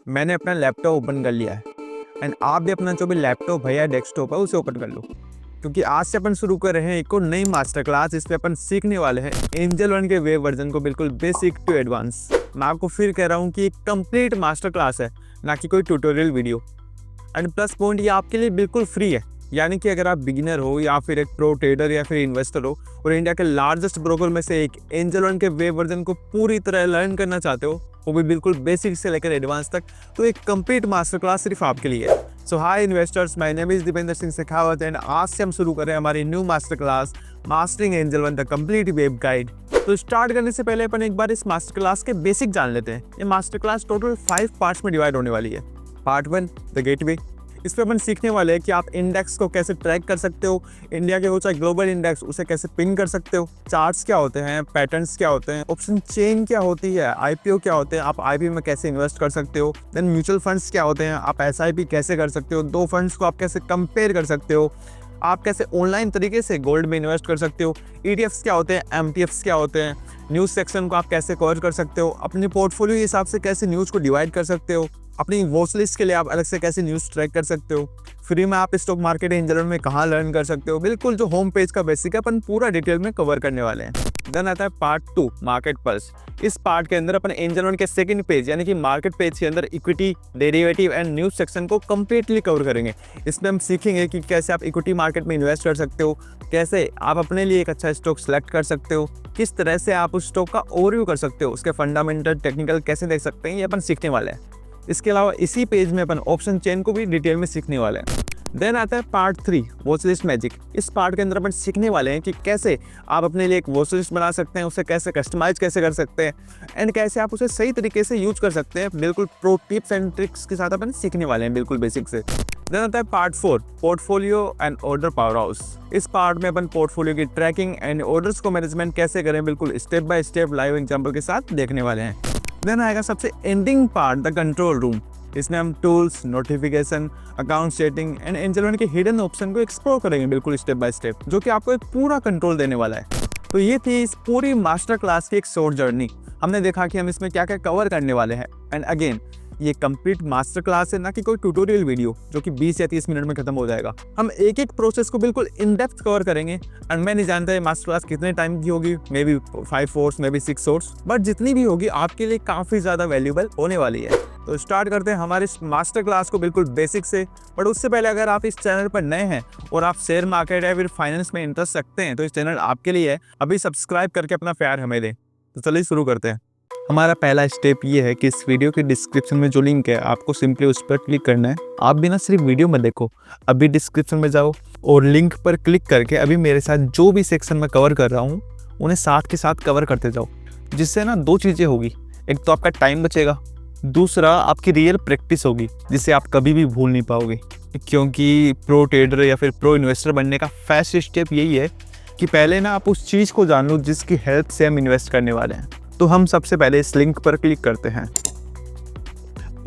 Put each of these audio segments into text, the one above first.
मैंने अपना laptop open कर लिया है एंड आप भी अपना जो भी लैपटॉप है या डेस्कटॉप है उसे ओपन कर लो, क्योंकि आज से अपन शुरू कर रहे हैं एक और नई मास्टर क्लास। इस पे अपन सीखने वाले हैं एंजल वन के वेब वर्जन को, बिल्कुल बेसिक टू एडवांस। मैं आपको फिर कह रहा हूँ कि एक कंप्लीट मास्टर क्लास है, ना कि कोई tutorial video. And plus point, ये आपके लिए बिल्कुल फ्री है, यानी कि अगर आप बिगिनर हो या फिर एक प्रो ट्रेडर या फिर इन्वेस्टर हो और इंडिया के लार्जेस्ट ब्रोकर में से एक एंजल वन के वेब वर्जन को पूरी तरह लर्न करना चाहते हो, वो भी बिल्कुल बेसिक से लेकर एडवांस तक, तो एक कंप्लीट मास्टर क्लास सिर्फ आपके लिए है। So hi investors, my name is Dipendra Singh Shekhawat and आज से हम शुरू कर रहे हैं हमारी new master class mastering angel one the complete web guide. तो स्टार्ट करने से पहले अपन एक बार इस मास्टर क्लास के बेसिक जान लेते हैं। ये मास्टर क्लास टोटल 5 पार्ट्स में डिवाइड होने वाली है। Part 1 the gateway. इस पर अपन सीखने वाले हैं कि आप इंडेक्स को कैसे ट्रैक कर सकते हो, इंडिया के हो चाहे ग्लोबल इंडेक्स, उसे कैसे पिन कर सकते हो, चार्ट्स क्या होते हैं, पैटर्न्स क्या होते हैं, ऑप्शन चेन क्या होती है, आईपीओ क्या होते हैं, आप आईपीओ में कैसे इन्वेस्ट कर सकते हो, देन म्यूचुअल फंड्स क्या होते हैं, आप एसआईपी कैसे कर सकते हो, दो फंड्स को आप कैसे कंपेयर कर सकते हो, आप कैसे ऑनलाइन तरीके से गोल्ड में इन्वेस्ट कर सकते हो, ईटीएफ्स क्या होते हैं, एमटीएफ्स क्या होते हैं, न्यूज़ सेक्शन को आप कैसे कवर कर सकते हो, अपने पोर्टफोलियो के हिसाब से कैसे न्यूज़ को डिवाइड कर सकते हो, अपनी वॉच लिस्ट के लिए आप अलग से कैसे न्यूज़ ट्रैक कर सकते हो, फ्री में आप स्टॉक मार्केट एंजल वन में कहाँ लर्न कर सकते हो। बिल्कुल जो होम पेज का बेसिक है अपन पूरा डिटेल में कवर करने वाले हैं। देन आता है पार्ट 2 मार्केट पल्स। इस पार्ट के अंदर अपन एंजल वन के सेकंड पेज यानी कि मार्केट पेज के अंदर equity, derivative and news section को कंप्लीटली कवर करेंगे। इसमें हम सीखेंगे कि कैसे आप इक्विटी मार्केट में इन्वेस्ट कर सकते हो, कैसे आप अपने लिए एक अच्छा स्टॉक सेलेक्ट कर सकते हो, किस तरह से आप उस स्टॉक का ओवरव्यू कर सकते हो, उसके फंडामेंटल टेक्निकल कैसे देख सकते हैं, ये अपन सीखने वाले हैं। इसके अलावा इसी पेज में अपन ऑप्शन चेन को भी डिटेल में सीखने वाले हैं। देन आता है पार्ट 3 वॉच लिस्ट मैजिक। इस पार्ट के अंदर अपन सीखने वाले हैं कि कैसे आप अपने लिए एक वॉच लिस्ट बना सकते हैं, उसे कैसे कस्टमाइज कैसे कर सकते हैं एंड कैसे आप उसे सही तरीके से यूज कर सकते हैं। बिल्कुल प्रो टिप्स एंड ट्रिक्स के साथ अपन सीखने वाले हैं, बिल्कुल बेसिक से। देन आता है part 4 portfolio and order power house. इस पार्ट में अपन पोर्टफोलियो की ट्रैकिंग एंड ऑर्डर्स को मैनेजमेंट कैसे करें, बिल्कुल step by step live example के साथ देखने वाले हैं। देन आएगा सबसे ending part the control room. इसमें हम tools, notification, account setting and angel One के हिडन ऑप्शन को एक्सप्लोर करेंगे, बिल्कुल स्टेप बाय स्टेप, जो कि आपको एक पूरा कंट्रोल देने वाला है। तो ये थी इस पूरी मास्टर क्लास की एक शॉर्ट जर्नी। हमने देखा कि हम इसमें क्या क्या कवर करने वाले हैं। एंड अगेन, ये कंप्लीट मास्टर क्लास है, ना कि कोई ट्यूटोरियल वीडियो जो कि 20 या 30 मिनट में खत्म हो जाएगा। हम एक एक प्रोसेस को बिल्कुल इन डेप्थ कवर करेंगे। एंड मैं नहीं जानता ये मास्टर क्लास कितने टाइम की होगी, may be 5 hours, may be 6 hours, but जितनी भी होगी आपके लिए काफ़ी ज़्यादा वैल्यूबल होने वाली है। तो स्टार्ट करते हैं हमारे इस मास्टर क्लास को बिल्कुल बेसिक से। बट उससे पहले अगर आप इस चैनल पर नए हैं और आप शेयर मार्केट या फिर फाइनेंस में इंटरेस्ट रखते हैं, तो इस चैनल आपके लिए है। अभी सब्सक्राइब करके अपना प्यार हमें दें। तो चलिए शुरू करते हैं। हमारा पहला स्टेप ये है कि इस वीडियो के डिस्क्रिप्शन में जो लिंक है, आपको सिंपली उस पर क्लिक करना है। आप भी ना सिर्फ वीडियो में देखो, अभी डिस्क्रिप्शन में जाओ और लिंक पर क्लिक करके अभी मेरे साथ जो भी सेक्शन में कवर कर रहा हूँ उन्हें साथ के साथ कवर करते जाओ। जिससे ना 2 चीज़ें होगी, एक तो आपका टाइम बचेगा, दूसरा आपकी रियल प्रैक्टिस होगी जिसे आप कभी भी भूल नहीं पाओगे। क्योंकि प्रो ट्रेडर या फिर प्रो इन्वेस्टर बनने का फर्स्ट स्टेप यही है कि पहले ना आप उस चीज़ को जान लो जिसकी हेल्प से हम इन्वेस्ट करने वाले हैं। तो हम सबसे पहले इस लिंक पर क्लिक करते हैं।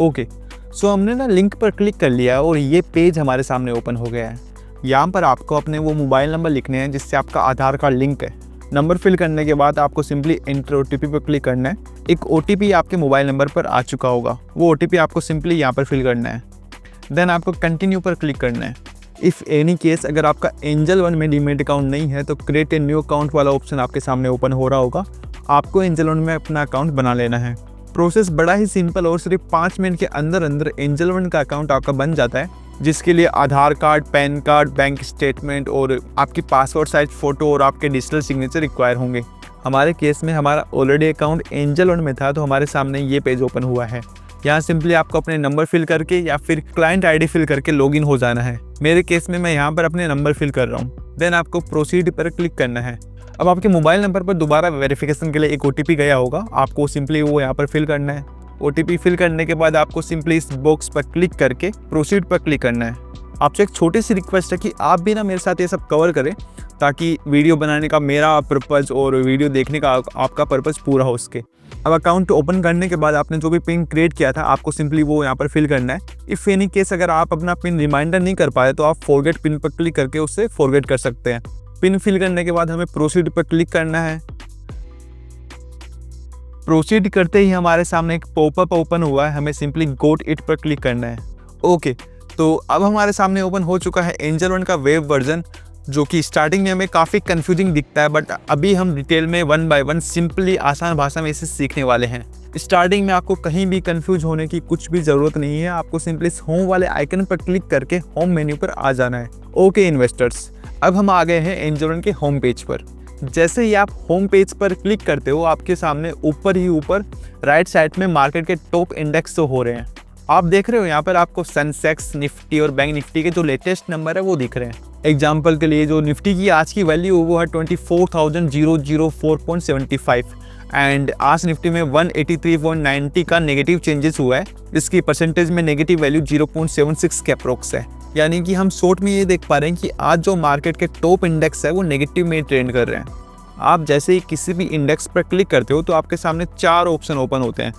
ओके, सो हमने ना लिंक पर क्लिक कर लिया और ये पेज हमारे सामने ओपन हो गया है। यहाँ पर आपको अपने वो मोबाइल नंबर लिखने हैं जिससे आपका आधार कार्ड लिंक है। नंबर फिल करने के बाद आपको सिंपली एंटर ओटीपी पर क्लिक करना है। एक ओटीपी आपके मोबाइल नंबर पर आ चुका होगा, वो ओटीपी आपको सिंपली यहाँ पर फिल करना है। देन आपको कंटिन्यू पर क्लिक करना है। इफ़ एनी केस अगर आपका एंजल वन में डीमैट अकाउंट नहीं है तो क्रिएट ए न्यू अकाउंट वाला ऑप्शन आपके सामने ओपन हो रहा होगा। आपको एंजल वन में अपना अकाउंट बना लेना है। प्रोसेस बड़ा ही सिंपल और सिर्फ 5 मिनट के अंदर अंदर एंजल वन का अकाउंट आपका बन जाता है, जिसके लिए Aadhaar card, pan card, bank statement और आपकी पासपोर्ट साइज फ़ोटो और आपके डिजिटल सिग्नेचर रिक्वायर होंगे। हमारे केस में हमारा ऑलरेडी अकाउंट एंजल वन में था, तो हमारे सामने ये पेज ओपन हुआ है। यहाँ सिंपली आपको अपने नंबर फिल करके या फिर क्लाइंट आईडी फिल करके लॉगिन हो जाना है। मेरे केस में मैं यहाँ पर अपने नंबर फिल कर रहा हूँ। देन आपको प्रोसीड पर क्लिक करना है। अब आपके मोबाइल नंबर पर दोबारा वेरिफिकेशन के लिए एक ओटीपी गया होगा, आपको सिंपली वो यहाँ पर फिल करना है। ओटीपी फिल करने के बाद आपको सिंपली इस बॉक्स पर क्लिक करके प्रोसीड पर क्लिक करना है। आपसे एक छोटी सी रिक्वेस्ट है कि आप भी ना मेरे साथ ये सब कवर करें, ताकि वीडियो बनाने का मेरा पर्पज़ और वीडियो देखने का आपका पर्पज़ पूरा हो सके। अब अकाउंट ओपन करने के बाद आपने जो भी पिन क्रिएट किया था, आपको सिंपली वो यहाँ पर फिल करना है। इफ़ एनी केस अगर आप अपना पिन रिमाइंडर नहीं कर पाए तो आप फॉरगेट पिन पर क्लिक करके उससे फॉरगेट कर सकते हैं। पिन फिल करने के बाद हमें प्रोसीड पर क्लिक करना है। प्रोसीड करते ही हमारे सामने एक पॉपअप ओपन हुआ है, हमें सिंपली गोट इट पर क्लिक करना है। ओके, तो अब हमारे सामने ओपन हो चुका है एंजल वन का वेब वर्जन, जो कि स्टार्टिंग में हमें काफ़ी कंफ्यूजिंग दिखता है, बट अभी हम डिटेल में वन बाय वन सिंपली आसान भाषा में इसे सीखने वाले हैं। स्टार्टिंग में आपको कहीं भी कंफ्यूज होने की कुछ भी ज़रूरत नहीं है, आपको सिंपली इस होम वाले आइकन पर क्लिक करके होम मेन्यू पर आ जाना है। ओके इन्वेस्टर्स, अब हम आ गए हैं एंजल वन के होम पेज पर। जैसे ही आप होम पेज पर क्लिक करते हो, आपके सामने ऊपर ही ऊपर राइट साइड में मार्केट के टॉप इंडेक्स तो हो रहे हैं। आप देख रहे हो यहाँ पर आपको सेंसेक्स, निफ्टी और बैंक निफ्टी के जो लेटेस्ट नंबर है वो दिख रहे हैं। एग्जाम्पल के लिए जो निफ्टी की आज की वैल्यू वो है 24,004.75 एंड आज निफ्टी में 183.90 का नेगेटिव चेंजेस हुआ है। इसकी परसेंटेज में नेगेटिव वैल्यू 0.76 के अप्रोक्स है। यानी कि हम शॉर्ट में ये देख पा रहे हैं कि आज जो मार्केट के टॉप इंडेक्स है वो नेगेटिव में ट्रेंड कर रहे हैं। आप जैसे ही किसी भी इंडेक्स पर क्लिक करते हो तो आपके सामने 4 ऑप्शन ओपन होते हैं।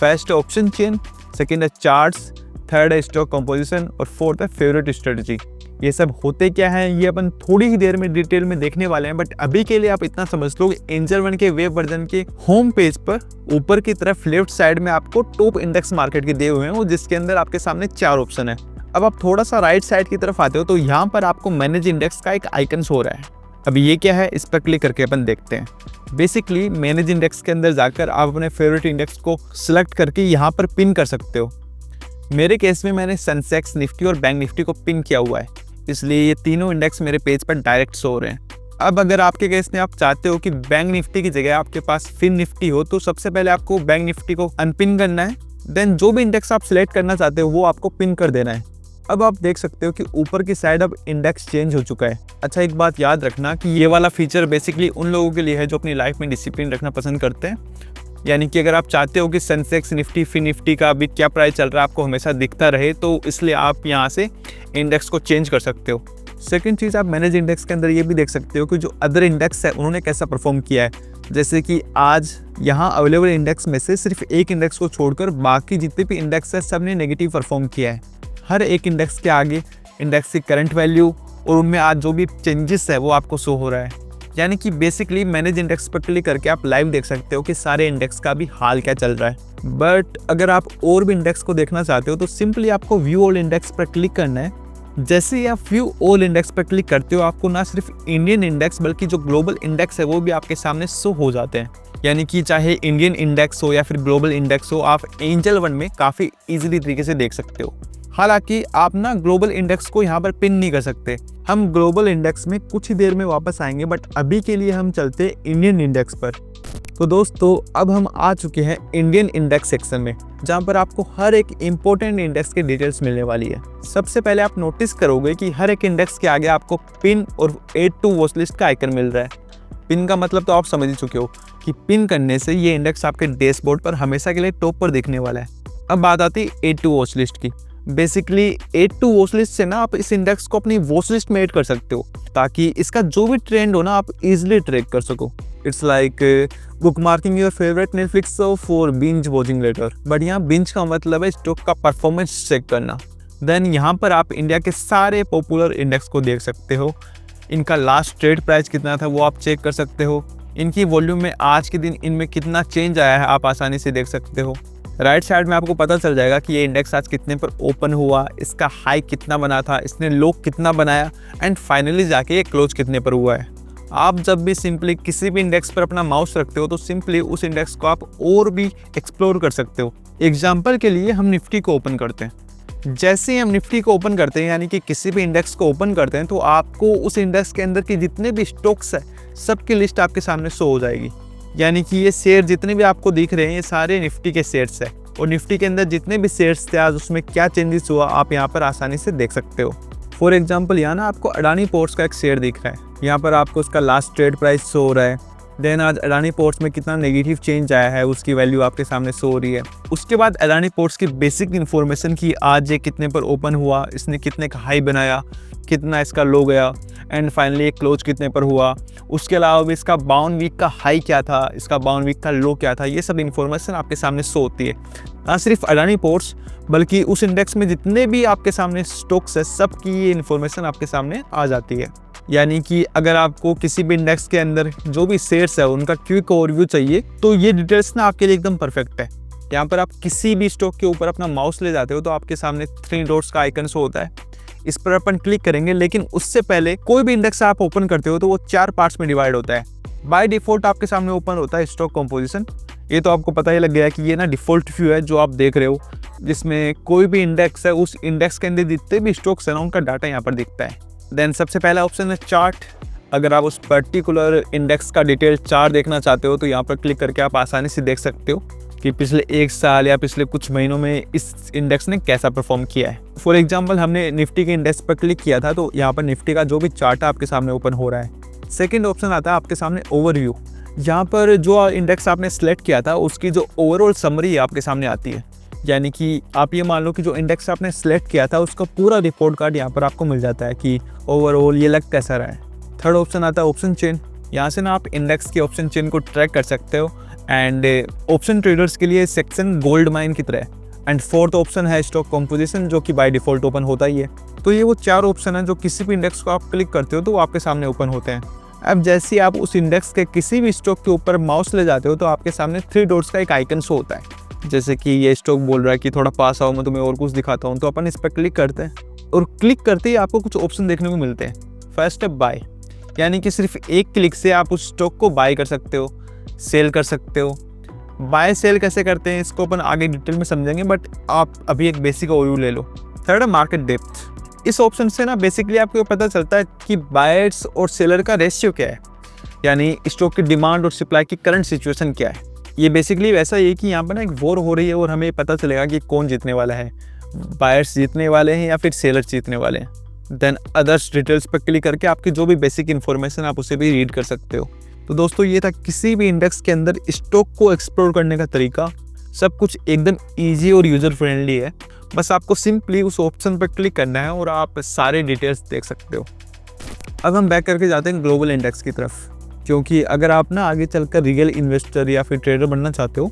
फर्स्ट है ऑप्शन चेन, सेकेंड है चार्ट्स, थर्ड है स्टॉक कंपोजिशन और फोर्थ है फेवरेट स्ट्रेटजी। ये सब होते क्या है ये अपन थोड़ी ही देर में डिटेल में देखने वाले हैं, बट अभी के लिए आप इतना समझ लो एंजल वन के वेब वर्जन के होम पेज पर ऊपर की तरफ लेफ्ट साइड में आपको टॉप इंडेक्स मार्केट के दिए हुए हैं, जिसके अंदर आपके सामने 4 ऑप्शन है। अब आप थोड़ा सा राइट साइड की तरफ आते हो तो यहाँ पर आपको मैनेज इंडेक्स का एक आइकन शो हो रहा है। अब ये क्या है, इस पर क्लिक करके अपन देखते हैं। बेसिकली मैनेज इंडेक्स के अंदर जाकर आप अपने फेवरेट इंडेक्स को सिलेक्ट करके यहाँ पर पिन कर सकते हो। मेरे केस में मैंने सेंसेक्स, निफ्टी और बैंक निफ्टी को पिन किया हुआ है, इसलिए ये तीनों इंडेक्स मेरे पेज पर डायरेक्ट शो हो रहे हैं। अब अगर आपके केस में आप चाहते हो कि बैंक निफ्टी की जगह आपके पास फिन निफ्टी हो, तो सबसे पहले आपको बैंक निफ्टी को अनपिन करना है, देन जो भी इंडेक्स आप सिलेक्ट करना चाहते हो वो आपको पिन कर देना है। अब आप देख सकते हो कि ऊपर की साइड अब इंडेक्स चेंज हो चुका है। अच्छा, एक बात याद रखना कि ये वाला फीचर बेसिकली उन लोगों के लिए है जो अपनी लाइफ में डिसिप्लिन रखना पसंद करते हैं। यानी कि अगर आप चाहते हो कि सेंसेक्स, निफ्टी, फिन निफ्टी का अभी क्या प्राइस चल रहा है आपको हमेशा दिखता रहे, तो इसलिए आप यहाँ से इंडेक्स को चेंज कर सकते हो। सेकंड चीज़, आप मैनेज इंडेक्स के अंदर ये भी देख सकते हो कि जो अदर इंडेक्स है उन्होंने कैसा परफॉर्म किया है। जैसे कि आज यहाँ अवेलेबल इंडेक्स में से सिर्फ एक इंडेक्स को छोड़कर बाकी जितने भी इंडेक्स है सब ने नेगेटिव परफॉर्म किया है। हर एक इंडेक्स के आगे इंडेक्स की करंट वैल्यू और उनमें आज जो भी चेंजेस है वो आपको शो हो रहा है। यानी कि बेसिकली मैनेज इंडेक्स पर क्लिक करके आप लाइव देख सकते हो कि सारे इंडेक्स का भी हाल क्या चल रहा है। बट अगर आप और भी इंडेक्स को देखना चाहते हो तो सिंपली आपको व्यू ऑल इंडेक्स पर क्लिक करना है। जैसे ही आप व्यू ऑल इंडेक्स पर क्लिक करते हो, आपको ना सिर्फ इंडियन इंडेक्स बल्कि जो ग्लोबल इंडेक्स है वो भी आपके सामने शो हो जाते हैं। यानी कि चाहे इंडियन इंडेक्स हो या फिर ग्लोबल इंडेक्स हो, आप एंजल वन में काफ़ी ईजिली तरीके से देख सकते हो। हालांकि आप ना ग्लोबल इंडेक्स को यहाँ पर पिन नहीं कर सकते। हम ग्लोबल इंडेक्स में कुछ ही देर में वापस आएंगे, बट अभी के लिए हम चलते इंडियन इंडेक्स पर। तो दोस्तों, अब हम आ चुके हैं इंडियन इंडेक्स सेक्शन में, जहाँ पर आपको हर एक इम्पोर्टेंट इंडेक्स की डिटेल्स मिलने वाली है। सबसे पहले आप नोटिस करोगे कि हर एक इंडेक्स के आगे आपको पिन और एड टू वॉच लिस्ट का आइकन मिल रहा है। पिन का मतलब तो आप समझ ही चुके हो कि पिन करने से ये इंडेक्स आपके डैशबोर्ड पर हमेशा के लिए टॉप पर दिखने वाला है। अब बात आती है एड टू वॉच लिस्ट की। Basically add to watch list से ना आप इस इंडेक्स को अपनी वॉच लिस्ट में ऐड कर सकते हो, ताकि इसका जो भी ट्रेंड हो ना आप इजिली ट्रैक कर सको। It's like bookmarking your favourite Netflix show for binge watching later. But यहाँ बिंज का मतलब है स्टॉक का परफॉर्मेंस चेक करना। देन यहाँ पर आप इंडिया के सारे पॉपुलर इंडेक्स को देख सकते हो। इनका लास्ट ट्रेड प्राइस कितना था वो आप चेक कर सकते हो। इनकी वॉल्यूम में आज के दिन इनमें कितना चेंज आया है आप आसानी से देख सकते हो। राइट साइड में आपको पता चल जाएगा कि ये इंडेक्स आज कितने पर ओपन हुआ, इसका हाई कितना बना था, इसने लो कितना बनाया एंड फाइनली जाके ये क्लोज कितने पर हुआ है। आप जब भी सिंपली किसी भी इंडेक्स पर अपना माउस रखते हो तो सिंपली उस इंडेक्स को आप और भी एक्सप्लोर कर सकते हो। एग्जाम्पल के लिए हम निफ्टी को ओपन करते हैं। जैसे ही हम निफ्टी को ओपन करते हैं, यानी कि किसी भी इंडेक्स को ओपन करते हैं, तो आपको उस इंडेक्स के अंदर की जितने भी स्टॉक्स है सबकी लिस्ट आपके सामने शो हो जाएगी। यानी कि ये शेयर जितने भी आपको दिख रहे हैं ये सारे निफ्टी के शेयर्स है, और निफ्टी के अंदर जितने भी शेयर्स थे आज उसमें क्या चेंजेस हुआ आप यहाँ पर आसानी से देख सकते हो। फॉर एग्जांपल यहाँ ना आपको अडानी पोर्ट्स का एक शेयर दिख रहा है। यहाँ पर आपको उसका लास्ट ट्रेड प्राइस शो हो रहा है। देन आज अडानी पोर्ट्स में कितना नेगेटिव चेंज आया है उसकी वैल्यू आपके सामने शो हो रही है। उसके बाद अडानी पोर्ट्स की बेसिक इन्फॉर्मेशन की आज ये कितने पर ओपन हुआ, इसने कितने का हाई बनाया, कितना इसका लो गया एंड फाइनली ये क्लोज कितने पर हुआ। उसके अलावा भी इसका बाउंड वीक का हाई क्या था, इसका बाउंड वीक का लो क्या था, ये सब इन्फॉर्मेशन आपके सामने शो होती है। ना सिर्फ अडानी पोर्ट्स बल्कि उस इंडेक्स में जितने भी आपके सामने स्टॉक्स है सबकी ये इन्फॉर्मेशन आपके सामने आ जाती है। यानी कि अगर आपको किसी भी इंडेक्स के अंदर जो भी शेयर्स है उनका क्विक ओवरव्यू चाहिए तो ये डिटेल्स ना आपके लिए एकदम परफेक्ट है। यहाँ पर आप किसी भी स्टॉक के ऊपर अपना माउस ले जाते हो तो आपके सामने 3 डॉट्स का आइकन शो होता है, इस पर अपन क्लिक करेंगे। लेकिन उससे पहले कोई भी इंडेक्स आप ओपन करते हो तो वो 4 पार्ट्स में डिवाइड होता है। बाय डिफॉल्ट आपके सामने ओपन होता है स्टॉक कंपोजिशन। ये तो आपको पता ही लग गया है कि ये ना डिफॉल्ट व्यू है जो आप देख रहे हो, जिसमें कोई भी इंडेक्स है उस इंडेक्स के अंदर जितने भी स्टॉक्स है ना उनका डाटा यहाँ पर दिखता है। देन सबसे पहला ऑप्शन है चार्ट। अगर आप उस पर्टिकुलर इंडेक्स का डिटेल चार्ट देखना चाहते हो तो यहाँ पर क्लिक करके आप आसानी से देख सकते हो कि पिछले 1 साल या पिछले कुछ महीनों में इस इंडेक्स ने कैसा परफॉर्म किया है। फॉर एग्जांपल हमने निफ्टी के इंडेक्स पर क्लिक किया था तो यहाँ पर निफ्टी का जो भी चार्ट है आपके सामने ओपन हो रहा है। सेकंड ऑप्शन आता है आपके सामने ओवरव्यू। यहाँ पर जो इंडेक्स आपने सेलेक्ट किया था उसकी जो ओवरऑल समरी आपके सामने आती है, यानी कि आप ये मान लो कि जो इंडेक्स आपने सेलेक्ट किया था उसका पूरा रिपोर्ट कार्ड यहाँ पर आपको मिल जाता है कि ओवरऑल ये लग कैसा रहा है। थर्ड ऑप्शन आता है ऑप्शन चेन। यहाँ से ना आप इंडेक्स के ऑप्शन चेन को ट्रैक कर सकते हो एंड ऑप्शन ट्रेडर्स के लिए सेक्शन गोल्ड माइन की तरह है। एंड फोर्थ ऑप्शन है स्टॉक कंपोजिशन जो कि बाय डिफॉल्ट ओपन होता ही है। तो ये वो 4 ऑप्शन है जो किसी भी इंडेक्स को आप क्लिक करते हो तो वो आपके सामने ओपन होते हैं। अब जैसे आप उस इंडेक्स के किसी भी स्टॉक के ऊपर माउस ले जाते हो तो आपके सामने 3 डॉट्स का एक आइकन शो होता है। जैसे कि ये स्टॉक बोल रहा है कि थोड़ा पास आओ मैं तुम्हें और कुछ दिखाता हूँ, तो अपन इस पर क्लिक करते हैं और क्लिक करते ही आपको कुछ ऑप्शन देखने को मिलते हैं। फर्स्ट है बाय, यानी कि सिर्फ एक क्लिक से आप उस स्टॉक को बाय कर सकते हो, सेल कर सकते हो। बाय सेल कैसे करते हैं इसको अपन आगे डिटेल में समझेंगे, बट आप अभी एक बेसिक ओवरव्यू ले लो। थर्ड है मार्केट डेप्थ। इस ऑप्शन से ना बेसिकली आपको पता चलता है कि बायर्स और सेलर का रेशियो क्या है, यानी स्टॉक की डिमांड और सप्लाई की करंट सिचुएशन क्या है। ये बेसिकली वैसा ही है कि यहाँ पर ना एक वॉर हो रही है और हमें पता चलेगा कि कौन जीतने वाला है, बायर्स जीतने वाले हैं या फिर सेलर्स जीतने वाले हैं। देन अदर्स डिटेल्स पर क्लिक करके आपकी जो भी बेसिक इन्फॉर्मेशन आप उसे भी रीड कर सकते हो। तो दोस्तों ये था किसी भी इंडेक्स के अंदर स्टॉक को एक्सप्लोर करने का तरीका। सब कुछ एकदम ईजी और यूजर फ्रेंडली है। बस आपको सिंपली उस ऑप्शन पर क्लिक करना है और आप सारे डिटेल्स देख सकते हो। अब हम बैक करके जाते हैं ग्लोबल इंडेक्स की तरफ, क्योंकि अगर आप ना आगे चलकर रियल इन्वेस्टर या फिर ट्रेडर बनना चाहते हो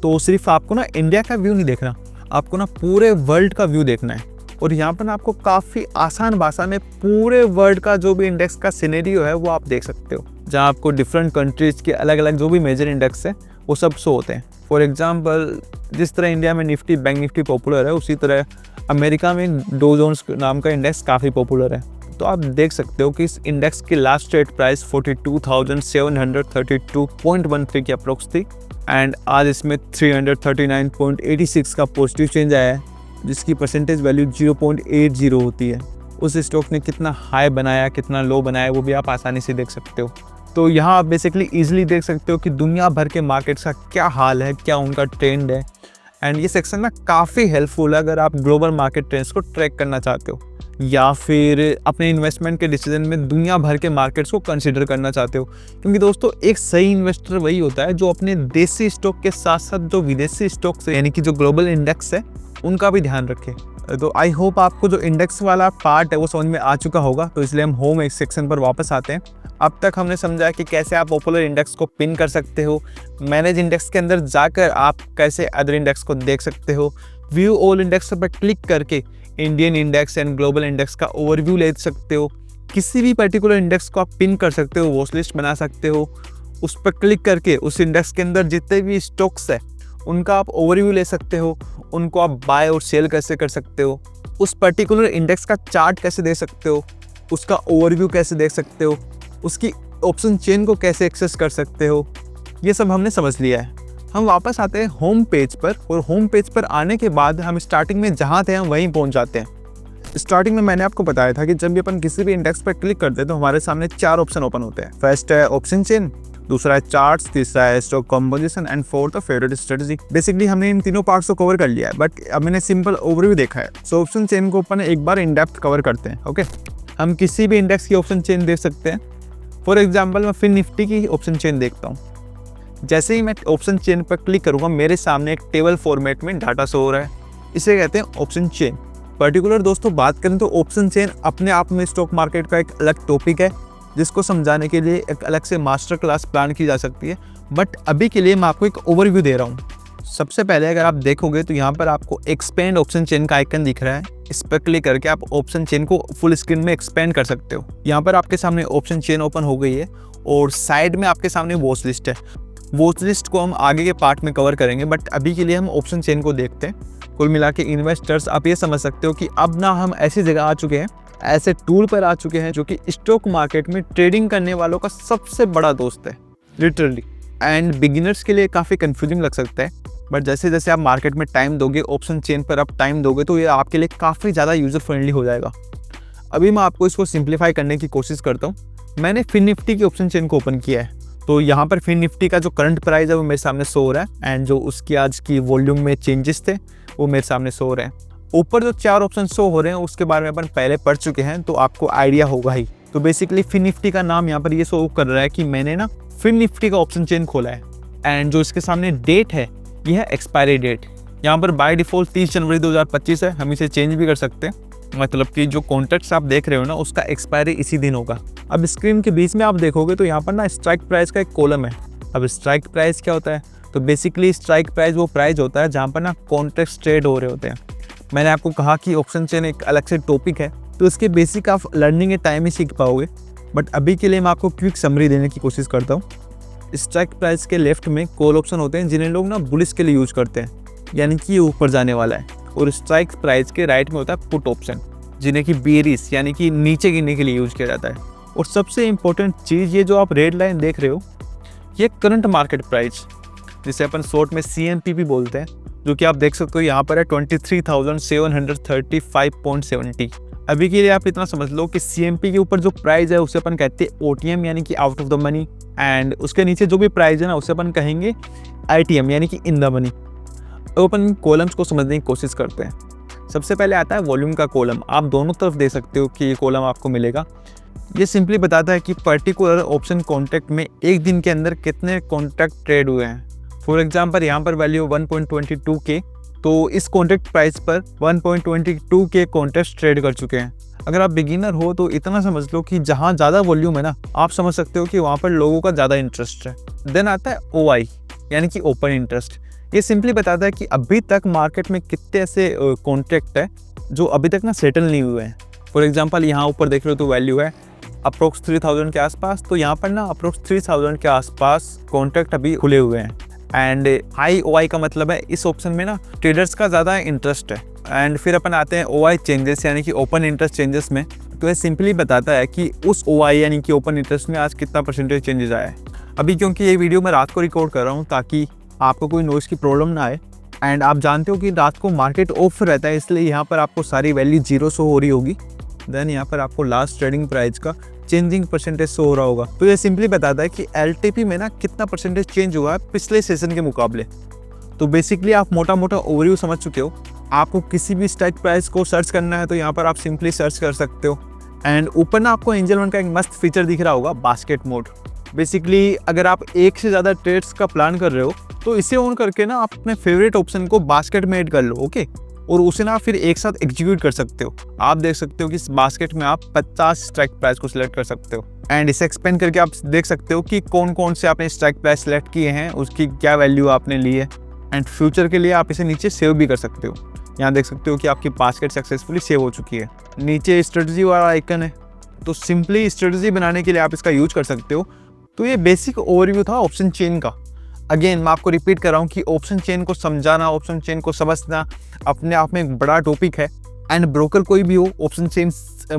तो सिर्फ आपको ना इंडिया का व्यू नहीं देखना, आपको ना पूरे वर्ल्ड का व्यू देखना है। और यहाँ पर ना आपको काफ़ी आसान भाषा में पूरे वर्ल्ड का जो भी इंडेक्स का सिनेरियो है वो आप देख सकते हो, जहाँ आपको डिफरेंट कंट्रीज़ के अलग अलग जो भी मेजर इंडेक्स है वो सब शो होते हैं। फॉर एग्जांपल जिस तरह इंडिया में निफ्टी, बैंक निफ्टी पॉपुलर है, उसी तरह अमेरिका में डो जोन्स नाम का इंडेक्स काफ़ी पॉपुलर है। तो आप देख सकते हो कि इस इंडेक्स की लास्ट ट्रेड प्राइस 42,732.13 की अप्रोक्स थी एंड आज इसमें 339.86 का पॉजिटिव चेंज आया है, जिसकी परसेंटेज वैल्यू 0.80 होती है। उस स्टॉक ने कितना हाई बनाया कितना लो बनाया वो भी आप आसानी से देख सकते हो। तो यहाँ आप बेसिकली ईजिली देख सकते हो कि दुनिया भर के मार्केट्स का क्या हाल है, क्या उनका ट्रेंड है। एंड ये सेक्शन ना काफ़ी हेल्पफुल है अगर आप ग्लोबल मार्केट ट्रेंड्स को ट्रैक करना चाहते हो या फिर अपने इन्वेस्टमेंट के डिसीजन में दुनिया भर के मार्केट्स को कंसिडर करना चाहते हो। क्योंकि दोस्तों एक सही इन्वेस्टर वही होता है जो अपने देसी स्टॉक के साथ साथ जो विदेशी स्टॉक्स है यानी कि जो ग्लोबल इंडेक्स है उनका भी ध्यान रखें। तो आई होप आपको जो इंडेक्स वाला पार्ट है वो समझ में आ चुका होगा। तो इसलिए हम होम एक सेक्शन पर वापस आते हैं। अब तक हमने समझा कि कैसे आप पॉपुलर इंडेक्स को पिन कर सकते हो, मैनेज इंडेक्स के अंदर जाकर आप कैसे अदर इंडेक्स को देख सकते हो, व्यू ऑल इंडेक्स पर क्लिक करके Indian index and global index का ओवरव्यू ले सकते हो, किसी भी पर्टिकुलर इंडेक्स को आप पिन कर सकते हो, वॉच लिस्ट बना सकते हो, उस पर क्लिक करके उस इंडेक्स के अंदर जितने भी स्टॉक्स है उनका आप ओवरव्यू ले सकते हो, उनको आप बाय और सेल कैसे कर सकते हो, उस पर्टिकुलर इंडेक्स का चार्ट कैसे देख सकते हो, उसका ओवरव्यू कैसे देख सकते हो, उसकी ऑप्शन चेन को कैसे एक्सेस कर सकते हो, ये सब हमने समझ लिया है। हम वापस आते हैं होम पेज पर और होम पेज पर आने के बाद हम स्टार्टिंग में जहाँ थे हम वहीं पहुँच जाते हैं। स्टार्टिंग में मैंने आपको बताया था कि जब भी अपन किसी भी इंडेक्स पर क्लिक करते हैं तो हमारे सामने 4 ऑप्शन ओपन होते हैं। फर्स्ट है ऑप्शन चेन, दूसरा है चार्ट्स, तीसरा है स्टॉक कंपोजिशन एंड फोर्थ है फेवरेट स्ट्रेटजी। बेसिकली हमने इन तीनों पार्ट्स को कवर कर लिया है, बट अब मैंने सिंपल ओवरव्यू देखा है। सो ऑप्शन चेन को अपन एक बार इन डेप्थ कवर करते हैं। ओके, हम किसी भी इंडेक्स की ऑप्शन चेन देख सकते हैं। फॉर एग्जाम्पल मैं फिर निफ्टी की ऑप्शन चेन देखता हूँ। जैसे ही मैं ऑप्शन चेन पर क्लिक करूँगा मेरे सामने एक टेबल फॉर्मेट में डाटा शो हो रहा है, इसे कहते हैं ऑप्शन चेन। पर्टिकुलर दोस्तों बात करें तो ऑप्शन चेन अपने आप में स्टॉक मार्केट का एक अलग टॉपिक है जिसको समझाने के लिए एक अलग से मास्टर क्लास प्लान की जा सकती है, बट अभी के लिए मैं आपको एक ओवरव्यू दे रहा हूँ। सबसे पहले अगर आप देखोगे तो यहाँ पर आपको एक्सपेंड ऑप्शन चेन का आइकन दिख रहा है। इस पर क्लिक करके आप ऑप्शन चेन को फुल स्क्रीन में एक्सपेंड कर सकते हो। यहाँ पर आपके सामने ऑप्शन चेन ओपन हो गई है और साइड में आपके सामने वॉच लिस्ट है। वॉच लिस्ट को हम आगे के पार्ट में कवर करेंगे, बट अभी के लिए हम ऑप्शन चेन को देखते हैं। कुल मिला के इन्वेस्टर्स आप ये समझ सकते हो कि अब ना हम ऐसी जगह आ चुके हैं, ऐसे टूल पर आ चुके हैं जो कि स्टॉक मार्केट में ट्रेडिंग करने वालों का सबसे बड़ा दोस्त है लिटरली। एंड बिगिनर्स के लिए काफ़ी कंफ्यूजिंग लग सकता है, बट जैसे जैसे आप मार्केट में टाइम दोगे, ऑप्शन चेन पर आप टाइम दोगे, तो ये आपके लिए काफ़ी ज़्यादा यूज़र फ्रेंडली हो जाएगा। अभी मैं आपको इसको सिंप्लीफाई करने की कोशिश करता हूँ। मैंने फिन निफ्टी की ऑप्शन चेन को ओपन किया है, तो यहाँ पर फिन निफ्टी का जो करंट प्राइस है वो मेरे सामने शो हो रहा है एंड जो उसकी आज की वॉल्यूम में चेंजेस थे वो मेरे सामने शो हो रहे हैं। ऊपर जो 4 ऑप्शन शो हो रहे हैं उसके बारे में अपन पहले पढ़ चुके हैं, तो आपको आइडिया होगा ही। तो बेसिकली फिन निफ्टी का नाम यहाँ पर ये शो कर रहा है कि मैंने ना फिन निफ्टी का ऑप्शन चेन खोला है एंड जो इसके सामने डेट है ये है एक्सपायरी डेट। यहाँ पर बाय डिफॉल्ट 30 जनवरी 2025 है, हम इसे चेंज भी कर सकते हैं। मतलब कि जो कॉन्ट्रैक्ट्स आप देख रहे हो ना उसका एक्सपायरी इसी दिन होगा। अब स्क्रीन के बीच में आप देखोगे तो यहाँ पर ना स्ट्राइक प्राइस का एक कॉलम है। अब स्ट्राइक प्राइस क्या होता है? तो बेसिकली स्ट्राइक प्राइस वो प्राइस होता है जहाँ पर ना कॉन्ट्रैक्ट्स ट्रेड हो रहे होते हैं। मैंने आपको कहा कि ऑप्शन चेन एक अलग से टॉपिक है, तो इसके बेसिक आप लर्निंग के टाइम ही सीख पाओगे, बट अभी के लिए मैं आपको क्विक समरी देने की कोशिश करता हूँ। स्ट्राइक प्राइस के लेफ्ट में कॉल ऑप्शन होते हैं जिन्हें लोग ना बुलिश के लिए यूज करते हैं, यानी कि ये ऊपर जाने वाला है, और स्ट्राइक प्राइस के राइट में होता है पुट ऑप्शन जिन्हें कि बेरिश यानी कि नीचे गिरने के लिए यूज किया जाता है। और सबसे इंपॉर्टेंट चीज़, ये जो आप रेड लाइन देख रहे हो ये करंट मार्केट प्राइस, जिसे अपन शॉर्ट में CMP भी बोलते हैं, जो कि आप देख सकते हो यहाँ पर है 23,735.70। अभी के लिए आप इतना समझ लो कि CMP के ऊपर जो प्राइस है उसे अपन कहते हैं OTM यानी कि out of the money, and उसके नीचे जो भी प्राइस है ना उसे अपन कहेंगे ITM यानी कि इन द मनी। तो अपन कॉलम्स को समझने की कोशिश करते हैं। सबसे पहले आता है वॉल्यूम का कॉलम। आप दोनों तरफ दे सकते हो कि ये कॉलम आपको मिलेगा। ये सिंपली बताता है कि पर्टिकुलर ऑप्शन कॉन्ट्रैक्ट में एक दिन के अंदर कितने कॉन्ट्रैक्ट ट्रेड हुए हैं। फॉर एग्जांपल यहाँ पर वैल्यू 1.22K, तो इस कॉन्ट्रैक्ट प्राइस पर 1.22K कॉन्ट्रैक्ट ट्रेड कर चुके हैं। अगर आप बिगिनर हो तो इतना समझ लो कि जहाँ ज़्यादा वॉल्यूम है ना, आप समझ सकते हो कि वहाँ पर लोगों का ज़्यादा इंटरेस्ट है। देन आता है OI यानी कि ओपन इंटरेस्ट। ये सिंपली बताता है कि अभी तक मार्केट में कितने ऐसे कॉन्ट्रैक्ट है जो अभी तक ना सेटल नहीं हुए हैं। फॉर एग्जांपल यहाँ ऊपर देख रहे हो तो वैल्यू है अप्रोक्स 3000 के आसपास, तो यहाँ पर ना अप्रोक्स 3000 के आसपास कॉन्ट्रैक्ट अभी खुले हुए हैं। एंड हाई OI का मतलब है इस ऑप्शन में ना ट्रेडर्स का ज़्यादा इंटरेस्ट है। एंड फिर अपन आते हैं OI चेंजेस यानी कि ओपन इंटरेस्ट चेंजेस में। तो ये सिंपली बताता है कि उस OI यानी कि ओपन इंटरेस्ट में आज कितना परसेंटेज चेंजेस आया है। अभी क्योंकि ये वीडियो मैं रात को रिकॉर्ड कर रहा हूँ ताकि आपको कोई नॉइज़ की प्रॉब्लम ना आए, एंड आप जानते हो कि रात को मार्केट ऑफ रहता है, इसलिए यहाँ पर आपको सारी वैल्यू 0 शो हो रही होगी। देन यहाँ पर आपको लास्ट ट्रेडिंग प्राइस का चेंजिंग परसेंटेज शो हो रहा होगा। तो ये सिंपली बताता है कि LTP में ना कितना परसेंटेज चेंज हुआ है पिछले सेशन के मुकाबले। तो बेसिकली आप मोटा मोटा ओवरव्यू समझ चुके हो। आपको किसी भी स्ट्राइक प्राइस को सर्च करना है तो यहाँ पर आप सिंपली सर्च कर सकते हो। एंड ऊपर ना आपको एंजल वन का एक मस्त फीचर दिख रहा होगा, बास्केट मोड। बेसिकली अगर आप एक से ज़्यादा ट्रेड्स का प्लान कर रहे हो तो इसे ऑन करके ना आप अपने फेवरेट ऑप्शन को बास्केट में ऐड कर लो, ओके, और उसे ना फिर एक साथ एग्जीक्यूट कर सकते हो। आप देख सकते हो कि इस बास्केट में आप 50 स्ट्राइक प्राइस को सिलेक्ट कर सकते हो, एंड इसे एक्सपेंड करके आप देख सकते हो कि कौन कौन से आपने स्ट्राइक प्राइस सिलेक्ट किए हैं, उसकी क्या वैल्यू आपने ली है। एंड फ्यूचर के लिए आप इसे नीचे सेव भी कर सकते हो। यहाँ देख सकते हो कि आपकी बास्केट सक्सेसफुली सेव हो चुकी है। नीचे स्ट्रेटजी वाला आइकन है, तो सिंपली स्ट्रेटजी बनाने के लिए आप इसका यूज कर सकते हो। तो ये बेसिक ओवरव्यू था ऑप्शन चेन का। अगेन मैं आपको रिपीट कर रहा हूँ कि ऑप्शन चेन को समझाना, ऑप्शन चेन को समझना अपने आप में एक बड़ा टॉपिक है। एंड ब्रोकर कोई भी हो, ऑप्शन चेन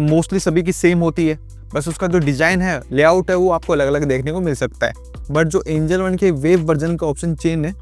मोस्टली सभी की सेम होती है, बस उसका जो डिज़ाइन है, लेआउट है, वो आपको अलग अलग देखने को मिल सकता है। बट जो एंजल वन के वेव वर्जन का ऑप्शन चेन है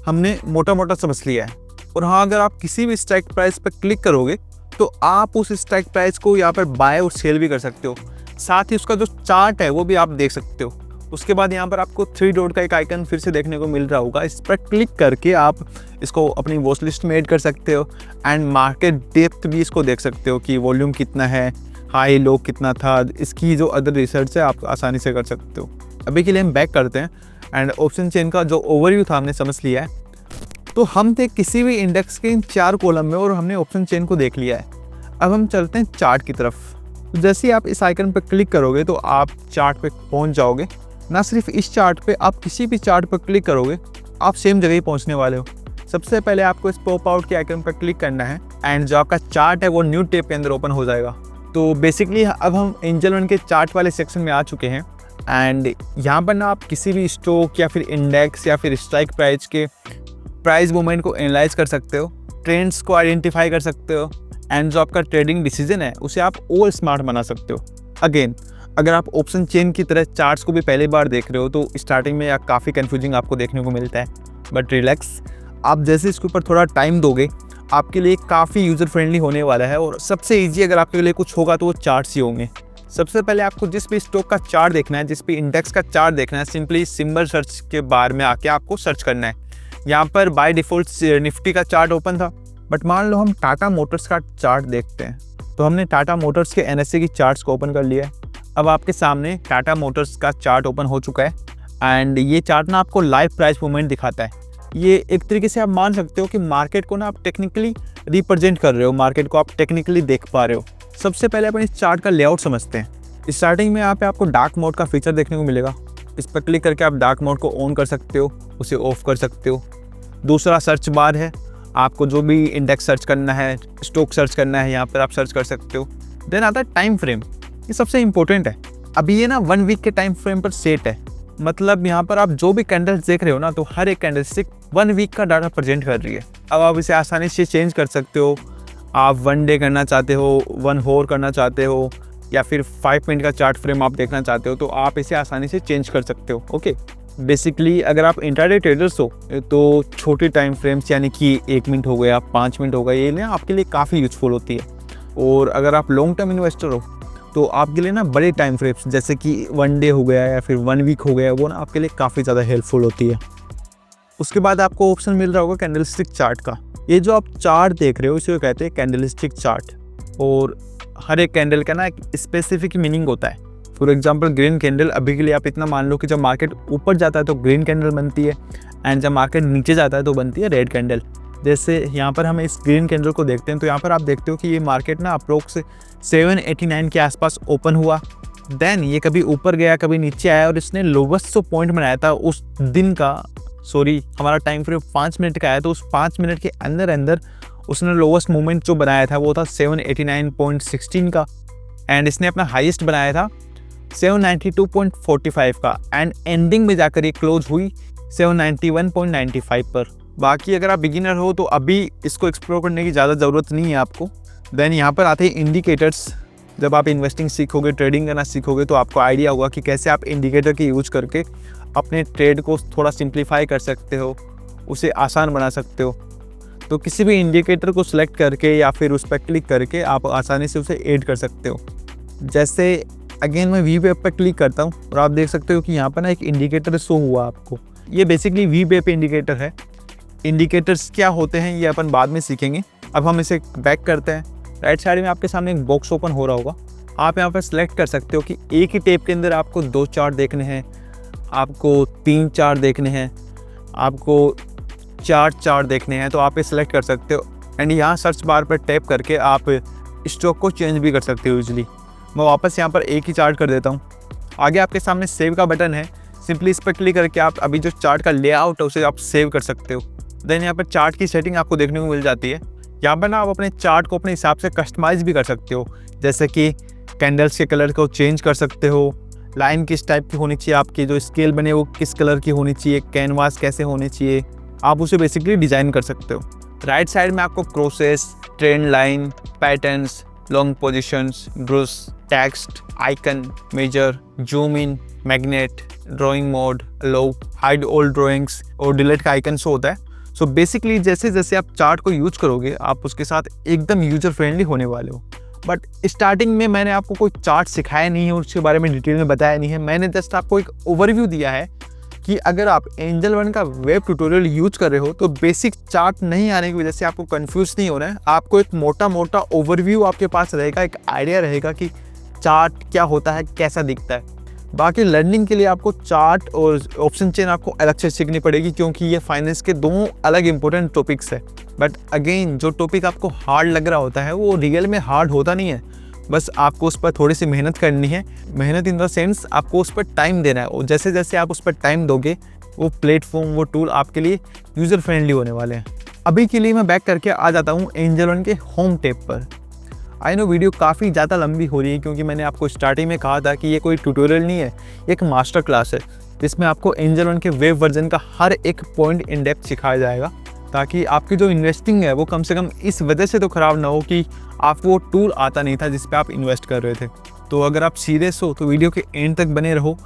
हमने मोटा मोटा समझ लिया है। और हाँ, अगर आप किसी भी स्ट्राइक प्राइस पर क्लिक करोगे तो आप उस स्ट्राइक प्राइस को यहाँ पर बाय और सेल भी कर सकते हो। साथ ही उसका जो चार्ट है वो भी आप देख सकते हो। उसके बाद यहाँ पर आपको 3 डॉट का एक आइकन फिर से देखने को मिल रहा होगा, इस पर क्लिक करके आप इसको अपनी वॉच लिस्ट में ऐड कर सकते हो। एंड मार्केट डेप्थ भी इसको देख सकते हो कि वॉल्यूम कितना है, हाई लो कितना था, इसकी जो अदर रिसर्च है आप आसानी से कर सकते हो। अभी के लिए हम बैक करते हैं एंड ऑप्शन चेन का जो ओवरव्यू था हमने समझ लिया है। तो हम थे किसी भी इंडेक्स के इन 4 कॉलम में और हमने ऑप्शन चेन को देख लिया है। अब हम चलते हैं चार्ट की तरफ। तो जैसे ही आप इस आइकन पर क्लिक करोगे तो आप चार्ट पे पहुंच जाओगे। ना सिर्फ इस चार्ट पे, आप किसी भी चार्ट पर क्लिक करोगे आप सेम जगह ही पहुंचने वाले हो। सबसे पहले आपको इस पॉप आउट के आइकन पर क्लिक करना है एंड जो आपका चार्ट है वो न्यू टेप के अंदर ओपन हो जाएगा। तो बेसिकली अब हम एंजल वन के चार्ट वाले सेक्शन में आ चुके हैं एंड यहाँ पर ना आप किसी भी स्टॉक या फिर इंडेक्स या फिर स्ट्राइक प्राइस के प्राइस मूवमेंट को एनालाइज कर सकते हो, ट्रेंड्स को आइडेंटिफाई कर सकते हो एंड जो आपका ट्रेडिंग डिसीजन है उसे आप और स्मार्ट बना सकते हो। अगेन अगर आप ऑप्शन चेन की तरह चार्ट्स को भी पहली बार देख रहे हो तो स्टार्टिंग में काफ़ी कन्फ्यूजिंग आपको देखने को मिलता है, बट रिलैक्स, आप जैसे इसके ऊपर थोड़ा टाइम दोगे आपके लिए काफ़ी यूज़र फ्रेंडली होने वाला है। और सबसे ईजी अगर आपके लिए कुछ होगा तो वो चार्ट्स ही होंगे। सबसे पहले आपको जिस भी स्टॉक का चार्ट देखना है, जिस भी इंडेक्स का चार्ट देखना है, सिंपली सिंबल सर्च के बार में आके आपको सर्च करना है। यहाँ पर बाय डिफ़ॉल्ट निफ्टी का चार्ट ओपन था, बट मान लो हम टाटा मोटर्स का चार्ट देखते हैं तो हमने टाटा मोटर्स के NSE की चार्ट्स को ओपन कर लिया है। अब आपके सामने टाटा मोटर्स का चार्ट ओपन हो चुका है एंड ये चार्ट ना आपको लाइव प्राइस मूवमेंट दिखाता है। ये एक तरीके से आप मान सकते हो कि मार्केट को ना आप टेक्निकली रिप्रेजेंट कर रहे हो, मार्केट को आप टेक्निकली देख पा रहे हो। सबसे पहले अपन इस चार्ट का लेआउट समझते हैं। स्टार्टिंग में यहाँ पे आपको डार्क मोड का फीचर देखने को मिलेगा। इस पर क्लिक करके आप डार्क मोड को ऑन कर सकते हो, उसे ऑफ कर सकते हो। दूसरा सर्च बार है, आपको जो भी इंडेक्स सर्च करना है, स्टॉक सर्च करना है, यहाँ पर आप सर्च कर सकते हो। देन आता है टाइम फ्रेम, ये सबसे इंपॉर्टेंट है। अभी ये ना 1 वीक के टाइम फ्रेम पर सेट है, मतलब यहाँ पर आप जो भी कैंडल्स देख रहे हो ना तो हर एक कैंडलस्टिक 1 वीक का डाटा प्रेजेंट कर रही है। अब आप इसे आसानी से चेंज कर सकते हो। आप 1 डे करना चाहते हो, 1 होर करना चाहते हो या फिर 5 मिनट का चार्ट फ्रेम आप देखना चाहते हो तो आप इसे आसानी से चेंज कर सकते हो। ओके, बेसिकली अगर आप इंट्राडे ट्रेडर्स हो तो छोटे टाइम फ्रेम्स यानी कि 1 मिनट हो गया, 5 मिनट हो गया, ये ना आपके लिए काफ़ी यूज़फुल होती है। और अगर आप लॉन्ग टर्म इन्वेस्टर हो तो आपके लिए ना बड़े टाइम फ्रेम्स जैसे कि 1 डे हो गया या फिर 1 वीक हो गया, वो ना आपके लिए काफ़ी ज़्यादा हेल्पफुल होती है। उसके बाद आपको ऑप्शन मिल रहा होगा कैंडलस्टिक चार्ट का। ये जो आप चार्ट देख रहे हो इसे कहते हैं कैंडलस्टिक चार्ट, और हर एक कैंडल का ना एक स्पेसिफिक मीनिंग होता है। फॉर एग्जांपल ग्रीन कैंडल, अभी के लिए आप इतना मान लो कि जब मार्केट ऊपर जाता है तो ग्रीन कैंडल बनती है एंड जब मार्केट नीचे जाता है तो बनती है रेड कैंडल। जैसे यहाँ पर हम इस ग्रीन कैंडल को देखते हैं तो यहाँ पर आप देखते हो कि ये मार्केट ना अप्रोक्स 789 के आसपास ओपन हुआ। देन ये कभी ऊपर गया कभी नीचे आया और इसने लोवेस्ट जो पॉइंट बनाया था उस दिन का, हमारा टाइम फ्रेम 5 मिनट का आया तो उस 5 मिनट के अंदर अंदर उसने लोवेस्ट मूवमेंट जो बनाया था वो था 789.16 का एंड इसने अपना हाईएस्ट बनाया था 792.45 का एंड एंडिंग में जाकर ये क्लोज हुई 791.95 पर। बाकी अगर आप बिगिनर हो तो अभी इसको एक्सप्लोर करने की ज़्यादा ज़रूरत नहीं है आपको। देन यहाँ पर आते हैं इंडिकेटर्स। जब आप इन्वेस्टिंग सीखोगे, ट्रेडिंग करना सीखोगे तो आपको आइडिया होगा कि कैसे आप इंडिकेटर की यूज करके अपने ट्रेड को थोड़ा सिंप्लीफाई कर सकते हो, उसे आसान बना सकते हो। तो किसी भी इंडिकेटर को सिलेक्ट करके या फिर उस पर क्लिक करके आप आसानी से उसे ऐड कर सकते हो। जैसे अगेन मैं वी वेब पर क्लिक करता हूँ और आप देख सकते हो कि यहाँ पर ना एक इंडिकेटर शो हुआ आपको। ये बेसिकली वी वेब इंडिकेटर है। इंडिकेटर्स क्या होते हैं ये अपन बाद में सीखेंगे। अब हम इसे बैक करते हैं। राइट साइड में आपके सामने एक बॉक्स ओपन हो रहा होगा। आप यहाँ पर सिलेक्ट कर सकते हो कि एक ही टेप के अंदर आपको 2 चार्ट देखने हैं, आपको 3 चार्ट देखने हैं, आपको 4 चार्ट देखने हैं, तो आप ये सिलेक्ट कर सकते हो एंड यहाँ सर्च बार पर टैप करके आप स्टॉक को चेंज भी कर सकते हो ईजिली। मैं वापस यहाँ पर एक ही चार्ट कर देता हूँ। आगे आपके सामने सेव का बटन है, सिंपली इस पर क्लिक करके आप अभी जो चार्ट का लेआउट है उसे आप सेव कर सकते हो। देन यहाँ पर चार्ट की सेटिंग आपको देखने को मिल जाती है। यहाँ पर ना आप अपने चार्ट को अपने हिसाब से कस्टमाइज भी कर सकते हो, जैसे कि कैंडल्स के कलर को चेंज कर सकते हो, लाइन किस टाइप की होनी चाहिए, आपकी जो स्केल बने वो किस कलर की होनी चाहिए, कैनवास कैसे होने चाहिए, आप उसे बेसिकली डिज़ाइन कर सकते हो। राइट साइड में आपको crosses, trend line, patterns, long positions, brush, text, icon, measure, zoom in, magnet, drawing mode, लो, हाइड ऑल ड्राइंग्स और डिलीट का आइकन शो होता है। सो बेसिकली जैसे जैसे आप चार्ट को यूज करोगे आप उसके साथ एकदम यूजर फ्रेंडली होने वाले हो। बट स्टार्टिंग में मैंने आपको कोई चार्ट सिखाया नहीं है, उसके बारे में डिटेल में बताया नहीं है। मैंने जस्ट आपको एक ओवरव्यू दिया है कि अगर आप एंजल वन का वेब ट्यूटोरियल यूज कर रहे हो तो बेसिक चार्ट नहीं आने की वजह से आपको कंफ्यूज नहीं होना है। आपको एक मोटा मोटा ओवरव्यू आपके पास रहेगा, एक आइडिया रहेगा कि चार्ट क्या होता है, कैसा दिखता है। बाकी लर्निंग के लिए आपको चार्ट और ऑप्शन चेन आपको अलग से सीखनी पड़ेगी, क्योंकि ये फाइनेंस के 2 अलग इंपॉर्टेंट टॉपिक्स है। बट अगेन जो टॉपिक आपको हार्ड लग रहा होता है वो रियल में हार्ड होता नहीं है, बस आपको उस पर थोड़ी सी मेहनत करनी है। मेहनत इन द सेंस आपको उस पर टाइम देना है, और जैसे जैसे आप उस पर टाइम दोगे वो प्लेटफॉर्म, वो टूल आपके लिए यूज़र फ्रेंडली होने वाले हैं। अभी के लिए मैं बैक करके आ जाता हूँ एंजल वन के होम टेप पर। आई नो वीडियो काफ़ी ज़्यादा लंबी हो रही है क्योंकि मैंने आपको स्टार्टिंग में कहा था कि ये कोई ट्यूटोरियल नहीं है, एक मास्टर क्लास है जिसमें आपको एंजल वन के वेब वर्जन का हर एक पॉइंट इन डेप्थ सिखाया जाएगा, ताकि आपकी जो इन्वेस्टिंग है वो कम से कम इस वजह से तो ख़राब ना हो कि आपको वो टूल आता नहीं था जिस पे आप इन्वेस्ट कर रहे थे। तो अगर आप सीरियस हो तो वीडियो के एंड तक बने रहो।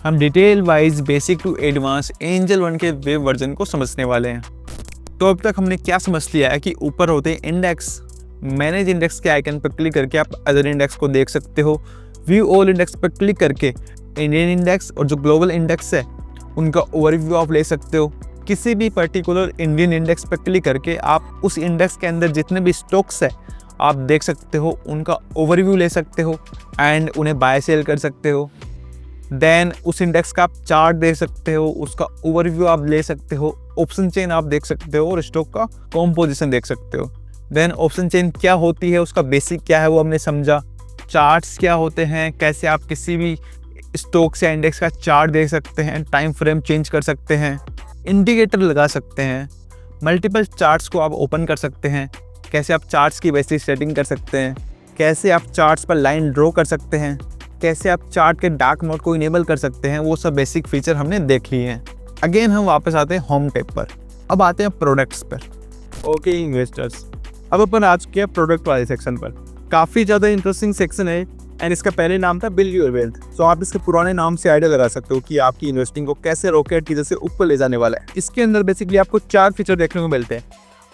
हम detail wise basic to advance Angel One के वेब वर्जन को समझने वाले हैं। तो अब तक हमने क्या समझ लिया है कि ऊपर होते हैं इंडेक्स। मैनेज इंडेक्स के आइकन पर क्लिक करके आप अदर इंडेक्स को देख सकते हो। व्यू ऑल इंडेक्स पर क्लिक करके इंडियन इंडेक्स और जो ग्लोबल इंडेक्स है उनका ओवरव्यू आप ले सकते हो। किसी भी पर्टिकुलर इंडियन इंडेक्स पर क्लिक करके आप उस इंडेक्स के अंदर जितने भी स्टॉक्स है आप देख सकते हो, उनका ओवरव्यू ले सकते हो एंड उन्हें बाय सेल कर सकते हो। देन उस इंडेक्स का आप चार्ट देख सकते हो, उसका ओवरव्यू आप ले सकते हो, ऑप्शन चेन आप देख सकते हो और स्टॉक का कॉम्पोजिशन देख सकते हो। देन ऑप्शन चेन क्या होती है, उसका बेसिक क्या है वो हमने समझा। चार्ट्स क्या होते हैं, कैसे आप किसी भी स्टॉक्स या इंडेक्स का चार्ट देख सकते हैं, टाइम फ्रेम चेंज कर सकते हैं, इंडिकेटर लगा सकते हैं, मल्टीपल चार्ट्स को आप ओपन कर सकते हैं, कैसे आप चार्ट्स की बेसिक सेटिंग कर सकते हैं, कैसे आप चार्ट्स पर लाइन ड्रॉ कर सकते हैं, कैसे आप चार्ट के डार्क मोड को इनेबल कर सकते हैं। वो सब बेसिक फीचर हमने देख लिए हैं। अगेन हम वापस आते हैं होम टेप पर। अब आते हैं प्रोडक्ट्स पर। ओके इन्वेस्टर्स, अब अपन आ चुके हैं प्रोडक्ट वाले सेक्शन पर। काफ़ी ज़्यादा इंटरेस्टिंग सेक्शन है एंड इसका पहले नाम था बिल्ड योर वेल्थ। सो आप इसके पुराने नाम से आइडिया लगा सकते हो कि आपकी इन्वेस्टिंग को कैसे रॉकेट की जैसे ऊपर ले जाने वाला है। इसके अंदर बेसिकली आपको 4 फीचर देखने को मिलते हैं: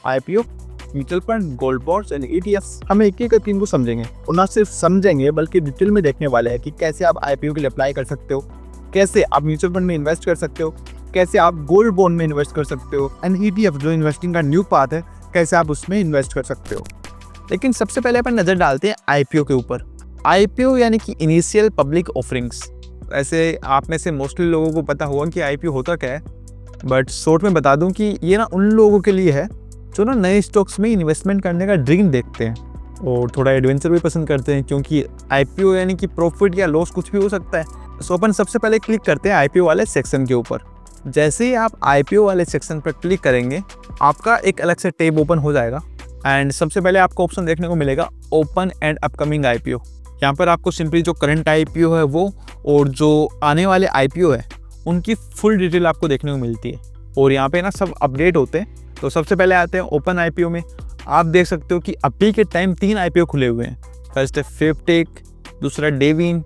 IPO, mutual fund, gold bonds and ETFs। हम एक एक तीन को समझेंगे और ना सिर्फ समझेंगे बल्कि डिटेल में देखने वाले हैं कि कैसे आप IPO के लिए अप्लाई कर सकते हो, कैसे आप म्यूचुअल फंड में इन्वेस्ट कर सकते हो, कैसे आप गोल्ड बॉन्ड में इन्वेस्ट कर सकते हो एंड ETF जो इन्वेस्टिंग का न्यू पाथ है, कैसे आप उसमें इन्वेस्ट कर सकते हो। लेकिन सबसे पहले अपन नज़र डालते हैं IPO के ऊपर। IPO यानी कि इनिशियल पब्लिक ऑफरिंग्स। ऐसे आप में से मोस्टली लोगों को पता होगा कि IPO होता क्या है, बट शॉर्ट में बता दूं कि ये ना उन लोगों के लिए है जो ना नए स्टॉक्स में इन्वेस्टमेंट करने का ड्रीम देखते हैं और थोड़ा एडवेंचर भी पसंद करते हैं, क्योंकि IPO यानी कि प्रॉफिट या लॉस कुछ भी हो सकता है। सो अपन सबसे पहले क्लिक करते हैं IPO वाले सेक्शन के ऊपर। जैसे ही आप IPO वाले सेक्शन पर क्लिक करेंगे आपका एक अलग से टैब ओपन हो जाएगा एंड सबसे पहले आपको ऑप्शन देखने को मिलेगा ओपन एंड अपकमिंग IPO। यहाँ पर आपको सिंपली जो करंट IPO है वो और जो आने वाले IPO है उनकी फुल डिटेल आपको देखने को मिलती है और यहाँ पे ना सब अपडेट होते हैं। तो सबसे पहले आते हैं ओपन IPO में। आप देख सकते हो कि अभी के टाइम 3 IPO खुले हुए हैं। फर्स्ट है फेवटेक, दूसरा डेविन,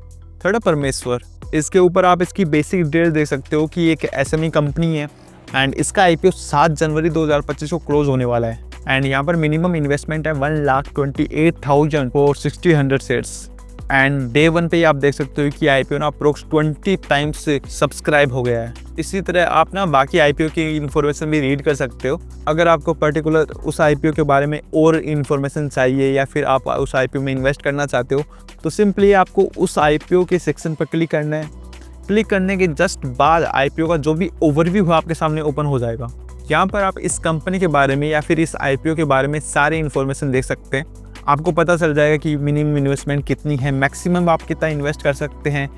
थर्ड है परमेश्वर। इसके ऊपर आप इसकी बेसिक डिटेल देख सकते हो कि एक SME कंपनी है एंड इसका IPO 7 जनवरी 2025 को क्लोज होने वाला है एंड यहाँ पर मिनिमम इन्वेस्टमेंट है 1,28,000 फॉर 60 शेयर्स एंड डे 1 पे आप देख सकते हो कि IPO ना अप्रोक्स 20 टाइम्स से सब्सक्राइब हो गया है। इसी तरह आप ना बाकी IPO की इन्फॉर्मेशन भी रीड कर सकते हो। अगर आपको पर्टिकुलर उस IPO के बारे में और इन्फॉर्मेशन चाहिए या फिर आप उस IPO में इन्वेस्ट करना चाहते हो तो सिंपली आपको उस IPO के सेक्शन पर क्लिक करना है। क्लिक करने के जस्ट बाद IPO का जो भी ओवरव्यू है आपके सामने ओपन हो जाएगा। यहाँ पर आप इस कंपनी के बारे में या फिर इस IPO के बारे में सारी इन्फॉर्मेशन देख सकते हैं। आपको पता चल जाएगा कि मिनिमम इन्वेस्टमेंट कितनी है, मैक्सिमम आप कितना इन्वेस्ट कर सकते हैं,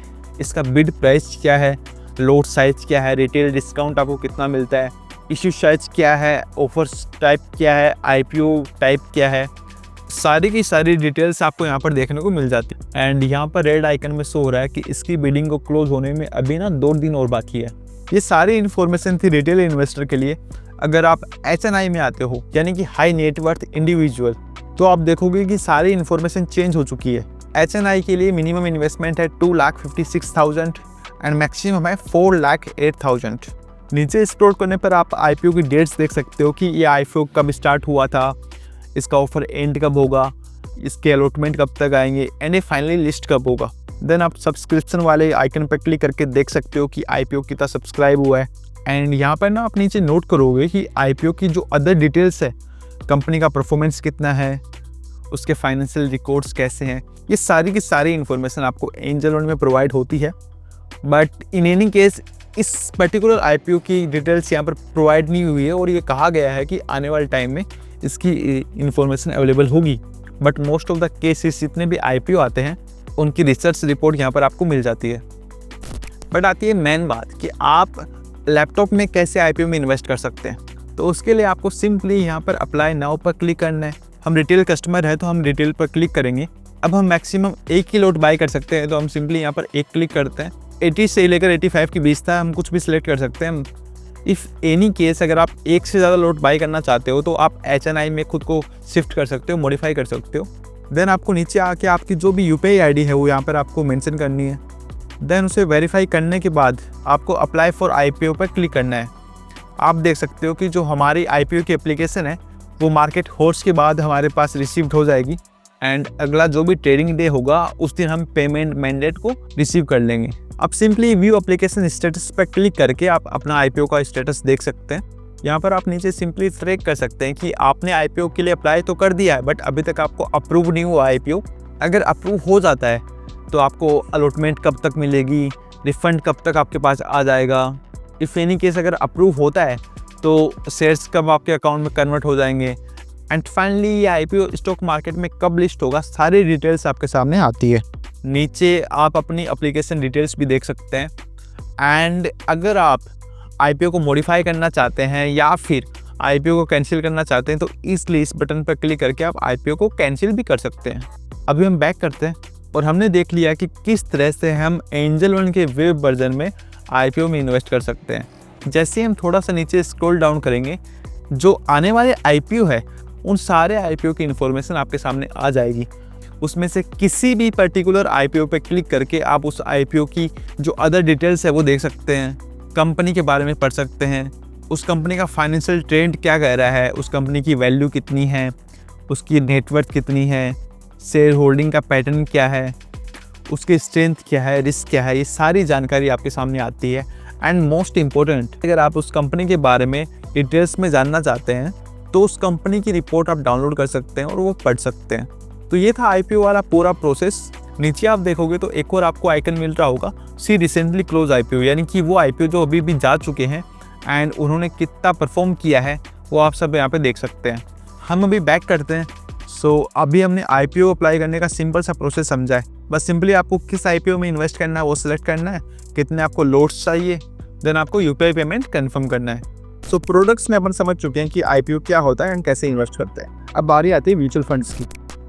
इसका बिड प्राइस क्या है, लोट साइज क्या है, रिटेल डिस्काउंट आपको कितना मिलता है, इश्यू साइज क्या है, ऑफर्स टाइप क्या है, IPO टाइप क्या है, सारी की सारी डिटेल्स आपको यहाँ पर देखने को मिल जाती है। एंड यहाँ पर रेड आइकन में शो हो रहा है कि इसकी बिडिंग को क्लोज होने में अभी ना 2 दिन और बाकी है। ये सारी इन्फॉर्मेशन थी रिटेल इन्वेस्टर के लिए। अगर आप HNI में आते हो यानी कि हाई नेटवर्थ इंडिविजुअल, तो आप देखोगे कि सारी इन्फॉर्मेशन चेंज हो चुकी है। HNI के लिए मिनिमम इन्वेस्टमेंट है 2,56,000 एंड मैक्सिमम है 4,08,000। नीचे स्क्रॉल करने पर आप IPO की डेट्स देख सकते हो कि ये IPO कब स्टार्ट हुआ था, इसका ऑफर एंड कब होगा, इसके अलॉटमेंट कब तक आएंगे एंड ये फाइनली लिस्ट कब होगा। देन आप सब्सक्रिप्शन वाले आइकन पर क्लिक करके देख सकते हो कि IPO कितना सब्सक्राइब हुआ है एंड यहाँ पर ना आप नीचे नोट करोगे कि IPO की जो अदर डिटेल्स है, कंपनी का परफॉर्मेंस कितना है, उसके फाइनेंशियल रिकॉर्ड्स कैसे हैं, ये सारी की सारी इन्फॉर्मेशन आपको एंजल वन में प्रोवाइड होती है। बट इन एनी केस इस पर्टिकुलर IPO की डिटेल्स यहाँ पर प्रोवाइड नहीं हुई है और ये कहा गया है कि आने वाले टाइम में इसकी इन्फॉर्मेशन अवेलेबल होगी। But most of the cases जितने भी IPO आते हैं उनकी रिसर्च रिपोर्ट यहाँ पर आपको मिल जाती है। बट आती है मेन बात कि आप लैपटॉप में कैसे IPO में इन्वेस्ट कर सकते हैं। तो उसके लिए आपको सिंपली यहाँ पर अप्लाई नाउ पर क्लिक करना है। हम रिटेल कस्टमर है तो हम रिटेल पर क्लिक करेंगे। अब हम मैक्सिमम 1 ही लॉट बाय कर सकते हैं, तो हम सिंपली यहाँ पर 1 क्लिक करते हैं। 80 से लेकर 85 के बीच था, हम कुछ भी सिलेक्ट कर सकते हैं। इफ़ एनी केस अगर आप 1 से ज़्यादा लॉट बाय करना चाहते हो तो आप HNI में खुद को शिफ्ट कर सकते हो, मॉडिफाई कर सकते हो। देन आपको नीचे आके आपकी जो भी UPI ID है वो यहाँ पर आपको मेंशन करनी है। देन उसे वेरीफाई करने के बाद आपको अप्लाई फॉर IPO पर क्लिक करना है। आप देख सकते हो कि जो हमारी IPO की एप्लीकेशन है वो मार्केट होर्स के बाद हमारे पास रिसीव्ड हो जाएगी, एंड अगला जो भी ट्रेडिंग डे होगा उस दिन हम पेमेंट मैंडेट को रिसीव कर लेंगे। अब सिंपली व्यू एप्लीकेशन स्टेटस पर क्लिक करके आप अपना IPO का स्टेटस देख सकते हैं। यहाँ पर आप नीचे सिंपली ट्रैक कर सकते हैं कि आपने IPO के लिए अप्लाई तो कर दिया है, बट अभी तक आपको अप्रूव नहीं हुआ IPO। अगर अप्रूव हो जाता है तो आपको अलॉटमेंट कब तक मिलेगी, रिफंड कब तक आपके पास आ जाएगा। इफ़ एनी केस अगर अप्रूव होता है तो शेयर्स कब आपके अकाउंट में कन्वर्ट हो जाएंगे, एंड फाइनली ये IPO स्टॉक मार्केट में कब लिस्ट होगा, सारी डिटेल्स आपके सामने आती है। नीचे आप अपनी एप्लीकेशन डिटेल्स भी देख सकते हैं। एंड अगर आप IPO को मॉडिफाई करना चाहते हैं या फिर IPO को कैंसिल करना चाहते हैं तो ईज़िली इस बटन पर क्लिक करके आप IPO को कैंसिल भी कर सकते हैं। अभी हम बैक करते हैं और हमने देख लिया कि किस तरह से हम एंजल वन के वेब वर्जन में IPO में इन्वेस्ट कर सकते हैं। जैसे हम थोड़ा सा नीचे स्क्रॉल डाउन करेंगे, जो आने वाले IPO है उन सारे IPO की इन्फॉर्मेशन आपके सामने आ जाएगी। उसमें से किसी भी पर्टिकुलर IPO पे क्लिक करके आप उस IPO की जो अदर डिटेल्स है वो देख सकते हैं, कंपनी के बारे में पढ़ सकते हैं, उस कंपनी का फाइनेंशियल ट्रेंड क्या कह रहा है, उस कंपनी की वैल्यू कितनी है, उसकी नेटवर्थ कितनी है, शेयर होल्डिंग का पैटर्न क्या है, उसकी स्ट्रेंथ क्या है, रिस्क क्या है, ये सारी जानकारी आपके सामने आती है। एंड मोस्ट इम्पोर्टेंट, अगर आप उस कंपनी के बारे में डिटेल्स में जानना चाहते हैं तो उस कंपनी की रिपोर्ट आप डाउनलोड कर सकते हैं और वो पढ़ सकते हैं। तो ये था IPO वाला पूरा प्रोसेस। नीचे आप देखोगे तो एक और आपको आइकन मिल रहा होगा, सी रिसेंटली क्लोज IPO, यानी कि वो IPO जो अभी भी जा चुके हैं एंड उन्होंने कितना परफॉर्म किया है वो आप सब यहाँ पे देख सकते हैं। हम अभी बैक करते हैं। सो अभी हमने IPO अप्लाई करने का सिंपल सा प्रोसेस समझा है। बस सिंपली आपको किस IPO में इन्वेस्ट करना है वो सिलेक्ट करना है, कितने आपको लोट्स चाहिए, देन आपको UPI पेमेंट कन्फर्म करना है। सो प्रोडक्ट्स में अपन समझ चुके हैं कि IPO क्या होता है एंड कैसे इन्वेस्ट करते हैं। अब बारी आती है म्यूचुअल फंड्स की।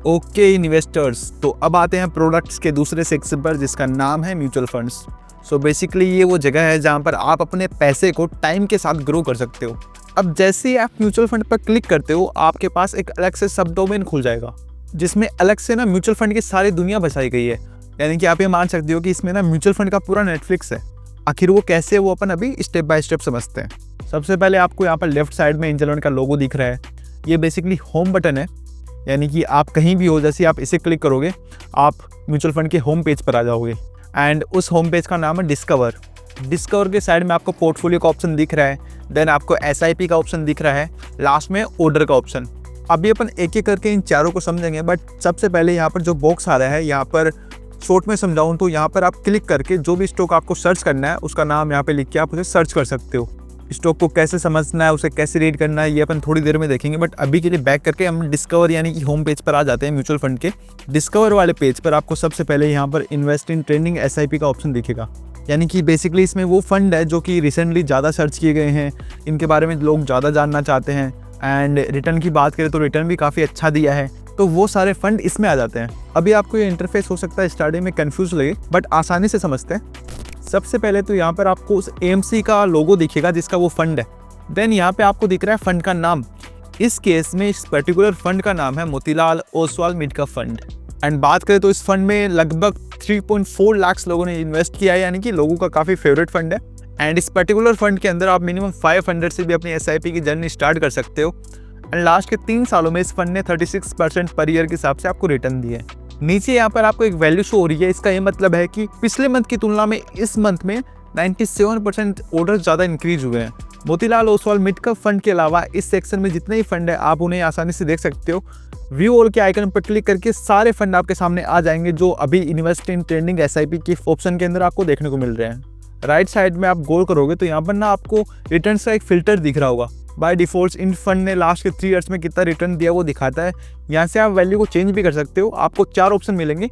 ओके इन्वेस्टर्स, तो अब आते हैं प्रोडक्ट्स के दूसरे सेक्शन पर जिसका नाम है म्यूचुअल फंड्स। सो बेसिकली ये वो जगह है जहाँ पर आप अपने पैसे को टाइम के साथ ग्रो कर सकते हो। अब जैसे ही आप म्यूचुअल फंड पर क्लिक करते हो आपके पास एक अलग से सब डोमेन खुल जाएगा, जिसमें अलग से ना म्यूचुअल फंड की सारी दुनिया बसाई गई है। यानी कि आप ये मान सकते हो कि इसमें ना म्यूचुअल फंड का पूरा नेटफ्लिक्स है। आखिर वो कैसे, वो अपन अभी स्टेप बाय स्टेप समझते हैं। सबसे पहले आपको यहाँ पर लेफ्ट साइड में एंजल वन का लोगो दिख रहा है। ये बेसिकली होम बटन है, यानी कि आप कहीं भी हो, जैसे आप इसे क्लिक करोगे आप म्यूचुअल फंड के होम पेज पर आ जाओगे। एंड उस होम पेज का नाम है डिस्कवर। डिस्कवर के साइड में आपको पोर्टफोलियो का ऑप्शन दिख रहा है, देन आपको SIP का ऑप्शन दिख रहा है, लास्ट में ऑर्डर का ऑप्शन। अभी अपन एक एक करके इन चारों को समझेंगे, बट सबसे पहले यहाँ पर जो बॉक्स आ रहा है, यहाँ पर शॉर्ट में समझाऊँ तो यहाँ पर आप क्लिक करके जो भी स्टॉक आपको सर्च करना है उसका नाम यहाँ पे लिख के आप उसे सर्च कर सकते हो। स्टॉक को कैसे समझना है, उसे कैसे रीड करना है, ये अपन थोड़ी देर में देखेंगे। बट अभी के लिए बैक करके हम डिस्कवर यानी कि होम पेज पर आ जाते हैं। म्यूचुअल फंड के डिस्कवर वाले पेज पर आपको सबसे पहले यहाँ पर इन्वेस्ट इन ट्रेंडिंग SIP का ऑप्शन दिखेगा। यानी कि बेसिकली इसमें वो फंड है जो कि रिसेंटली ज़्यादा सर्च किए गए हैं, इनके बारे में लोग ज़्यादा जानना चाहते हैं, एंड रिटर्न की बात करें तो रिटर्न भी काफ़ी अच्छा दिया है, तो वो सारे फंड इसमें आ जाते हैं। अभी आपको ये इंटरफेस हो सकता है स्टार्टिंग में कंफ्यूज लगे, बट आसानी से समझते हैं। सबसे पहले तो यहाँ पर आपको उस AMC का लोगो दिखेगा जिसका वो फंड है। देन यहाँ पे आपको दिख रहा है फंड का नाम। इस केस में इस पर्टिकुलर फंड का नाम है Motilal Oswal mid cap fund. And बात करें तो इस फंड में लगभग 3.4 लाख लोगों ने इन्वेस्ट किया है, यानी कि लोगों का काफ़ी फेवरेट फंड है। एंड इस पर्टिकुलर फंड के अंदर आप मिनिमम 500 से भी अपनी SIP की जर्नी स्टार्ट कर सकते हो। एंड लास्ट के 3 सालों में इस फंड ने 36% पर ईयर के हिसाब से आपको रिटर्न दिए। नीचे यहाँ पर आपको एक वैल्यू शो हो रही है। इसका ये मतलब है कि पिछले मंथ की तुलना में इस मंथ में 97% ऑर्डर ज़्यादा इंक्रीज हुए हैं। Motilal Oswal mid cap fund के अलावा इस सेक्शन में जितने ही फंड है आप उन्हें आसानी से देख सकते हो। व्यू ऑल के आइकन पर क्लिक करके सारे फंड आपके सामने आ जाएंगे जो अभी इन्वेस्ट इन ट्रेंडिंग SIP के ऑप्शन के अंदर आपको देखने को मिल रहे हैं। राइट साइड में आप गौर करोगे तो यहाँ पर ना आपको रिटर्न्स का एक फिल्टर दिख रहा होगा। बाय डिफॉल्ट इन फंड ने लास्ट के 3 ईयर्स में कितना रिटर्न दिया वो दिखाता है। यहाँ से आप वैल्यू को चेंज भी कर सकते हो। आपको 4 ऑप्शन मिलेंगे,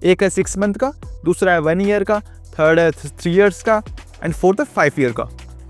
एक है 6 मंथ का, दूसरा है 1 ईयर का, थर्ड है 3 ईयर्स का, एंड फोर्थ है 5 ईयर का।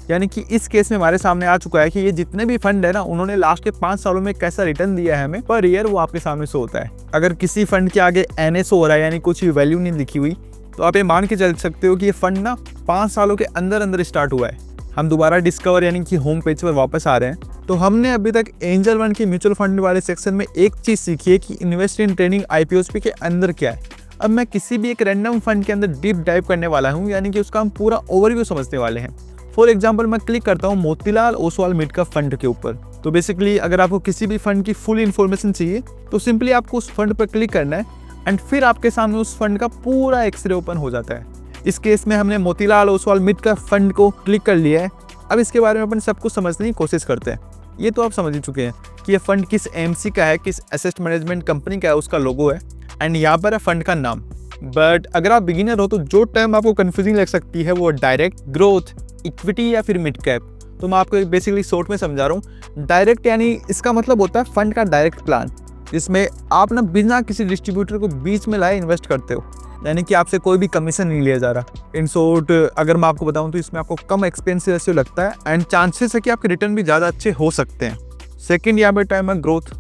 यानी कि इस केस में हमारे सामने आ चुका है कि ये जितने भी फंड है ना, उन्होंने लास्ट के 5 सालों में कैसा रिटर्न दिया है हमें पर ईयर, वो आपके सामने शो होता है। अगर किसी फंड के आगे NS हो रहा है यानी कुछ भी वैल्यू नहीं लिखी हुई, तो आप ये मान के चल सकते हो कि ये फंड ना 5 सालों के अंदर अंदर स्टार्ट हुआ है। हम दोबारा डिस्कवर यानी कि होम पेज पर वापस आ रहे हैं। तो हमने अभी तक एंजल वन के म्यूचुअल फंड वाले सेक्शन में एक चीज़ सीखी है कि इन्वेस्ट इन ट्रेडिंग IPOs के अंदर क्या है। अब मैं किसी भी एक रैंडम फंड के अंदर डीप डाइव करने वाला हूँ, यानी कि उसका हम पूरा ओवरव्यू समझने वाले हैं। फॉर एग्जाम्पल मैं क्लिक करता हूँ Motilal Oswal mid cap fund के ऊपर। तो बेसिकली अगर आपको किसी भी फंड की फुल इन्फॉर्मेशन चाहिए तो सिंपली आपको उस फंड पर क्लिक करना है एंड फिर आपके सामने उस फंड का पूरा एक्सरे ओपन हो जाता है। इस केस में हमने Motilal Oswal mid cap fund को क्लिक कर लिया है। अब इसके बारे में अपन सब कुछ समझने की कोशिश करते हैं। ये तो आप समझ ही चुके हैं कि ये फंड किस AMC का है, किस एसेट मैनेजमेंट कंपनी का है, उसका लोगो है एंड यहाँ पर है फंड का नाम। बट अगर आप बिगिनर हो तो जो टर्म आपको कंफ्यूजिंग लग सकती है वो डायरेक्ट, ग्रोथ, इक्विटी या फिर मिड कैप। तो मैं आपको बेसिकली शॉर्ट में समझा रहा हूँ। डायरेक्ट यानी इसका मतलब होता है फंड का डायरेक्ट प्लान, जिसमें आप ना बिना किसी डिस्ट्रीब्यूटर को बीच में लाए इन्वेस्ट करते हो, यानी कि आपसे कोई भी कमीशन नहीं लिया जा रहा। इन शॉर्ट अगर मैं आपको बताऊं तो इसमें आपको कम एक्सपेंसिव ऐसे लगता है एंड चांसेस है कि आपके रिटर्न भी ज़्यादा अच्छे हो सकते हैं। सेकंड यहाँ पर टाइम है ग्रोथ।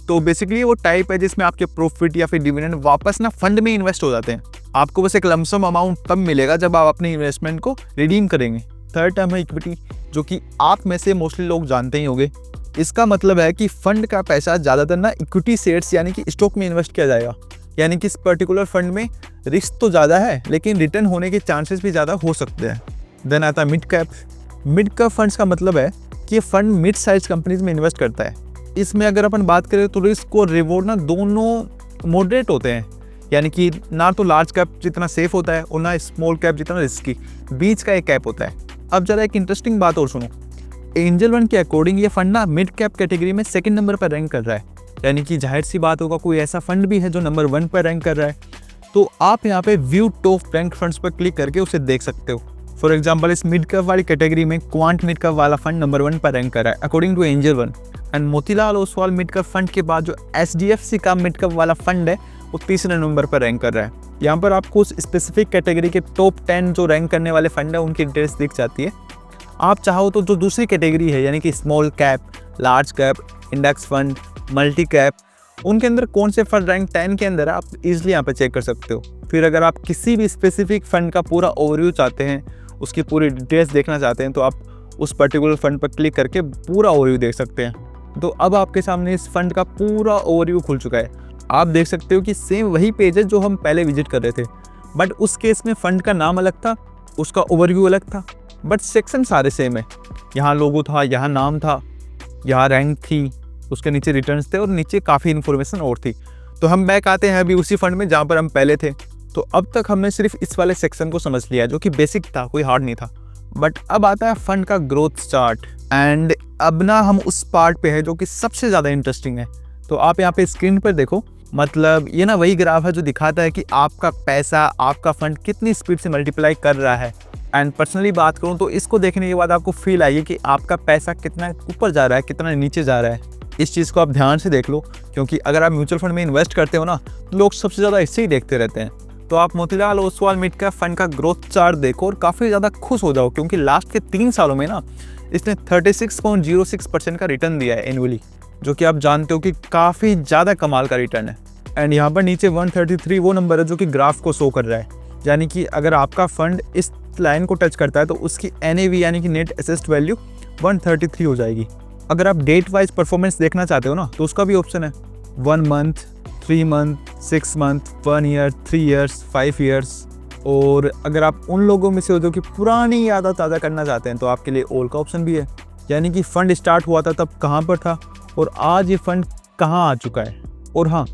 तो बेसिकली वो टाइप है जिसमें आपके प्रॉफिट या फिर डिविडेंड वापस ना फंड में इन्वेस्ट हो जाते हैं। आपको बस एक लमसम अमाउंट तब मिलेगा जब आप अपने इन्वेस्टमेंट को रिडीम करेंगे। थर्ड टर्म है इक्विटी, जो कि आप में से मोस्टली लोग जानते ही होंगे। इसका मतलब है कि फंड का पैसा ज़्यादातर ना इक्विटी शेयर्स यानी कि स्टॉक में इन्वेस्ट किया जाएगा। यानी कि इस पर्टिकुलर फंड में रिस्क तो ज़्यादा है लेकिन रिटर्न होने के चांसेस भी ज़्यादा हो सकते हैं। देन आता है mid cap. Mid cap funds का मतलब है कि ये फंड मिड साइज कंपनीज में इन्वेस्ट करता है। इसमें अगर अपन बात करें तो रिस्क और रिवॉर्ड ना दोनों मॉडरेट होते हैं, यानी कि ना तो लार्ज कैप जितना सेफ होता है और ना स्मॉल कैप जितना रिस्की, बीच का एक कैप होता है। अब जरा एक इंटरेस्टिंग बात और सुनो। एंजल वन के अकॉर्डिंग ये फंड ना मिड कैप कैटेगरी में सेकंड नंबर पर रैंक कर रहा है, यानी कि जाहिर सी बात होगा कोई ऐसा फंड भी है जो नंबर 1 पर रैंक कर रहा है। तो आप यहाँ पे व्यू टॉप रैंक फंड्स पर क्लिक करके उसे देख सकते हो। फॉर एग्जाम्पल इस मिड कैप वाली कैटेगरी में क्वांट मिड कैप वाला फंड नंबर 1 पर रैंक कर रहा है according to Angel One. And Motilal Oswal mid cap fund के बाद जो SDFC का मिड कैप वाला फंड है वो तीसरे नंबर पर रैंक कर रहा है। यहाँ पर आपको उस स्पेसिफिक कैटेगरी के टॉप 10 जो रैंक करने वाले फंड है उनकी डिटेल्स दिख जाती है। आप चाहो तो जो दूसरी कैटेगरी है यानी कि small cap, large cap, index fund, multi cap, उनके अंदर कौन से फंड रैंक 10 के अंदर है आप इजीली यहाँ पे चेक कर सकते हो। फिर अगर आप किसी भी स्पेसिफिक फंड का पूरा ओवरव्यू चाहते हैं, उसकी पूरी डिटेल्स देखना चाहते हैं, तो आप उस पर्टिकुलर फंड पर क्लिक करके पूरा ओवरव्यू देख सकते हैं। तो अब आपके सामने इस फंड का पूरा ओवरव्यू खुल चुका है। आप देख सकते हो कि सेम वही पेज है जो हम पहले विजिट कर रहे थे, बट उस केस में फंड का नाम अलग था, उसका ओवरव्यू अलग था, बट सेक्शन सारे सेम है। यहाँ लोगो था, यहाँ नाम था, यहाँ रैंक थी, उसके नीचे रिटर्न्स थे और नीचे काफ़ी इन्फॉर्मेशन और थी। तो हम बैक आते हैं अभी उसी फंड में जहाँ पर हम पहले थे। तो अब तक हमने सिर्फ इस वाले सेक्शन को समझ लिया जो कि बेसिक था, कोई हार्ड नहीं था। बट अब आता है फंड का ग्रोथ चार्ट एंड अब ना हम उस पार्ट पे है जो कि सबसे ज़्यादा इंटरेस्टिंग है। तो आप यहाँ पे स्क्रीन पर देखो, मतलब ये ना वही ग्राफ है जो दिखाता है कि आपका पैसा, आपका फंड कितनी स्पीड से मल्टीप्लाई कर रहा है। एंड पर्सनली बात करूँ तो इसको देखने के बाद आपको फील आइए कि आपका पैसा कितना ऊपर जा रहा है, कितना नीचे जा रहा है। इस चीज़ को आप ध्यान से देख लो, क्योंकि अगर आप म्यूचुअल फंड में इन्वेस्ट करते हो ना तो लोग सबसे ज़्यादा इससे ही देखते रहते हैं। तो आप Motilal Oswal mid cap fund का ग्रोथ चार्ट देखो और काफ़ी ज़्यादा खुश हो जाओ, क्योंकि लास्ट के 3 सालों में ना इसने 36.06% का रिटर्न दिया है एनुअली, जो कि आप जानते हो कि काफ़ी ज़्यादा कमाल का रिटर्न है। एंड यहाँ पर नीचे 133 वो नंबर है जो कि ग्राफ को शो कर रहा है, यानी कि अगर आपका फंड इस लाइन को टच करता है तो उसकी NAV यानी कि नेट एसेट वैल्यू 133 हो जाएगी। अगर आप डेट वाइज परफॉर्मेंस देखना चाहते हो ना तो उसका भी ऑप्शन है 1 month, 3 month, 6 month, 1 year, 3 years, 5 years. और अगर आप उन लोगों में से हो जो कि पुरानी यादें ताज़ा करना चाहते हैं तो आपके लिए ऑल का ऑप्शन भी है, यानी कि फ़ंड स्टार्ट हुआ था तब कहाँ पर था और आज ये फ़ंड कहाँ आ चुका है। और हाँ,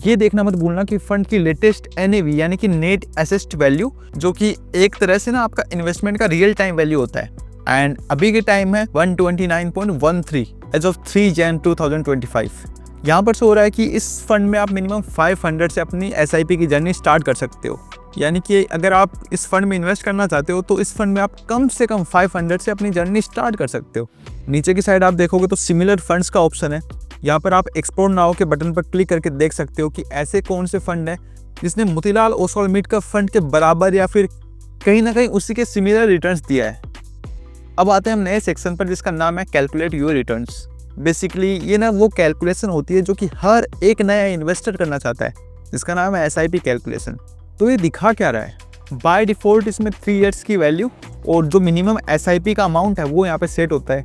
ये देखना मत भूलना कि फंड की लेटेस्ट NAV यानी कि नेट एसेट वैल्यू, जो कि एक तरह से ना आपका इन्वेस्टमेंट का रियल टाइम वैल्यू होता है, एंड अभी के टाइम है 129.13 एज ऑफ 3 Jan 2025। यहाँ पर से हो रहा है कि इस फंड में आप मिनिमम 500 से अपनी SIP की जर्नी स्टार्ट कर सकते हो। यानी कि अगर आप इस फंड में इन्वेस्ट करना चाहते हो तो इस फंड में आप कम से कम 500 से अपनी जर्नी स्टार्ट कर सकते हो। नीचे की साइड आप देखोगे तो सिमिलर फंड्स का ऑप्शन है। यहाँ पर आप एक्सप्लोर नाउ के बटन पर क्लिक करके देख सकते हो कि ऐसे कौन से फंड है जिसने Motilal Oswal mid cap fund के बराबर या फिर कहीं ना कहीं उसी के सिमिलर रिटर्न्स दिया है। अब आते हैं हम नए सेक्शन पर जिसका नाम है कैलकुलेट योर रिटर्न्स। बेसिकली ये ना वो कैलकुलेशन होती है जो कि हर एक नया इन्वेस्टर करना चाहता है, जिसका नाम है एसआईपी कैलकुलेशन। तो ये दिखा क्या रहा है, बाय डिफ़ॉल्ट इसमें 3 इयर्स की वैल्यू और जो मिनिमम एसआईपी का अमाउंट है वो यहाँ पे सेट होता है।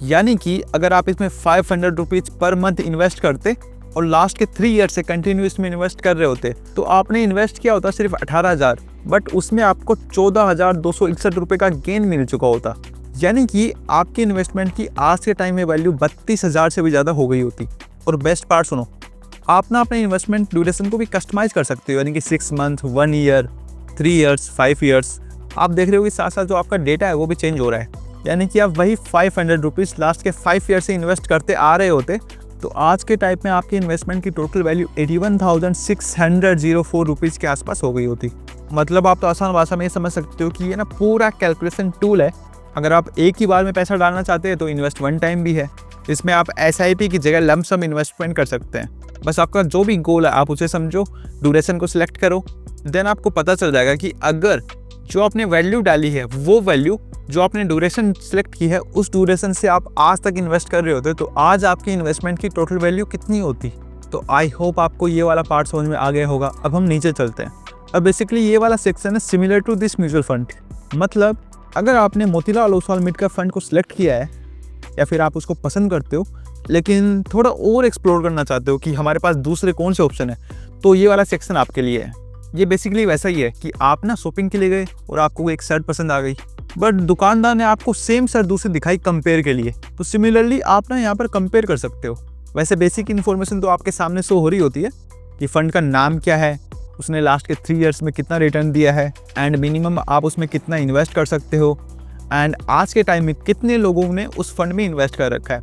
यानी कि अगर आप इसमें 500 रुपीज़ पर मंथ इन्वेस्ट करते और लास्ट के 3 ईयर से कंटिन्यू इसमें इन्वेस्ट कर रहे होते तो आपने इन्वेस्ट किया होता सिर्फ 18,000, बट उसमें आपको 14,261 रुपये का गेन मिल चुका होता। यानी कि आपकी इन्वेस्टमेंट की आज के टाइम में वैल्यू 32,000 से भी ज़्यादा हो गई होती। और बेस्ट पार्ट सुनो, आप ना अपने इन्वेस्टमेंट ड्यूरेशन को भी कस्टमाइज़ कर सकते हो, यानी कि 6 मंथ, 1 ईयर, 3 इयर्स, 5 इयर्स। आप देख रहे हो कि साथ साथ जो आपका डेटा है वो भी चेंज हो रहा है। यानी कि आप वही 500 रुपीज़ लास्ट के 5 ईयर से इन्वेस्ट करते आ रहे होते तो आज के टाइप में आपकी इन्वेस्टमेंट की टोटल वैल्यू 81,604 रुपीज़ के आसपास हो गई होती। मतलब आप तो आसान भाषा में ये समझ सकते हो कि ये ना पूरा कैलकुलेशन टूल है। अगर आप एक ही बार में पैसा डालना चाहते हैं तो इन्वेस्ट वन टाइम भी है। इसमें आप एसआईपी की जगह लंप सम इन्वेस्टमेंट कर सकते हैं। बस आपका जो भी गोल है आप उसे समझो, ड्यूरेशन को सिलेक्ट करो, देन आपको पता चल जाएगा कि अगर जो आपने वैल्यू डाली है वो वैल्यू जो आपने ड्यूरेशन सिलेक्ट की है उस ड्यूरेशन से आप आज तक इन्वेस्ट कर रहे होते तो आज आपकी इन्वेस्टमेंट की टोटल वैल्यू कितनी होती। तो आई होप आपको ये वाला पार्ट समझ में आ गया होगा। अब हम नीचे चलते हैं। अब बेसिकली ये वाला सेक्शन है similar to this mutual fund. मतलब अगर आपने Motilal Oswal mid cap fund को सिलेक्ट किया है या फिर आप उसको पसंद करते हो लेकिन थोड़ा और एक्सप्लोर करना चाहते हो कि हमारे पास दूसरे कौन से ऑप्शन है, तो ये वाला सेक्शन आपके लिए है। ये बेसिकली वैसा ही है कि आप ना शॉपिंग के लिए गए और आपको एक शर्ट पसंद आ गई, बट दुकानदार ने आपको सेम शर्ट दूसरी दिखाई कंपेयर के लिए। तो सिमिलरली आप ना यहाँ पर कंपेयर कर सकते हो। वैसे बेसिक इन्फॉर्मेशन तो आपके सामने शो हो रही होती है कि फ़ंड का नाम क्या है, उसने लास्ट के 3 इयर्स में कितना रिटर्न दिया है, एंड मिनिमम आप उसमें कितना इन्वेस्ट कर सकते हो, एंड आज के टाइम में कितने लोगों ने उस फंड में इन्वेस्ट कर रखा है।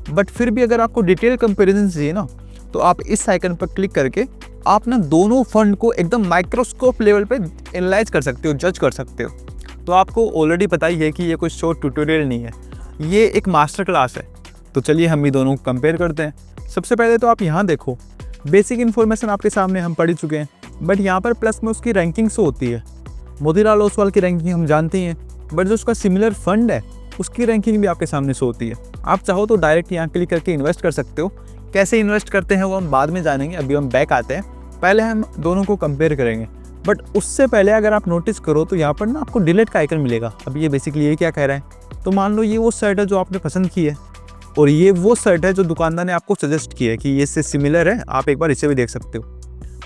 बट फिर भी अगर आपको डिटेल कंपेरिजन चाहिए ना तो आप इस आइकन पर क्लिक करके आप ना दोनों फंड को एकदम माइक्रोस्कोप लेवल पे एनालाइज कर सकते हो, जज कर सकते हो। तो आपको ऑलरेडी पता ही है कि ये कोई शॉर्ट ट्यूटोरियल नहीं है, ये एक मास्टर क्लास है। तो चलिए हम भी दोनों को कंपेयर करते हैं। सबसे पहले तो आप यहाँ देखो, बेसिक इन्फॉर्मेशन आपके सामने हम पढ़ चुके हैं, बट यहाँ पर प्लस में उसकी रैंकिंग शो होती है। मोतीलाल ओसवाल की रैंकिंग हम जानते हैं, बट जो उसका सिमिलर फंड है उसकी रैंकिंग भी आपके सामने शो होती है। आप चाहो तो डायरेक्ट यहाँ क्लिक करके इन्वेस्ट कर सकते हो। कैसे इन्वेस्ट करते हैं वो हम बाद में जानेंगे, अभी हम बैक आते हैं। पहले हम दोनों को कंपेयर करेंगे, बट उससे पहले अगर आप नोटिस करो तो यहाँ पर ना आपको डिलीट का आइकन मिलेगा। अब ये बेसिकली ये क्या कह रहा है, तो मान लो ये वो शर्ट है जो आपने पसंद की है और ये वो शर्ट है जो दुकानदार ने आपको सजेस्ट की है कि ये इससे सिमिलर है, आप एक बार इसे भी देख सकते हो।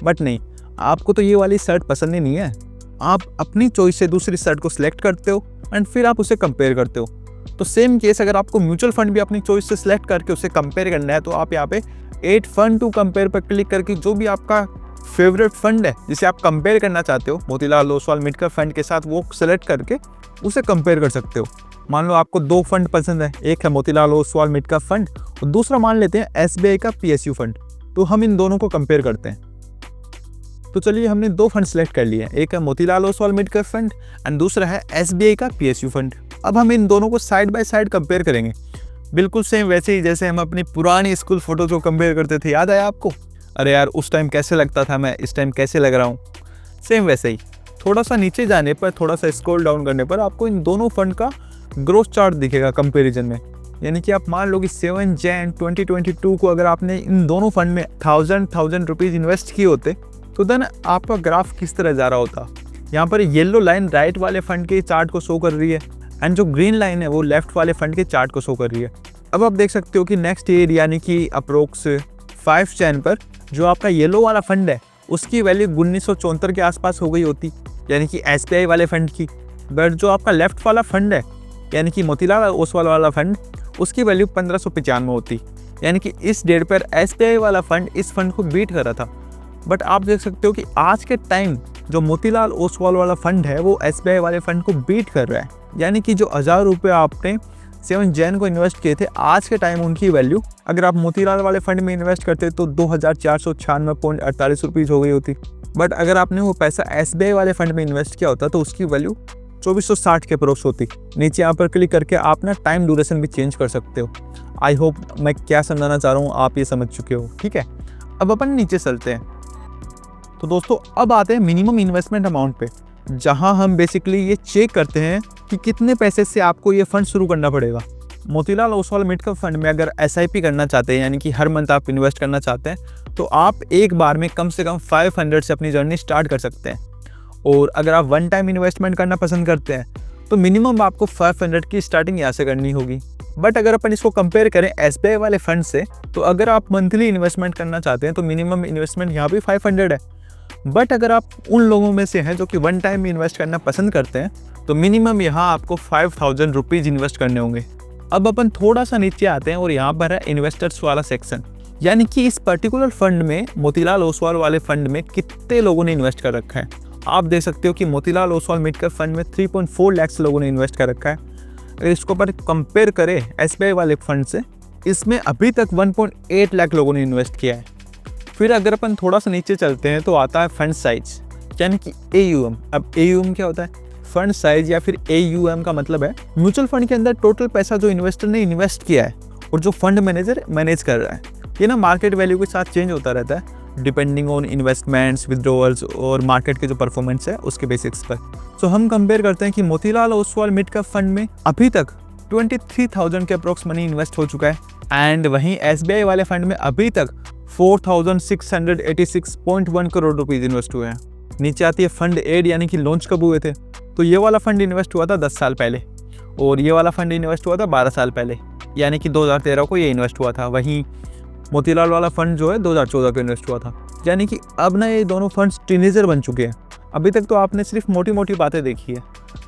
बट नहीं, आपको तो ये वाली शर्ट पसंद ही नहीं है। आप अपनी चॉइस से दूसरी शर्ट को सिलेक्ट करते हो एंड फिर आप उसे कंपेयर करते हो। तो सेम केस अगर आपको म्यूचुअल फंड भी अपनी चॉइस से सिलेक्ट करके उसे कंपेयर करना है तो आप यहाँ पे 8 फंड टू कंपेयर पर क्लिक करके जो भी आपका फेवरेट फंड है जिसे आप कंपेयर करना चाहते हो Motilal Oswal mid cap fund के साथ, वो सेलेक्ट करके उसे कंपेयर कर सकते हो। मान लो आपको 2 फंड पसंद है, एक है Motilal Oswal mid cap fund और दूसरा मान लेते हैं एसबीआई का पीएसयू फंड। तो हम इन दोनों को कंपेयर करते हैं। तो चलिए हमने 2 फंड सेलेक्ट कर लिए हैं, एक है Motilal Oswal mid cap fund and दूसरा है एसबीआई का पीएसयू फंड। अब हम इन दोनों को साइड बाय साइड कंपेयर करेंगे, बिल्कुल सेम वैसे ही जैसे हम अपनी पुरानी स्कूल फोटो को कंपेयर करते थे। याद आया आपको? अरे यार उस टाइम कैसे लगता था मैं, इस टाइम कैसे लग रहा हूँ, सेम वैसे ही। थोड़ा सा नीचे जाने पर, थोड़ा सा स्क्रॉल डाउन करने पर आपको इन दोनों फंड का ग्रोथ चार्ट दिखेगा कंपैरिजन में। यानी कि आप मान लो कि 7 जैन 2022 को अगर आपने इन दोनों फंड में 1000 रुपीज़ इन्वेस्ट किए होते तो देन आपका ग्राफ किस तरह जा रहा होता। यहाँ पर येलो लाइन राइट वाले फंड के चार्ट को शो कर रही है एंड जो ग्रीन लाइन है वो लेफ्ट वाले फंड के चार्ट को शो कर रही है। अब आप देख सकते हो कि नेक्स्ट ईयर यानी कि अप्रोक्स 5 जैन पर जो आपका येलो वाला फंड है उसकी वैल्यू 1974 के आसपास हो गई होती, यानी कि एसबीआई वाले फंड की। बट जो आपका लेफ्ट वाला फंड है यानी कि मोतीलाल ओसवाल वाला फंड, उसकी वैल्यू 1595 होती। यानी कि इस डेट पर एसबीआई वाला फंड इस फंड को बीट कर रहा था। बट आप देख सकते हो कि आज के टाइम जो मोतीलाल ओसवाल वाला फंड है वो एसबीआई वाले फंड को बीट कर रहा है। यानी कि जो 1000 रुपये आपने 7 जैन को इन्वेस्ट किए थे, आज के टाइम उनकी वैल्यू अगर आप मोतीलाल वाले फंड में इन्वेस्ट करते तो 2496.48 रुपीज़ हो गई होती। बट अगर आपने वो पैसा एसबीआई वाले फंड में इन्वेस्ट किया होता तो उसकी वैल्यू 2460 के अप्रोक्स होती। नीचे यहाँ पर क्लिक करके आप ना टाइम ड्यूरेशन भी चेंज कर सकते हो। आई होप मैं क्या समझाना चाह रहा हूँ आप ये समझ चुके हो। ठीक है, अब अपन नीचे चलते हैं। तो दोस्तों अब आते हैं मिनिमम इन्वेस्टमेंट अमाउंट पे, जहां हम बेसिकली ये चेक करते हैं कि कितने पैसे से आपको ये फंड शुरू करना पड़ेगा। Motilal Oswal mid cap fund में अगर SIP करना चाहते हैं, यानी कि हर मंथ आप इन्वेस्ट करना चाहते हैं, तो आप एक बार में कम से कम 500 से अपनी जर्नी स्टार्ट कर सकते हैं। और अगर आप वन टाइम इन्वेस्टमेंट करना पसंद करते हैं तो मिनिमम आपको 500 की स्टार्टिंग यहाँ से करनी होगी। बट अगर अपन इसको कंपेयर करें SBI वाले फंड से, तो अगर आप मंथली इन्वेस्टमेंट करना चाहते हैं तो मिनिमम इन्वेस्टमेंट यहाँ भी 500 है। बट अगर आप उन लोगों में से हैं जो कि वन टाइम इन्वेस्ट करना पसंद करते हैं, तो मिनिमम यहाँ आपको 5000 रुपीज़ इन्वेस्ट करने होंगे। अब अपन थोड़ा सा नीचे आते हैं और यहाँ पर है इन्वेस्टर्स वाला सेक्शन, यानी कि इस पर्टिकुलर फंड में, मोतीलाल ओसवाल वाले फंड में कितने लोगों ने इन्वेस्ट कर रखा है। आप देख सकते हो कि Motilal Oswal mid cap fund में 3.4 लाख लोगों ने इन्वेस्ट कर रखा है। अगर इसको पर कंपेयर करें SBI वाले फंड से, इसमें अभी तक 1.8 लाख लोगों ने इन्वेस्ट किया है। फिर अगर अपन थोड़ा सा नीचे चलते हैं तो आता है फंड साइज, यानी कि AUM। अब AUM क्या होता है? फंड साइज या फिर AUM का मतलब है म्यूचुअल फंड के अंदर टोटल पैसा जो इन्वेस्टर ने इन्वेस्ट किया है और जो फंड मैनेजर मैनेज कर रहा है। ये ना मार्केट वैल्यू के साथ चेंज होता रहता है डिपेंडिंग ऑन इन्वेस्टमेंट्स, विड्रॉवल्स और मार्केट के जो परफॉर्मेंस है उसके बेसिक्स पर। तो हम कंपेयर करते हैं कि Motilal Oswal mid cap fund में अभी तक 23,000 के अप्रोक्स मनी इन्वेस्ट हो चुका है, एंड वहीं SBI वाले फंड में अभी तक 4,686.1 करोड़ रुपीज़ इन्वेस्ट हुए हैं। नीचे आती है फंड एड, यानी कि लॉन्च कब हुए थे। तो ये वाला फंड इन्वेस्ट हुआ था 10 साल पहले और ये वाला फंड इन्वेस्ट हुआ था 12 साल पहले, यानी कि 2013 को ये इन्वेस्ट हुआ था। वहीं मोतीलाल वाला फंड जो है 2014 को इन्वेस्ट हुआ था, यानी कि अब ना ये दोनों फंड्स टीनेजर बन चुके हैं। अभी तक तो आपने सिर्फ मोटी मोटी बातें देखी है।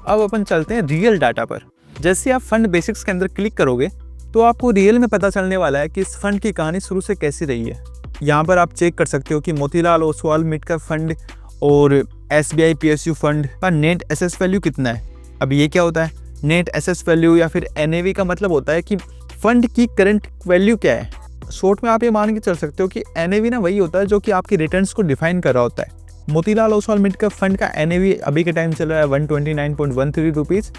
अब अपन चलते हैं रियल डाटा पर। जैसे आप फंड बेसिक्स के अंदर क्लिक करोगे तो आपको रियल में पता चलने वाला है कि इस फंड की कहानी शुरू से कैसी रही है। यहाँ पर आप चेक कर सकते हो कि Motilal Oswal mid cap fund और SBI PSU फंड का नेट एसेट वैल्यू कितना है। अब ये क्या होता है? नेट एसेट वैल्यू या फिर NAV का मतलब होता है कि फंड की करंट वैल्यू क्या है। शॉर्ट में आप ये मान के चल सकते हो कि NAV ना वही होता है जो कि आपकी रिटर्न्स को डिफाइन कर रहा होता है। Motilal Oswal mid cap fund का NAV अभी के टाइम चल रहा है 129.13 rupees,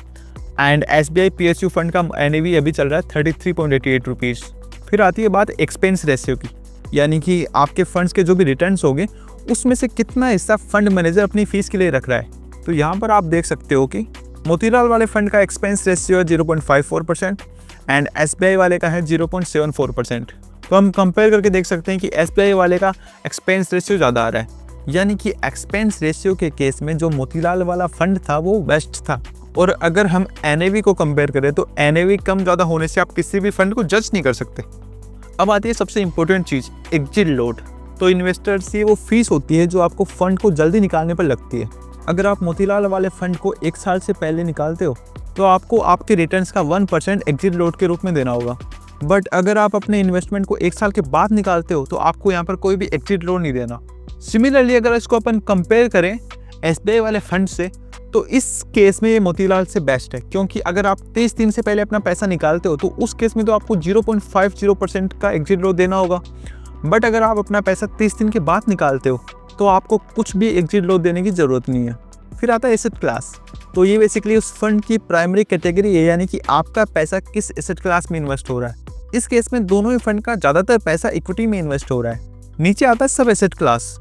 and SBI PSU fund का NAV अभी चल रहा है 33.88 रुपीज़। फिर आती है बात एक्सपेंस रेशियो की, यानी कि आपके फंड्स के जो भी रिटर्न्स होंगे उसमें से कितना हिस्सा फंड मैनेजर अपनी फीस के लिए रख रहा है। तो यहाँ पर आप देख सकते हो कि मोतीलाल वाले फंड का एक्सपेंस रेशियो है 0.54% एंड SBI वाले का है 0.74%। तो हम कंपेयर करके देख सकते हैं कि SBI वाले का एक्सपेंस रेशियो ज़्यादा आ रहा है, यानी कि एक्सपेंस रेशियो के केस में जो मोतीलाल वाला फंड था वो बेस्ट था। और अगर हम NAV को कंपेयर करें तो NAV कम ज़्यादा होने से आप किसी भी फंड को जज नहीं कर सकते। अब आती है सबसे इंपॉर्टेंट चीज़, एग्जिट लोड। तो इन्वेस्टर्स ये वो फीस होती है जो आपको फंड को जल्दी निकालने पर लगती है। अगर आप मोतीलाल वाले फंड को 1 साल से पहले निकालते हो तो आपको आपके रिटर्न्स का 1% एग्जिट लोड के रूप में देना होगा। बट अगर आप अपने इन्वेस्टमेंट को 1 साल के बाद निकालते हो तो आपको यहाँ पर कोई भी एग्जिट लोड नहीं देना। सिमिलरली अगर इसको अपन कंपेयर करें SBI वाले फंड से, तो इस केस में ये मोतीलाल से बेस्ट है, क्योंकि अगर आप 30 दिन से पहले अपना पैसा निकालते हो तो उस केस में तो आपको 0.50% का एग्जिट लोड देना होगा। बट अगर आप अपना पैसा 30 दिन के बाद निकालते हो तो आपको कुछ भी एग्जिट लोड देने की ज़रूरत नहीं है। फिर आता है एसेट क्लास। तो ये बेसिकली उस फंड की प्राइमरी कैटेगरी है, यानी कि आपका पैसा किस एसेट क्लास में इन्वेस्ट हो रहा है। इस केस में दोनों ही फंड का ज़्यादातर पैसा इक्विटी में इन्वेस्ट हो रहा है। नीचे आता है सब एसेट क्लास।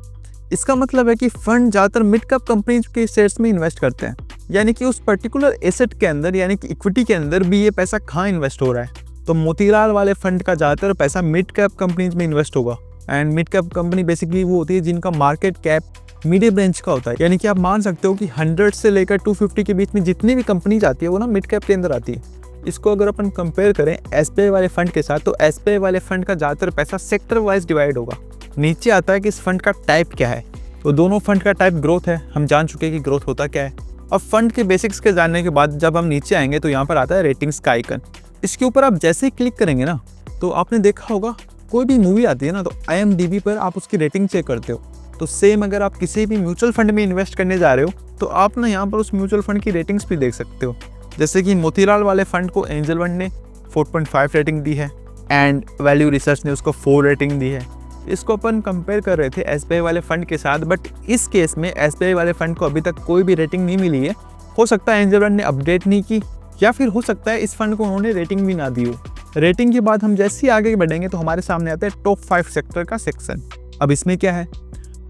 इसका मतलब है कि फंड ज़्यादातर मिड कैप कंपनीज के शेयर्स में इन्वेस्ट करते हैं, यानी कि उस पर्टिकुलर एसेट के अंदर, यानी कि इक्विटी के अंदर भी ये पैसा कहाँ इन्वेस्ट हो रहा है। तो मोतीलाल वाले फंड का ज़्यादातर पैसा मिड कैप कंपनीज में इन्वेस्ट होगा। And mid cap company basically वो होती है जिनका मार्केट कैप मीडियम रेंज का होता है, यानी कि आप मान सकते हो कि 100 से लेकर 250 के बीच में जितनी भी कंपनीज आती है वो ना मिड कैप के अंदर आती है। इसको अगर अपन कंपेयर करें SBI वाले फंड के साथ, तो SBI वाले फंड का ज़्यादातर पैसा सेक्टर वाइज डिवाइड होगा। नीचे आता है कि इस फंड का टाइप क्या है। तो दोनों फंड का टाइप ग्रोथ है, हम जान चुके हैं कि ग्रोथ होता क्या है। अब फंड के बेसिक्स के जानने के बाद जब हम नीचे आएंगे तो यहाँ पर आता है रेटिंग्स का आइकन। इसके ऊपर आप जैसे ही क्लिक करेंगे ना, तो आपने देखा होगा कोई भी मूवी आती है ना, तो IMDb पर आप उसकी रेटिंग चेक करते हो। तो सेम अगर आप किसी भी म्यूचुअल फंड में इन्वेस्ट करने जा रहे हो तो आप ना यहाँ पर उस म्यूचुअल फंड की रेटिंग्स भी देख सकते हो। जैसे कि मोतीलाल वाले फंड को एंजल वन ने 4.5 रेटिंग दी है एंड वैल्यू रिसर्च ने उसको 4 रेटिंग दी है। इसको अपन कंपेयर कर रहे थे SBI वाले फंड के साथ, बट इस केस में SBI वाले फंड को अभी तक कोई भी रेटिंग नहीं मिली है। हो सकता है एंजल वन ने अपडेट नहीं की, या फिर हो सकता है इस फंड को उन्होंने रेटिंग भी ना दी हो। रेटिंग के बाद हम जैसे ही आगे बढ़ेंगे तो हमारे सामने आता है टॉप 5 सेक्टर का सेक्शन। अब इसमें क्या है?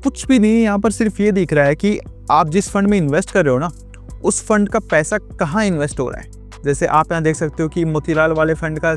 कुछ भी नहीं, यहाँ पर सिर्फ ये दिख रहा है कि आप जिस फंड में इन्वेस्ट कर रहे हो ना, उस फंड का पैसा कहाँ इन्वेस्ट हो रहा है। जैसे आप यहाँ देख सकते हो कि मोतीलाल वाले फंड का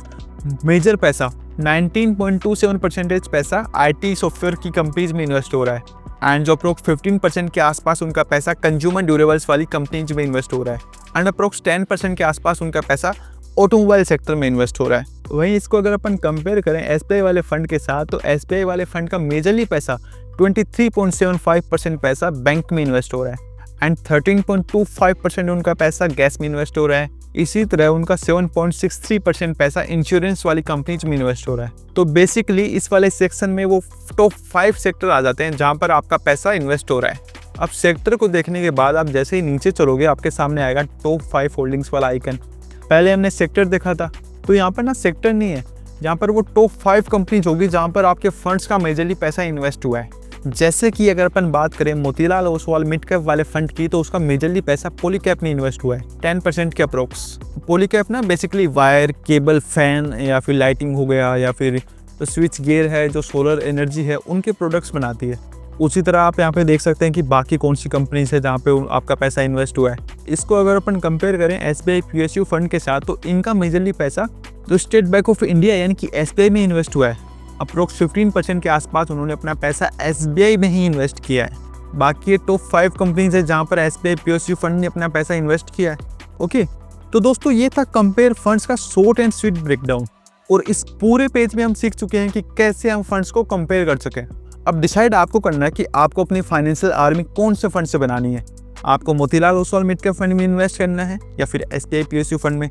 मेजर पैसा 19.27% पैसा आईटी सॉफ्टवेयर की कंपनीज में इन्वेस्ट हो रहा है एंड जो अप्रोक्स 15% के आसपास उनका पैसा कंज्यूमर ड्यूरेबल्स वाली कंपनीज में इन्वेस्ट हो रहा है एंड अप्रोक्स 10% के आसपास उनका पैसा ऑटोमोबाइल सेक्टर में इन्वेस्ट हो रहा है। वहीं इसको अगर अपन कंपेयर करें एसबीआई वाले फंड के साथ, तो एसबीआई वाले फंड का मेजरली पैसा 23.75% पैसा बैंक में इन्वेस्ट हो रहा है एंड 13.25% उनका पैसा गैस में इन्वेस्ट हो रहा है। इसी तरह उनका 7.63% पैसा इंश्योरेंस वाली कंपनीज में इन्वेस्ट हो रहा है। तो बेसिकली इस वाले सेक्शन में वो टॉप 5 सेक्टर आ जाते हैं जहां पर आपका पैसा इन्वेस्ट हो रहा है। अब सेक्टर को देखने के बाद आप जैसे ही नीचे चलोगे आपके सामने आएगा टॉप 5 होल्डिंग्स वाला आइकन। पहले हमने सेक्टर देखा था, तो यहाँ पर ना सेक्टर नहीं है, यहाँ पर वो टॉप 5 कंपनीज होगी जहाँ पर आपके फंड्स का मेजरली पैसा इन्वेस्ट हुआ है। जैसे कि अगर अपन बात करें मोतीलाल ओसवाल मिड कैप वाले फंड की, तो उसका मेजरली पैसा पॉलीकैप में इन्वेस्ट हुआ है 10% के अप्रोक्स। पॉलीकैप ना बेसिकली वायर, केबल, फैन या फिर लाइटिंग हो गया या फिर तो स्विच गियर है जो सोलर एनर्जी है उनके प्रोडक्ट्स बनाती है। उसी तरह आप यहाँ पे देख सकते हैं कि बाकी कौन सी कंपनीज है जहाँ पे आपका पैसा इन्वेस्ट हुआ है। इसको अगर अपन कंपेयर करें एसबीआई पीएसयू फंड के साथ, तो इनका मेजरली पैसा जो स्टेट बैंक ऑफ इंडिया यानी कि एसबीआई में इन्वेस्ट हुआ है। अप्रोक्स 15% के आसपास उन्होंने अपना पैसा एसबीआई में ही इन्वेस्ट किया है। बाकी ये टॉप 5 कंपनीज है जहाँ पर एसबीआई पीएसयू फंड ने अपना पैसा इन्वेस्ट किया है। ओके, तो दोस्तों ये था कंपेयर फंड्स का शॉर्ट एंड स्वीट ब्रेकडाउन, और इस पूरे पेज में हम सीख चुके हैं कि कैसे हम फंड्स को कंपेयर कर सकें। अब डिसाइड आपको करना है कि आपको अपनी फाइनेंशियल आर्मी कौन से फंड से बनानी है। आपको Motilal Oswal mid cap fund में इन्वेस्ट करना है या फिर एसबीआई पीएसयू फंड में,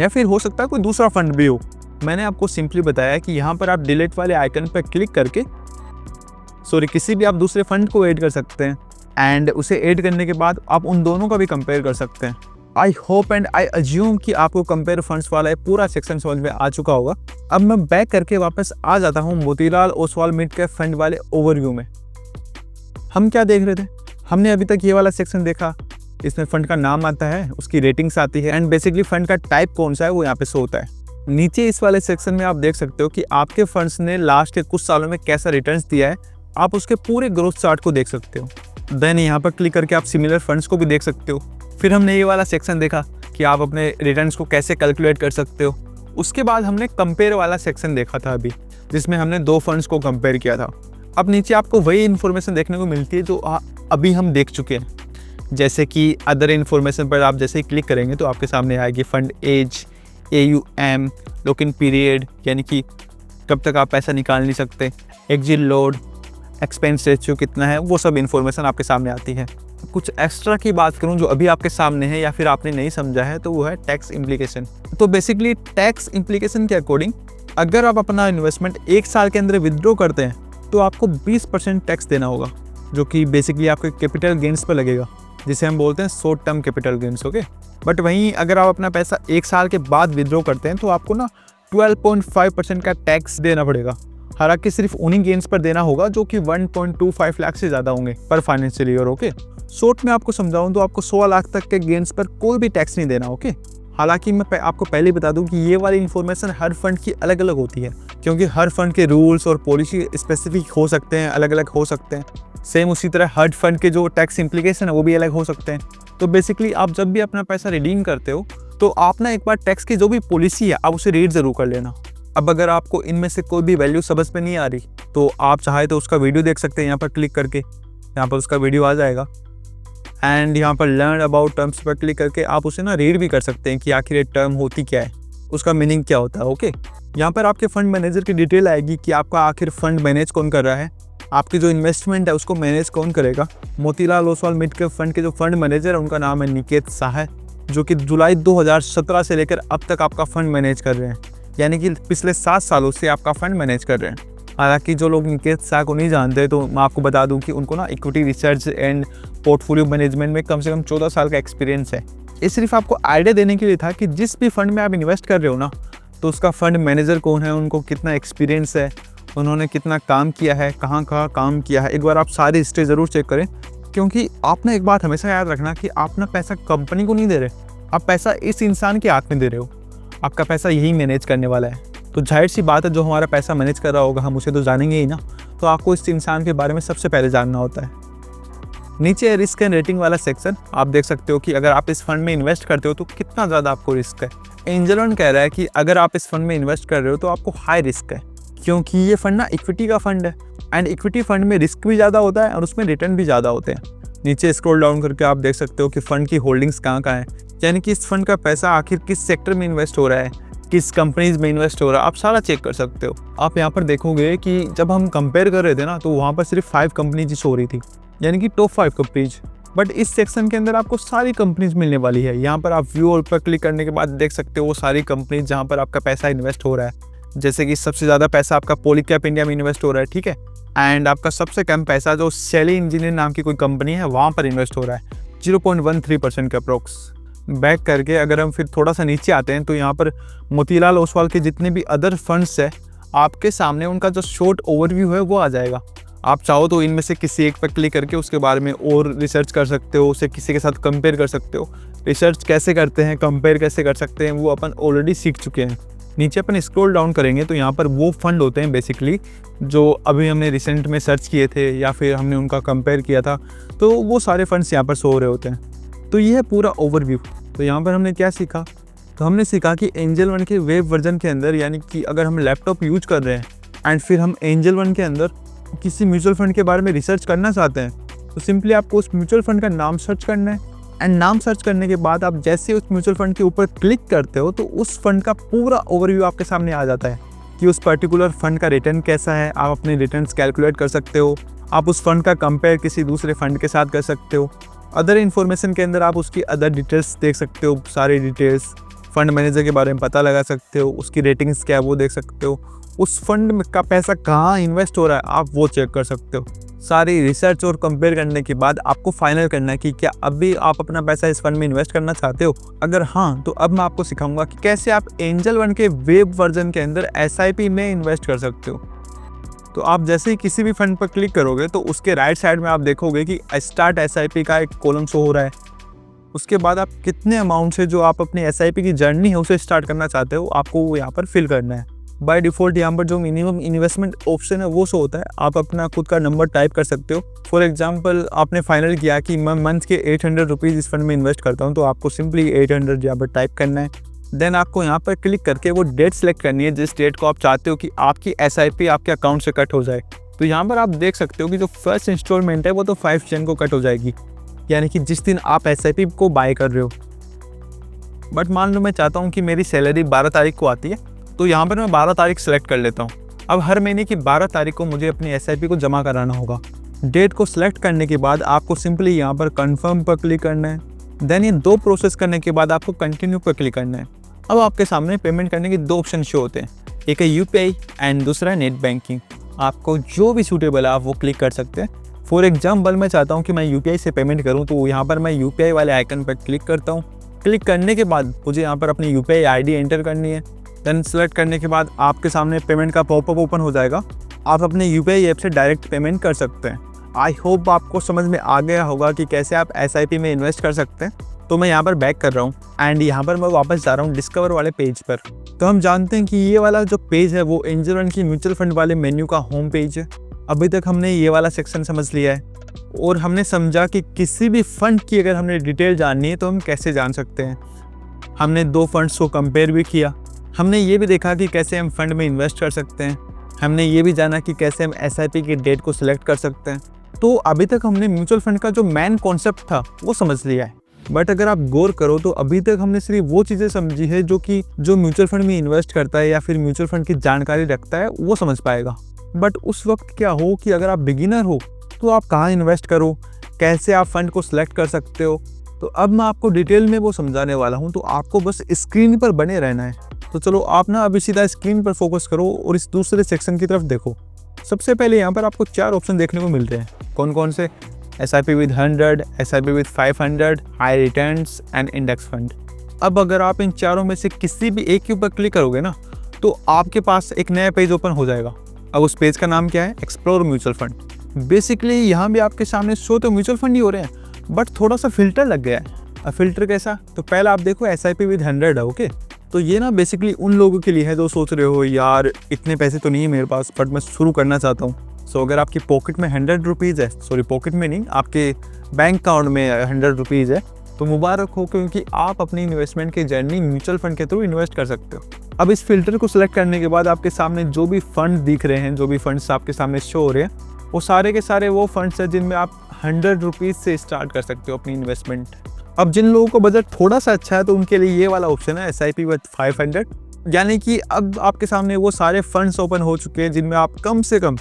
या फिर हो सकता है कोई दूसरा फंड भी हो। मैंने आपको सिंपली बताया कि यहाँ पर आप डिलीट वाले आइकन पर क्लिक करके किसी भी आप दूसरे फंड को ऐड कर सकते हैं एंड उसे ऐड करने के बाद आप उन दोनों का भी कंपेयर कर सकते हैं। I hope and I assume कि आपको कंपेयर फंड्स वाला पूरा सेक्शन समझ में आ चुका होगा। अब मैं बैक करके वापस आ जाता हूँ Motilal Oswal mid cap fund वाले ओवरव्यू में। हम क्या देख रहे थे, हमने अभी तक ये वाला सेक्शन देखा, इसमें फंड का नाम आता है, उसकी रेटिंग्स आती है एंड बेसिकली फंड का टाइप कौन सा है वो यहाँ पे शो होता है। नीचे इस वाले सेक्शन में आप देख सकते हो कि आपके फंड्स ने लास्ट के कुछ सालों में कैसा रिटर्न्स दिया है, आप उसके पूरे ग्रोथ चार्ट को देख सकते हो। देन यहाँ पर क्लिक करके आप सिमिलर फंड्स को भी देख सकते हो। फिर हमने ये वाला सेक्शन देखा कि आप अपने रिटर्न्स को कैसे कैलकुलेट कर सकते हो। उसके बाद हमने कंपेयर वाला सेक्शन देखा था अभी, जिसमें हमने 2 फंड्स को कंपेयर किया था। अब नीचे आपको वही इन्फॉर्मेशन देखने को मिलती है जो अभी हम देख चुके हैं। जैसे कि अदर इन्फॉर्मेशन पर आप जैसे ही क्लिक करेंगे तो आपके सामने आएगी fund age, AUM, lock in period यानी कि कब तक आप पैसा निकाल नहीं सकते, एग्जिट लोड, एक्सपेंस रेशियो कितना है, वो सब इन्फॉर्मेशन आपके सामने आती है। कुछ एक्स्ट्रा की बात करूं जो अभी आपके सामने है या फिर आपने नहीं समझा है, तो वो है टैक्स इम्प्लीकेशन। तो बेसिकली टैक्स इम्प्लीकेशन के अकॉर्डिंग अगर आप अपना इन्वेस्टमेंट 1 साल के अंदर विदड्रॉ करते हैं तो आपको 20% टैक्स देना होगा, जो कि बेसिकली आपके कैपिटल गेन्स पर लगेगा, जिसे हम बोलते हैं short term capital gains. Okay, but वहीं अगर आप अपना पैसा 1 साल के बाद विदड्रॉ करते हैं तो आपको ना 12.5% का टैक्स देना पड़ेगा। हालांकि सिर्फ उन्हीं गेन्स पर देना होगा जो कि 1.25 लाख से ज़्यादा होंगे पर फाइनेंशियल ईयर। ओके, शॉर्ट में आपको समझाऊं तो आपको 100 लाख तक के गेन्स पर कोई भी टैक्स नहीं देना। ओके, हालांकि मैं आपको पहले ही बता दूं कि ये वाली इन्फॉर्मेशन हर फंड की अलग अलग होती है, क्योंकि हर फंड के रूल्स और पॉलिसी स्पेसिफिक हो सकते हैं, अलग अलग हो सकते हैं। सेम उसी तरह हर फंड के जो टैक्स इम्प्लीकेशन है वो भी अलग हो सकते हैं। तो बेसिकली आप जब भी अपना पैसा रिडीम करते हो तो आप ना एक बार टैक्स की जो भी पॉलिसी है आप उसे रीड ज़रूर कर लेना। अब अगर आपको इनमें से कोई भी वैल्यू समझ में नहीं आ रही तो आप चाहे तो उसका वीडियो देख सकते हैं। यहाँ पर क्लिक करके यहाँ पर उसका वीडियो आ जाएगा एंड यहाँ पर लर्न अबाउट टर्म्स पर क्लिक करके आप उसे ना रीड भी कर सकते हैं कि आखिर ये टर्म होती क्या है, उसका मीनिंग क्या होता है। ओके, यहाँ पर आपके फंड मैनेजर की डिटेल आएगी कि आपका आखिर फंड मैनेज कौन कर रहा है, आपकी जो इन्वेस्टमेंट है उसको मैनेज कौन करेगा। Motilal Oswal mid cap fund के जो फंड मैनेजर है उनका नाम है निकेत शाह, जो कि जुलाई 2017 से लेकर अब तक आपका फंड मैनेज कर रहे हैं, यानी कि पिछले 7 सालों से आपका फंड मैनेज कर रहे हैं। हालांकि जो लोग निकेत शाह को नहीं जानते तो मैं आपको बता दूं कि उनको ना equity research and portfolio management में कम से कम 14 साल का एक्सपीरियंस है। ये सिर्फ आपको आइडिया देने के लिए था कि जिस भी फंड में आप इन्वेस्ट कर रहे हो ना, तो उसका फंड मैनेजर कौन है, उनको कितना एक्सपीरियंस है, उन्होंने कितना काम किया है, कहाँ कहाँ काम किया है। एक बार आप सारी हिस्ट्री ज़रूर चेक करें, क्योंकि आपने एक बात हमेशा याद रखना कि आप ना पैसा कंपनी को नहीं दे रहे, आप पैसा इस इंसान के हाथ में दे रहे हो। आपका पैसा यही मैनेज करने वाला है। तो जाहिर सी बात है जो हमारा पैसा मैनेज कर रहा होगा हम उसे तो जानेंगे ही ना, तो आपको इस इंसान के बारे में सबसे पहले जानना होता है। नीचे है रिस्क एंड रेटिंग वाला सेक्शन। आप देख सकते हो कि अगर आप इस फंड में इन्वेस्ट करते हो तो कितना ज़्यादा आपको रिस्क है। एंजल वन कह रहा है कि अगर आप इस फंड में इन्वेस्ट कर रहे हो तो आपको हाई रिस्क है, क्योंकि ये फंड ना इक्विटी का फंड है एंड इक्विटी फंड में रिस्क भी ज़्यादा होता है और उसमें रिटर्न भी ज़्यादा होते हैं। नीचे स्क्रॉल डाउन करके आप देख सकते हो कि फंड की होल्डिंग्स कहाँ है, यानी कि इस फंड का पैसा आखिर किस सेक्टर में इन्वेस्ट हो रहा है, किस कंपनीज में इन्वेस्ट हो रहा है, आप सारा चेक कर सकते हो। आप यहाँ पर देखोगे कि जब हम कंपेयर कर रहे थे ना तो वहाँ पर सिर्फ 5 कंपनीज शो हो रही थी, यानी कि टॉप 5 कंपनीज। बट इस सेक्शन के अंदर आपको सारी कंपनीज मिलने वाली है। यहाँ पर आप व्यू ऑल पर क्लिक करने के बाद देख सकते हो वो सारी कंपनीज जहाँ पर आपका पैसा इन्वेस्ट हो रहा है। जैसे कि सबसे ज़्यादा पैसा आपका पॉलीकैप इंडिया में इन्वेस्ट हो रहा है, ठीक है, एंड आपका सबसे कम पैसा जो शेली इंजीनियर नाम की कोई कंपनी है वहाँ पर इन्वेस्ट हो रहा है 0.13% के अप्रोक्स। बैक करके अगर हम फिर थोड़ा सा नीचे आते हैं तो यहाँ पर मोतीलाल ओसवाल के जितने भी अदर फंड्स है आपके सामने उनका जो शॉर्ट ओवरव्यू है वो आ जाएगा। आप चाहो तो इनमें से किसी एक पर क्लिक करके उसके बारे में और रिसर्च कर सकते हो, उसे किसी के साथ कंपेयर कर सकते हो। रिसर्च कैसे करते हैं, कंपेयर कैसे कर सकते हैं, वो अपन ऑलरेडी सीख चुके हैं। नीचे अपन स्क्रॉल डाउन करेंगे तो यहाँ पर वो फंड होते हैं बेसिकली जो अभी हमने रिसेंट में सर्च किए थे या फिर हमने उनका कंपेयर किया था, तो वो सारे फंड्स यहाँ पर शो हो रहे होते हैं। तो ये है पूरा ओवरव्यू। तो यहाँ पर हमने क्या सीखा, तो हमने सीखा कि एंजल वन के वेब वर्जन के अंदर, यानी कि अगर हम लैपटॉप यूज कर रहे हैं एंड फिर हम एंजल वन के अंदर किसी म्यूचुअल फंड के बारे में रिसर्च करना चाहते हैं तो सिंपली आपको उस म्यूचुअल फंड का नाम सर्च करना है एंड नाम सर्च करने के बाद आप जैसे उस म्यूचुअल फंड के ऊपर क्लिक करते हो तो उस फंड का पूरा ओवरव्यू आपके सामने आ जाता है कि उस पर्टिकुलर फंड का रिटर्न कैसा है। आप अपने रिटर्न्स कैलकुलेट कर सकते हो, आप उस फंड का कंपेयर किसी दूसरे फंड के साथ कर सकते हो। अदर इन्फॉर्मेशन के अंदर आप उसकी अदर डिटेल्स देख सकते हो, सारी डिटेल्स, फंड मैनेजर के बारे में पता लगा सकते हो, उसकी रेटिंग्स क्या है वो देख सकते हो, उस फंड का पैसा कहाँ इन्वेस्ट हो रहा है आप वो चेक कर सकते हो। सारी रिसर्च और कंपेयर करने के बाद आपको फाइनल करना है कि क्या अभी आप अपना पैसा इस फंड में इन्वेस्ट करना चाहते हो। अगर हाँ तो अब मैं आपको सिखाऊंगा कि कैसे आप एंजल वन के वेब वर्जन के अंदर SIP में इन्वेस्ट कर सकते हो। तो आप जैसे ही किसी भी फंड पर क्लिक करोगे तो उसके राइट साइड में आप देखोगे कि स्टार्ट SIP का एक कॉलम शो हो रहा है। उसके बाद आप कितने अमाउंट से जो आप अपनी SIP की जर्नी है उसे स्टार्ट करना चाहते हो आपको वो यहाँ पर फिल करना है। बाय डिफ़ॉल्ट यहाँ पर जो मिनिमम इन्वेस्टमेंट ऑप्शन है वो शो होता है, आप अपना खुद का नंबर टाइप कर सकते हो। फॉर एग्जांपल आपने फाइनल किया कि मैं मंथ के 800 रुपीज़ इस फंड में इन्वेस्ट करता हूँ, तो आपको सिंपली 800 यहाँ पर टाइप करना है। देन आपको यहाँ पर क्लिक करके वो डेट सेलेक्ट करनी है जिस डेट को आप चाहते हो कि आपकी SIP आपके अकाउंट से कट हो जाए। तो यहाँ पर आप देख सकते हो कि जो फर्स्ट इंस्टॉलमेंट है वो तो 5 जन को कट हो जाएगी, यानी कि जिस दिन आप SIP को बाय कर रहे हो। बट मान लो मैं चाहता हूँ कि मेरी सैलरी 12 तारीख को आती है, तो यहाँ पर मैं 12 तारीख सेलेक्ट कर लेता हूँ। अब हर महीने की 12 तारीख को मुझे अपनी SIP को जमा कराना होगा। डेट को सिलेक्ट करने के बाद आपको सिंपली यहाँ पर कंफर्म पर क्लिक करना है। देन ये 2 प्रोसेस करने के बाद आपको कंटिन्यू पर क्लिक करना है। अब आपके सामने पेमेंट करने के 2 ऑप्शन शो होते हैं, एक है UPI एंड दूसरा है नेट बैंकिंग। आपको जो भी सूटेबल है आप वो क्लिक कर सकते हैं। फॉर एग्जाम्पल मैं चाहता हूँ कि मैं UPI से पेमेंट करूँ, तो यहाँ पर मैं UPI वाले आइकन पर क्लिक करता हूँ। क्लिक करने के बाद मुझे यहाँ पर अपनी UPI ID एंटर करनी है। देन सेलेक्ट करने के बाद आपके सामने पेमेंट का पॉपअप ओपन हो जाएगा। आप अपने UPI ऐप से डायरेक्ट पेमेंट कर सकते हैं। आई होप आपको समझ में आ गया होगा कि कैसे आप SIP में इन्वेस्ट कर सकते हैं। तो मैं यहाँ पर बैक कर रहा हूँ एंड यहाँ पर मैं वापस जा रहा हूँ डिस्कवर वाले पेज पर। तो हम जानते हैं कि ये वाला जो पेज है वो एंजल वन की म्यूचुअल फंड वाले मेन्यू का होम पेज है। अभी तक हमने ये वाला सेक्शन समझ लिया है और हमने समझा कि किसी भी फंड की अगर हमने डिटेल जाननी है तो हम कैसे जान सकते हैं। हमने 2 फंड्स को कंपेयर भी किया, हमने ये भी देखा कि कैसे हम फंड में इन्वेस्ट कर सकते हैं, हमने ये भी जाना कि कैसे हम SIP की डेट को सिलेक्ट कर सकते हैं। तो अभी तक हमने म्यूचुअल फंड का जो मेन कॉन्सेप्ट था वो समझ लिया है। बट अगर आप गौर करो तो अभी तक हमने सिर्फ वो चीज़ें समझी है जो म्यूचुअल फंड में इन्वेस्ट करता है या फिर म्यूचुअल फंड की जानकारी रखता है वो समझ पाएगा। बट उस वक्त क्या हो कि अगर आप बिगिनर हो तो आप कहाँ इन्वेस्ट करो, कैसे आप फंड को सिलेक्ट कर सकते हो, तो अब मैं आपको डिटेल में वो समझाने वाला हूँ। तो आपको बस स्क्रीन पर बने रहना है। तो चलो आप ना अभी सीधा स्क्रीन पर फोकस करो और इस दूसरे सेक्शन की तरफ देखो। सबसे पहले यहाँ पर आपको 4 ऑप्शन देखने को मिल रहे हैं। कौन कौन से? SIP with 100, SIP with 500, high returns and index fund. अब अगर आप इन चारों में से किसी भी एक के ऊपर क्लिक करोगे ना तो आपके पास एक नया पेज ओपन हो जाएगा। अब उस पेज का नाम क्या है? Explore mutual fund. बेसिकली यहाँ भी आपके सामने शो तो म्यूचुअल फंड ही हो रहे हैं बट थोड़ा सा फिल्टर लग गया है। अब फिल्टर कैसा? तो पहला आप देखो SIP with 100 है, ओके। तो ये ना बेसिकली उन लोगों के लिए है जो सोच रहे हो यार इतने पैसे तो नहीं है मेरे पास बट मैं शुरू करना चाहता हूँ। सो अगर आपकी पॉकेट में 100 रुपीज़ है, सॉरी पॉकेट में नहीं, आपके बैंक अकाउंट में 100 रुपीज़ है, तो मुबारक हो, क्योंकि आप अपनी इन्वेस्टमेंट की जर्नी म्यूचुअल फंड के थ्रू इन्वेस्ट कर सकते हो। अब इस फिल्टर को सिलेक्ट करने के बाद आपके सामने जो भी फंड दिख रहे हैं, जो भी फंड्स आपके सामने शो हो रहे हैं, वो सारे के सारे वो फंड्स हैं जिनमें आप 100 रुपीज़ से स्टार्ट कर सकते हो अपनी इन्वेस्टमेंट। अब जिन लोगों को बजट थोड़ा सा अच्छा है तो उनके लिए ये वाला ऑप्शन है SIP विद 500, यानी कि अब आपके सामने वो सारे फंड्स ओपन हो चुके हैं जिनमें आप कम से कम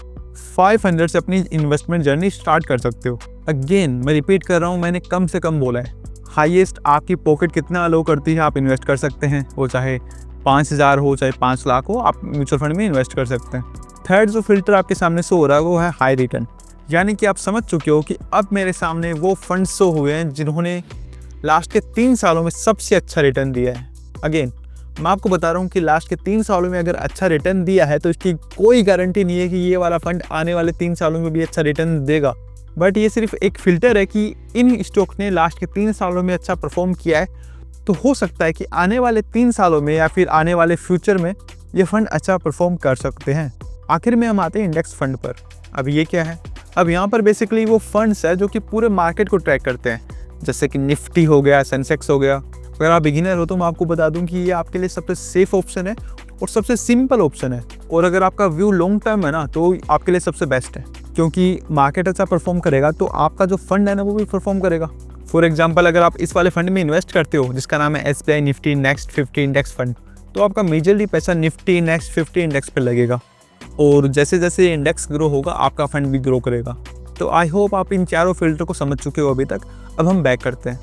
500 से अपनी इन्वेस्टमेंट जर्नी स्टार्ट कर सकते हो। अगेन मैं रिपीट कर रहा हूँ, मैंने कम से कम बोला है। हाईएस्ट आपकी पॉकेट कितना अलो करती है आप इन्वेस्ट कर सकते हैं, वो चाहे 5,000 हो चाहे 5 लाख हो, आप म्यूचुअल फंड में इन्वेस्ट कर सकते हैं। थर्ड जो फिल्टर आपके सामने शो हो रहा है वो है हाई रिटर्न, यानी कि आप समझ चुके हो कि अब मेरे सामने वो फंड शो हुए हैं जिन्होंने लास्ट के 3 सालों में सबसे अच्छा रिटर्न दिया है। अगेन मैं आपको बता रहा हूँ कि लास्ट के 3 सालों में अगर अच्छा रिटर्न दिया है तो इसकी कोई गारंटी नहीं है कि ये वाला फंड आने वाले 3 सालों में भी अच्छा रिटर्न देगा, बट ये सिर्फ एक फिल्टर है कि इन स्टॉक ने लास्ट के 3 सालों में अच्छा परफॉर्म किया है, तो हो सकता है कि आने वाले 3 सालों में या फिर आने वाले फ्यूचर में ये फंड अच्छा परफॉर्म कर सकते हैं। आखिर में हम आते हैं इंडेक्स फंड पर। अब ये क्या है? अब यहाँ पर बेसिकली वो फंड्स है जो कि पूरे मार्केट को ट्रैक करते हैं, जैसे कि निफ्टी हो गया, सेंसेक्स हो गया। अगर आप बिगिनर हो तो मैं आपको बता दूं कि ये आपके लिए सबसे सेफ ऑप्शन है और सबसे सिंपल ऑप्शन है, और अगर आपका व्यू लॉन्ग टर्म है ना तो आपके लिए सबसे बेस्ट है, क्योंकि मार्केट अच्छा परफॉर्म करेगा तो आपका जो फंड है ना वो भी परफॉर्म करेगा। फॉर एग्जाम्पल अगर आप इस वाले फंड में इन्वेस्ट करते हो जिसका नाम है SBI Nifty next 50 index fund, तो आपका मेजरली पैसा निफ्टी नेक्स्ट 50 इंडेक्स पर लगेगा, और जैसे जैसे इंडेक्स ग्रो होगा आपका फंड भी ग्रो करेगा। तो आई होप आप इन चारों फिल्टर को समझ चुके हो अभी तक। अब हम बैक करते हैं,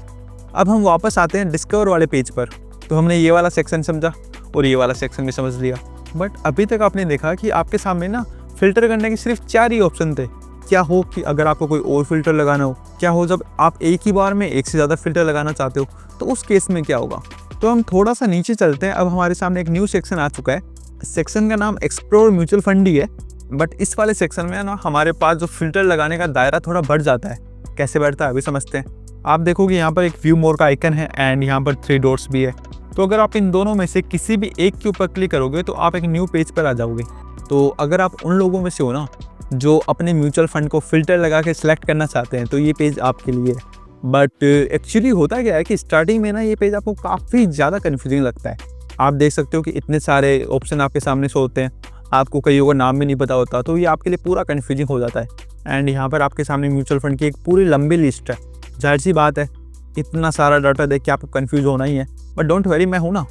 अब हम वापस आते हैं डिस्कवर वाले पेज पर। तो हमने ये वाला सेक्शन समझा और ये वाला सेक्शन भी समझ लिया, बट अभी तक आपने देखा कि आपके सामने ना फिल्टर करने के सिर्फ 4 ही ऑप्शन थे। क्या हो कि अगर आपको कोई और फिल्टर लगाना हो, क्या हो जब आप एक ही बार में एक से ज़्यादा फिल्टर लगाना चाहते हो, तो उस केस में क्या होगा। तो हम थोड़ा सा नीचे चलते हैं। अब हमारे सामने एक न्यू सेक्शन आ चुका है, सेक्शन का नाम एक्सप्लोर म्यूचुअल फंड ही है, बट इस वाले सेक्शन में ना हमारे पास जो फिल्टर लगाने का दायरा थोड़ा बढ़ जाता है। कैसे बढ़ता है अभी समझते हैं। आप देखोगे यहाँ पर एक व्यू मोर का आइकन है एंड यहाँ पर 3 डॉट्स भी है। तो अगर आप इन दोनों में से किसी भी एक के ऊपर क्लिक करोगे तो आप एक न्यू पेज पर आ जाओगे। तो अगर आप उन लोगों में से हो ना जो अपने म्यूचुअल फंड को फिल्टर लगा के सिलेक्ट करना चाहते हैं, तो ये पेज आपके लिए है। बट एक्चुअली होता क्या है कि स्टार्टिंग में ना ये पेज आपको काफ़ी ज़्यादा कन्फ्यूजिंग लगता है। आप देख सकते हो कि इतने सारे ऑप्शन आपके सामने शो होते हैं, आपको कईयों का नाम भी नहीं पता होता, तो ये आपके लिए पूरा कन्फ्यूजिंग हो जाता है। एंड यहाँ पर आपके सामने म्यूचुअल फंड की एक पूरी लंबी लिस्ट है। जाहिर सी बात है, इतना सारा डाटा देख के आपको कन्फ्यूज होना ही है, बट डोंट वरी, मैं हूँ ना।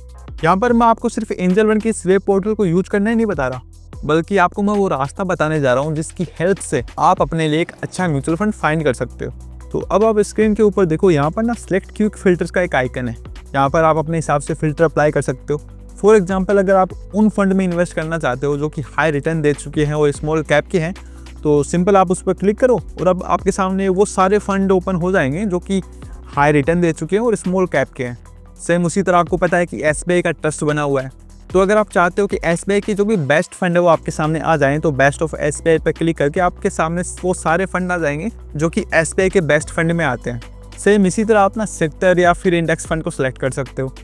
यहाँ पर मैं आपको सिर्फ एंजल वन के इस वेब पोर्टल को यूज करना ही नहीं बता रहा, बल्कि आपको मैं वो रास्ता बताने जा रहा हूँ जिसकी हेल्प से आप अपने लिए एक अच्छा म्यूचुअल फंड फाइंड कर सकते हो। तो अब आप स्क्रीन के ऊपर देखो, यहाँ पर ना सिलेक्ट क्विक फिल्टर्स का एक आइकन है। यहाँ पर आप अपने हिसाब से फिल्टर अप्लाई कर सकते हो। फॉर एग्जाम्पल अगर आप उन फंड में इन्वेस्ट करना चाहते हो जो कि हाई रिटर्न दे चुके हैं और स्मॉल कैप के हैं, तो सिंपल आप उस पर क्लिक करो और अब आपके सामने वो सारे फंड ओपन हो जाएंगे जो कि हाई रिटर्न दे चुके हैं और स्मॉल कैप के हैं। सेम उसी तरह आपको पता है कि SBI का ट्रस्ट बना हुआ है, तो अगर आप चाहते हो कि SBI के जो भी बेस्ट फंड है वो आपके सामने आ जाएं, तो बेस्ट ऑफ SBI पर क्लिक करके आपके सामने वो सारे फंड आ जाएंगे जो कि SBI के बेस्ट फंड में आते हैं। सेम इसी तरह आप ना सेक्टर या फिर इंडेक्स फंड को सिलेक्ट कर सकते हो।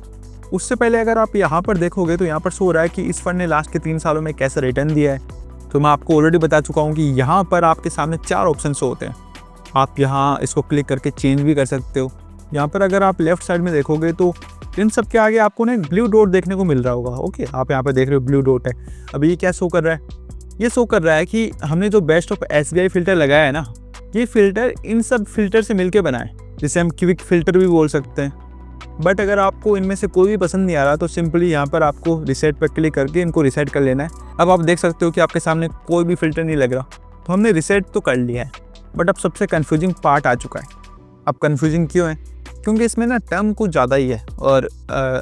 उससे पहले अगर आप यहाँ पर देखोगे तो यहाँ पर शो हो रहा है कि इस फंड ने लास्ट के 3 सालों में कैसे रिटर्न दिया है। तो मैं आपको ऑलरेडी बता चुका हूँ कि यहाँ पर आपके सामने 4 ऑप्शन होते हैं। आप यहाँ इसको क्लिक करके चेंज भी कर सकते हो। यहाँ पर अगर आप लेफ्ट साइड में देखोगे तो इन सब के आगे आपको ना ब्लू डॉट देखने को मिल रहा होगा। ओके, आप यहाँ पर देख रहे हो ब्लू डॉट है। अभी ये क्या शो कर रहा है? ये शो कर रहा है कि हमने जो बेस्ट ऑफ SBI फिल्टर लगाया है ना, ये फिल्टर इन सब फिल्टर से मिलकर बना है, जिसे हम क्विक फिल्टर भी बोल सकते हैं। बट अगर आपको इनमें से कोई भी पसंद नहीं आ रहा तो सिंपली यहाँ पर आपको रिसेट पर क्लिक करके इनको रिसेट कर लेना है। अब आप देख सकते हो कि आपके सामने कोई भी फिल्टर नहीं लग रहा, तो हमने रिसेट तो कर लिया है। बट अब सबसे कन्फ्यूजिंग पार्ट आ चुका है। अब कन्फ्यूजिंग क्यों है? क्योंकि इसमें ना टर्म कुछ ज़्यादा ही है, और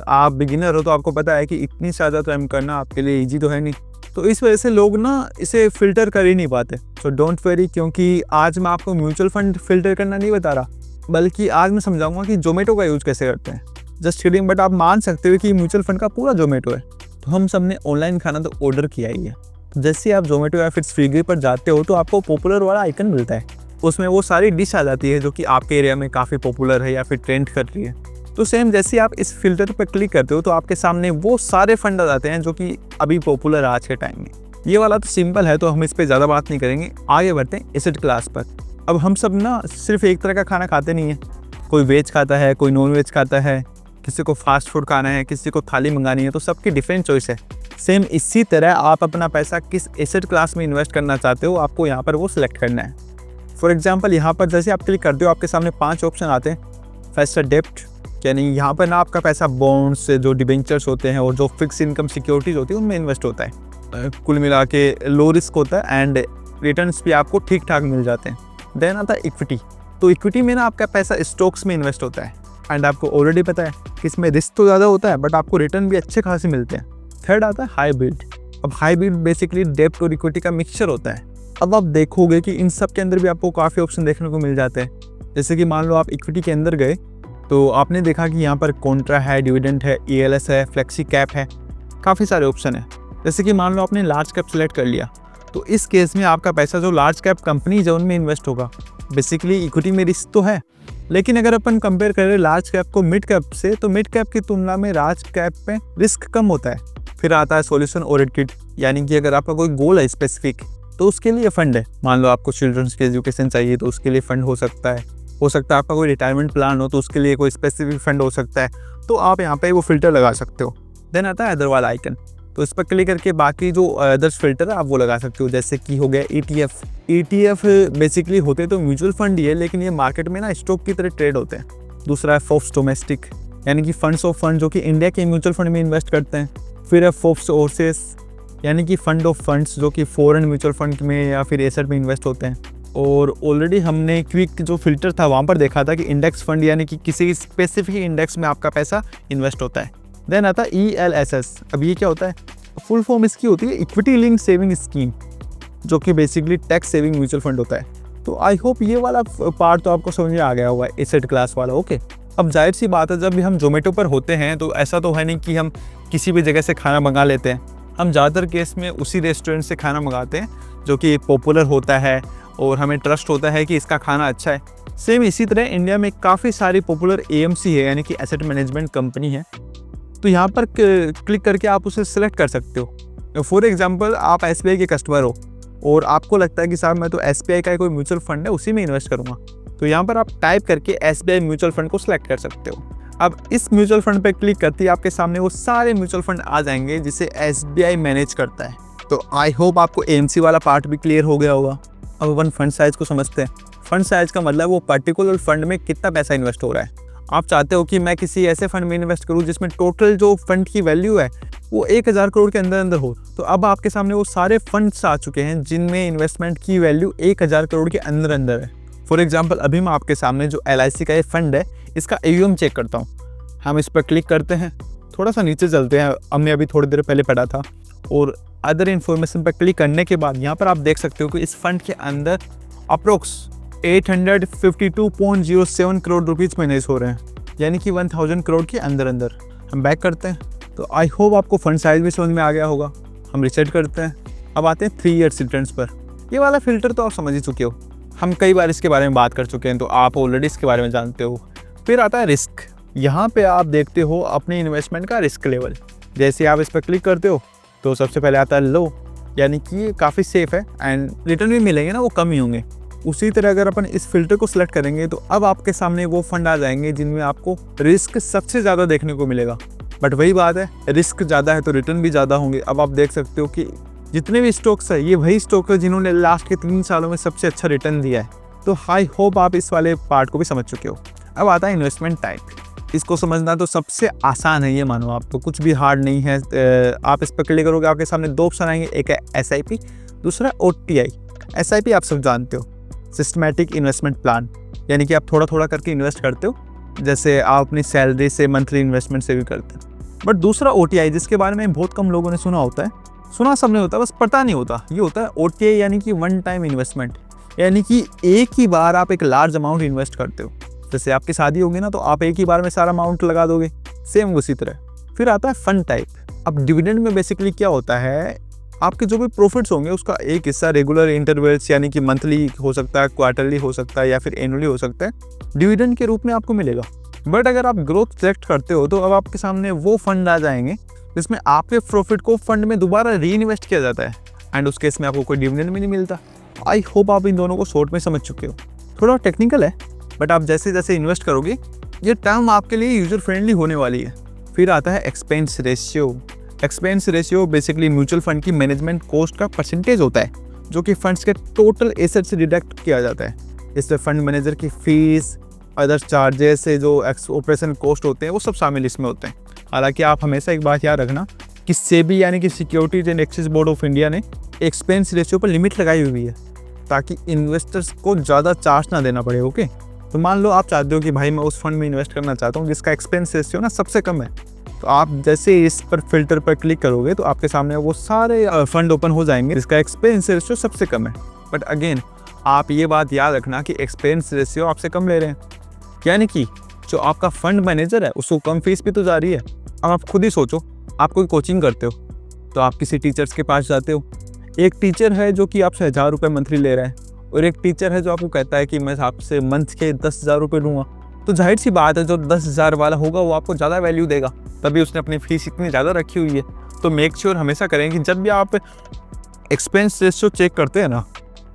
आप बिगिनर हो तो आपको पता है कि इतनी ज़्यादा टर्म करना आपके लिए ईजी तो है नहीं, तो इस वजह से लोग ना इसे फ़िल्टर कर ही नहीं पाते। सो डोंट वेरी, क्योंकि आज मैं आपको म्यूचुअल फंड फ़िल्टर करना नहीं बता रहा, बल्कि आज मैं समझाऊंगा कि जोमेटो का यूज़ कैसे करते हैं। जस्ट किडिंग, बट आप मान सकते हो कि म्यूचुअल फंड का पूरा जोमेटो है। तो हम सब ने ऑनलाइन खाना तो ऑर्डर किया ही है। जैसे आप जोमेटो या फिर स्विगी पर जाते हो तो आपको पॉपुलर वाला आइकन मिलता है, उसमें वो सारी डिश आ जाती है जो कि आपके एरिया में काफ़ी पॉपुलर है या फिर ट्रेंड कर रही है। तो सेम जैसे आप इस फिल्टर पर क्लिक करते हो तो आपके सामने वो सारे फंड आ जाते हैं जो कि अभी पॉपुलर है आज के टाइम में। ये वाला तो सिंपल है, तो हम इस पर ज़्यादा बात नहीं करेंगे। आगे बढ़ते हैं एसेट क्लास पर। अब हम सब ना सिर्फ एक तरह का खाना खाते नहीं है, कोई वेज खाता है, कोई नॉन वेज खाता है, किसी को फास्ट फूड खाना है, किसी को थाली मंगानी है, तो सबकी डिफरेंट चॉइस है। सेम इसी तरह आप अपना पैसा किस एसेट क्लास में इन्वेस्ट करना चाहते हो, आपको यहाँ पर वो सिलेक्ट करना है। फॉर एग्जांपल यहाँ पर जैसे आप क्लिक करते हो, आपके सामने 5 ऑप्शन आते हैं। फर्स्ट है डेप्ट, यानी यहाँ पर ना आपका पैसा बॉन्ड्स, जो डिबेंचर्स होते हैं और जो फिक्स इनकम सिक्योरिटीज होती है उनमें इन्वेस्ट होता है। कुल मिला के लो रिस्क होता है एंड रिटर्न्स भी आपको ठीक ठाक मिल जाते हैं। देन आता है इक्विटी। तो इक्विटी में ना आपका पैसा स्टॉक्स में इन्वेस्ट होता है एंड आपको ऑलरेडी पता है कि इसमें रिस्क तो ज़्यादा होता है बट आपको रिटर्न भी अच्छे खासे मिलते हैं। थर्ड आता है हाइब्रिड। अब हाइब्रिड बेसिकली डेब्ट और इक्विटी का मिक्सचर होता है। अब आप देखोगे कि इन सब के अंदर भी आपको काफ़ी ऑप्शन देखने को मिल जाते हैं। जैसे कि मान लो आप इक्विटी के अंदर गए तो आपने देखा कि यहाँ पर कॉन्ट्रा है, डिविडेंड है, ELS है, फ्लेक्सी कैप है, काफ़ी सारे ऑप्शन है। जैसे कि मान लो आपने लार्ज कैप सेलेक्ट कर लिया, तो इस केस में आपका पैसा जो लार्ज कैप कंपनी है उनमें इन्वेस्ट होगा। बेसिकली इक्विटी में रिस्क तो है, लेकिन अगर अपन कंपेयर करें लार्ज कैप को मिड कैप से, तो मिड कैप की तुलना में लार्ज कैप में रिस्क कम होता है। फिर आता है सॉल्यूशन ओरिएंटेड, यानी कि अगर आपका कोई गोल है स्पेसिफिक तो उसके लिए फंड है। मान लो आपको चिल्ड्रंस की एजुकेशन चाहिए तो उसके लिए फंड हो सकता है आपका कोई रिटायरमेंट प्लान हो तो उसके लिए कोई स्पेसिफिक फंड हो सकता है। तो आप यहाँ पे वो फिल्टर लगा सकते हो। देन आता है अदर वाला आइकन, तो इस पर क्लिक करके बाकी जो अदर्स फिल्टर है आप वो लगा सकते हो। जैसे कि हो गया ETF बेसिकली होते तो म्यूचुअल फंड ही है, लेकिन ये मार्केट में ना स्टॉक की तरह ट्रेड होते हैं। दूसरा है फोर्ब्स डोमेस्टिक, यानी कि फंड्स ऑफ फंड जो कि इंडिया के म्यूचुअल फंड में इन्वेस्ट करते हैं। फिर है फोर्ब्स ओवरसीज, यानी कि फंड ऑफ फंड्स जो कि फॉरेन म्यूचुअल फंड में या फिर एसेट में इन्वेस्ट होते हैं। और ऑलरेडी हमने क्विक जो फिल्टर था वहाँ पर देखा था कि इंडेक्स फंड, यानी कि किसी स्पेसिफिक इंडेक्स में आपका पैसा इन्वेस्ट होता है। देन आता है ELSS। अब ये क्या होता है? फुल फॉर्म इसकी होती है इक्विटी लिंक्ड सेविंग स्कीम, जो कि basically tax saving mutual fund होता है। तो आई होप ये वाला पार्ट तो आपको समझ में आ गया होगा, एसेट क्लास वाला। ओके, अब जाहिर सी बात है जब भी हम जोमेटो पर होते हैं तो ऐसा तो है नहीं कि हम किसी भी जगह से खाना मंगा लेते हैं। हम ज़्यादातर केस में उसी रेस्टोरेंट से खाना मंगाते हैं जो कि पॉपुलर होता है और हमें ट्रस्ट होता है कि इसका खाना अच्छा है। सेम इसी तरह इंडिया में काफ़ी सारी पॉपुलर AMC है, यानी कि एसेट मैनेजमेंट कंपनी है। तो यहाँ पर क्लिक करके आप उसे सिलेक्ट कर सकते हो। फॉर एग्जांपल आप SBI के कस्टमर हो और आपको लगता है कि साहब मैं तो SBI का कोई म्यूचुअल फंड है उसी में इन्वेस्ट करूँगा, तो यहाँ पर आप टाइप करके SBI म्यूचुअल फंड को सिलेक्ट कर सकते हो। अब इस म्यूचुअल फंड पर क्लिक करते ही आपके सामने वो सारे म्यूचुअल फंड आ जाएंगे जिसे SBI मैनेज करता है। तो आई होप आपको AMC वाला पार्ट भी क्लियर हो गया होगा। अब अपन फंड साइज को समझते हैं। फंड साइज का मतलब वो पर्टिकुलर फंड में कितना पैसा इन्वेस्ट हो रहा है। आप चाहते हो कि मैं किसी ऐसे फंड में इन्वेस्ट करूं जिसमें टोटल जो फंड की वैल्यू है वो 1000 करोड़ के अंदर हो, तो अब आपके सामने वो सारे फंड्स आ चुके हैं जिनमें इन्वेस्टमेंट की वैल्यू 1000 करोड़ के अंदर है। फॉर एग्जाम्पल अभी मैं आपके सामने जो LIC का ये फंड है इसका AUM चेक करता हूँ। हम इस पर क्लिक करते हैं, थोड़ा सा नीचे चलते हैं, हमने अभी थोड़ी देर पहले पढ़ा था, और अदर इन्फॉर्मेशन पर क्लिक करने के बाद यहाँ पर आप देख सकते हो कि इस फंड के अंदर अप्रोक्स 852.07 करोड़ रुपीज़ मैनेज हो रहे हैं, यानी कि 1000 करोड़ के अंदर। हम बैक करते हैं तो आई होप आपको फंड साइज भी समझ में आ गया होगा। हम रिसेट करते हैं। अब आते हैं 3 ईयर्स रिटर्न्स पर। ये वाला फिल्टर तो आप समझ ही चुके हो, हम कई बार इसके बारे में बात कर चुके हैं, तो आप ऑलरेडी इसके बारे में जानते हो। फिर आता है रिस्क। यहाँ पे आप देखते हो अपने इन्वेस्टमेंट का रिस्क लेवल। जैसे आप इस पर क्लिक करते हो तो सबसे पहले आता है लो, यानी कि ये काफ़ी सेफ है एंड रिटर्न भी मिलेंगे ना वो कम ही होंगे। उसी तरह अगर अपन इस फिल्टर को सिलेक्ट करेंगे तो अब आपके सामने वो फंड आ जाएंगे जिनमें आपको रिस्क सबसे ज़्यादा देखने को मिलेगा। बट वही बात है, रिस्क ज़्यादा है तो रिटर्न भी ज़्यादा होंगे। अब आप देख सकते हो कि जितने भी स्टॉक्स है ये वही स्टॉक है जिन्होंने लास्ट के 3 सालों में सबसे अच्छा रिटर्न दिया है। तो आई होप आप इस वाले पार्ट को भी समझ चुके हो। अब आता है इन्वेस्टमेंट टाइप। इसको समझना तो सबसे आसान है, ये मानो आप, तो कुछ भी हार्ड नहीं है। आप इस पर क्लिक करोगे आपके सामने 2 ऑप्शन आएंगे, एक है SIP, दूसरा OTI। SIP आप सब जानते हो, सिस्टमैटिक इन्वेस्टमेंट प्लान, यानी कि आप थोड़ा थोड़ा करके इन्वेस्ट करते हो, जैसे आप अपनी सैलरी से मंथली इन्वेस्टमेंट से भी करते हैं। बट दूसरा OTI, जिसके बारे में बहुत कम लोगों ने सुना होता है, सुना सबने होता है बस पता नहीं होता। ये होता है OTI, यानी कि वन टाइम इन्वेस्टमेंट, यानी कि एक ही बार आप एक लार्ज अमाउंट इन्वेस्ट करते हो। जैसे आपकी शादी होगी ना तो आप एक ही बार में सारा अमाउंट लगा दोगे, सेम उसी तरह। फिर आता है फंड टाइप। अब डिविडेंड में बेसिकली क्या होता है, आपके जो भी प्रॉफिट्स होंगे उसका एक हिस्सा रेगुलर इंटरवल्स, यानी कि मंथली हो सकता है, क्वार्टरली हो सकता है या फिर एनुअली हो सकता है, डिविडेंड के रूप में आपको मिलेगा। बट अगर आप ग्रोथ सेलेक्ट करते हो तो अब आपके सामने वो फंड आ जाएंगे जिसमें आपके प्रॉफिट को फंड में दोबारा री इन्वेस्ट किया जाता है एंड उस केस में आपको कोई डिविडेंड भी नहीं मिलता। आई होप आप इन दोनों को शॉर्ट में समझ चुके हो। थोड़ा टेक्निकल है, बट आप जैसे जैसे इन्वेस्ट करोगे ये टर्म आपके लिए यूजर फ्रेंडली होने वाली है। फिर आता है expense ratio. Expense ratio basically mutual fund की मैनेजमेंट कॉस्ट का परसेंटेज होता है, जो कि फंड्स के टोटल एसेट से डिडक्ट किया जाता है। इसमें फंड मैनेजर की फीस, अदर चार्जेस से जो ऑपरेशन कॉस्ट होते हैं वो सब शामिल इसमें होते हैं। हालांकि आप हमेशा एक बात याद रखना कि सेबी यानी कि securities and exchange board of India ने एक्सपेंस रेशियो पर लिमिट लगाई हुई है, ताकि इन्वेस्टर्स को ज़्यादा चार्ज ना देना पड़े। ओके, तो मान लो आप चाहते हो कि भाई मैं उस फंड में इन्वेस्ट करना चाहता हूँ जिसका एक्सपेंस रेशियो ना सबसे कम है, तो आप जैसे इस पर फिल्टर पर क्लिक करोगे तो आपके सामने वो सारे फंड ओपन हो जाएंगे जिसका एक्सपेंस रेशियो सबसे कम है। बट अगेन आप ये बात याद रखना कि एक्सपेंस रेशियो आपसे कम ले रहे हैं, यानी कि जो आपका फंड मैनेजर है उसको कम फीस भी तो जा रही है। अब आप खुद ही सोचो, आप कोई कोचिंग करते हो तो आप किसी टीचर्स के पास जाते हो। एक टीचर है जो कि आपसे 1000 रुपये मंथली ले रहा है, और एक टीचर है जो आपको कहता है कि मैं आपसे मंथ के 10,000 रुपये लूँगा। तो जाहिर सी बात है जो 10,000 वाला होगा वो आपको ज़्यादा वैल्यू देगा, तभी उसने अपनी फीस इतनी ज़्यादा रखी हुई है। तो मेक श्योर हमेशा करें कि जब भी आप एक्सपेंस रेशियो चेक करते हैं ना,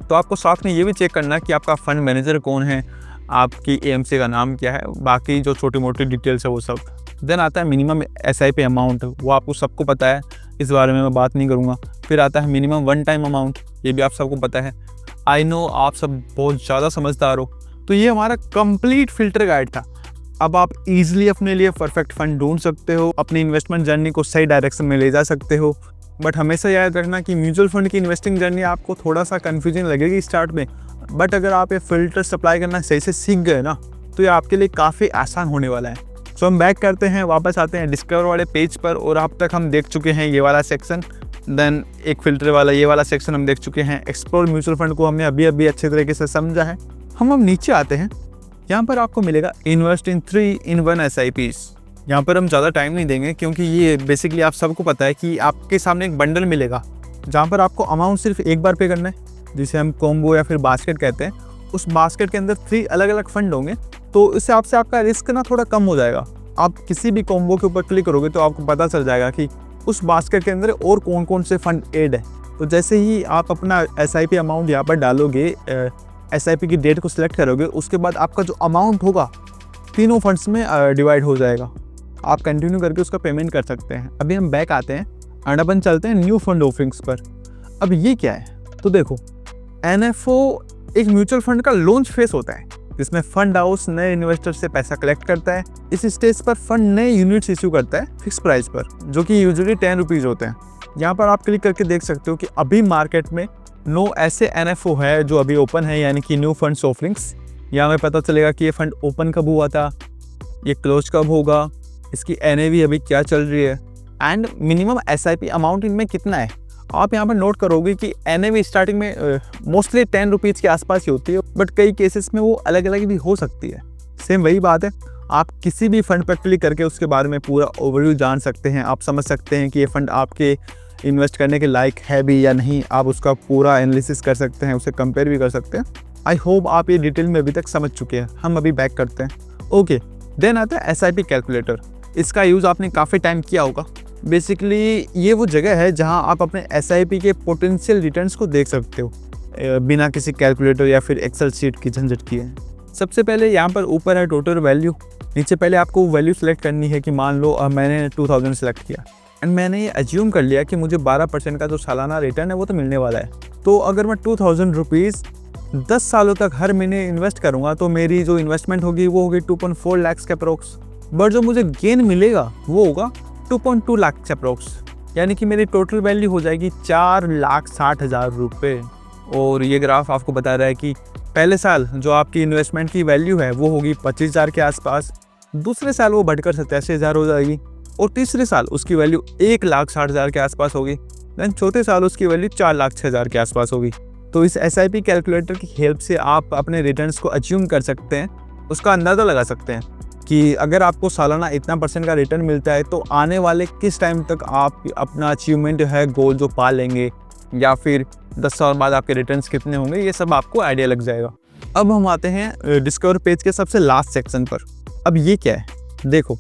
तो आपको साथ में ये भी चेक करना कि आपका फ़ंड मैनेजर कौन है, आपकी एएमसी का नाम क्या है, बाकी जो छोटी मोटी डिटेल्स है वो सब। देन आता है मिनिमम एसआईपी अमाउंट, वो आपको सबको पता है, इस बारे में मैं बात नहीं करूँगा। फिर आता है मिनिमम वन टाइम अमाउंट, ये भी आप सबको पता है। आई नो आप सब बहुत ज़्यादा समझदार हो। तो ये हमारा कंप्लीट फिल्टर गाइड था। अब आप इजीली अपने लिए परफेक्ट फंड ढूंढ सकते हो, अपनी इन्वेस्टमेंट जर्नी को सही डायरेक्शन में ले जा सकते हो। बट हमेशा याद रखना कि म्यूचुअल फंड की इन्वेस्टिंग जर्नी आपको थोड़ा सा कन्फ्यूजन लगेगी स्टार्ट में, बट अगर आप ये फिल्टर सप्लाई करना सही से सीख गए ना, तो ये आपके लिए काफ़ी आसान होने वाला है। सो हम बैक करते हैं, वापस आते हैं डिस्कवर वाले पेज पर, और अब तक हम देख चुके हैं ये वाला सेक्शन, देन एक फिल्टर वाला ये वाला सेक्शन हम देख चुके हैं। एक्सप्लोर म्यूचुअल फंड को हमने अभी अभी अच्छे तरीके से समझा है। हम अब नीचे आते हैं, यहाँ पर आपको मिलेगा इन्वेस्ट इन 3-in-1 SIPs। यहाँ पर हम ज़्यादा टाइम नहीं देंगे, क्योंकि ये बेसिकली आप सबको पता है कि आपके सामने एक बंडल मिलेगा जहाँ पर आपको अमाउंट सिर्फ एक बार पे करना है, जिसे हम कॉम्बो या फिर बास्केट कहते हैं। उस बास्केट के अंदर 3 अलग अलग फंड होंगे, तो इससे आपसे आपका रिस्क ना थोड़ा कम हो जाएगा। आप किसी भी कॉम्बो के ऊपर क्लिक करोगे तो आपको पता चल जाएगा कि उस बास्केट के अंदर और कौन कौन से फंड ऐड है। तो जैसे ही आप अपना SIP अमाउंट यहाँ पर डालोगे, SIP की डेट को सिलेक्ट करोगे, उसके बाद आपका जो अमाउंट होगा तीनों फंड्स में डिवाइड हो जाएगा। आप कंटिन्यू करके उसका पेमेंट कर सकते हैं। अभी हम बैक आते हैं और अपन चलते हैं न्यू फंड ऑफरिंग्स पर। अब ये क्या है, तो देखो NFO एक म्यूचुअल फंड का लॉन्च फेस होता है, जिसमें फंड हाउस नए इन्वेस्टर से पैसा कलेक्ट करता है। इस स्टेज पर फंड नए यूनिट्स इश्यू करता है फिक्स प्राइस पर, जो कि यूजुअली 10 रुपीज़ होते हैं। यहाँ पर आप क्लिक करके देख सकते हो कि अभी मार्केट में 9 ऐसे NFO है जो अभी ओपन है, यानी कि न्यू फंड्स ऑफरिंग्स। यहाँ में पता चलेगा कि ये फंड ओपन कब हुआ था, ये क्लोज कब होगा, इसकी NAV अभी क्या चल रही है, एंड मिनिमम SIP अमाउंट इनमें कितना है। आप यहाँ पर नोट करोगे कि NAV स्टार्टिंग में मोस्टली 10 रुपीज़ के आसपास ही होती है, बट कई केसेस में वो अलग अलग भी हो सकती है। सेम वही बात है, आप किसी भी फंड पर क्लिक करके उसके बारे में पूरा ओवरव्यू जान सकते हैं। आप समझ सकते हैं कि ये फंड आपके इन्वेस्ट करने के लायक है भी या नहीं। आप उसका पूरा एनालिसिस कर सकते हैं, उसे कंपेयर भी कर सकते हैं। आई होप आप ये डिटेल में अभी तक समझ चुके हैं। हम अभी बैक करते हैं। ओके, देन आता है SIP कैलकुलेटर। इसका यूज़ आपने काफ़ी टाइम किया होगा। बेसिकली ये वो जगह है जहां आप अपने SIP के पोटेंशियल रिटर्न्स को देख सकते हो, बिना किसी कैलकुलेटर या फिर एक्सेल शीट की झंझट किए। सबसे पहले यहाँ पर ऊपर है टोटल वैल्यू। नीचे पहले आपको वैल्यू सेलेक्ट करनी है कि मान लो मैंने 2000 सेलेक्ट किया एंड मैंने ये अज्यूम कर लिया कि मुझे 12% का जो सालाना रिटर्न है वो तो मिलने वाला है। तो अगर मैं 2000 रुपीज़ 10 सालों तक हर महीने इन्वेस्ट करूँगा तो मेरी जो इन्वेस्टमेंट होगी वो होगी 2.4 लाख के अप्रोक्स। बट जो मुझे गेन मिलेगा वो होगा 2.2 लाख से अप्रोक्स, यानी कि मेरी टोटल वैल्यू हो जाएगी 4,60,000 रुपये। और ये ग्राफ आपको बता रहा है कि पहले साल जो आपकी इन्वेस्टमेंट की वैल्यू है वो होगी 25,000 के आसपास, दूसरे साल वो बढ़कर 87,000 हो जाएगी, और तीसरे साल उसकी वैल्यू 1,60,000 के आसपास होगी। दैन चौथे साल उसकी वैल्यू 4,06,000 के आसपास होगी। तो इस SIP कैलकुलेटर की हेल्प से आप अपने रिटर्न्स को अज्यूम कर सकते हैं, उसका अंदाज़ा लगा सकते हैं कि अगर आपको सालाना इतना % का रिटर्न मिलता है तो आने वाले किस टाइम तक आप अपना अचीवमेंट है गोल जो पा लेंगे, या फिर 10 साल बाद आपके रिटर्न्स कितने होंगे, ये सब आपको आइडिया लग जाएगा। अब हम आते हैं डिस्कवर पेज के सबसे लास्ट सेक्शन पर। अब ये क्या है, देखो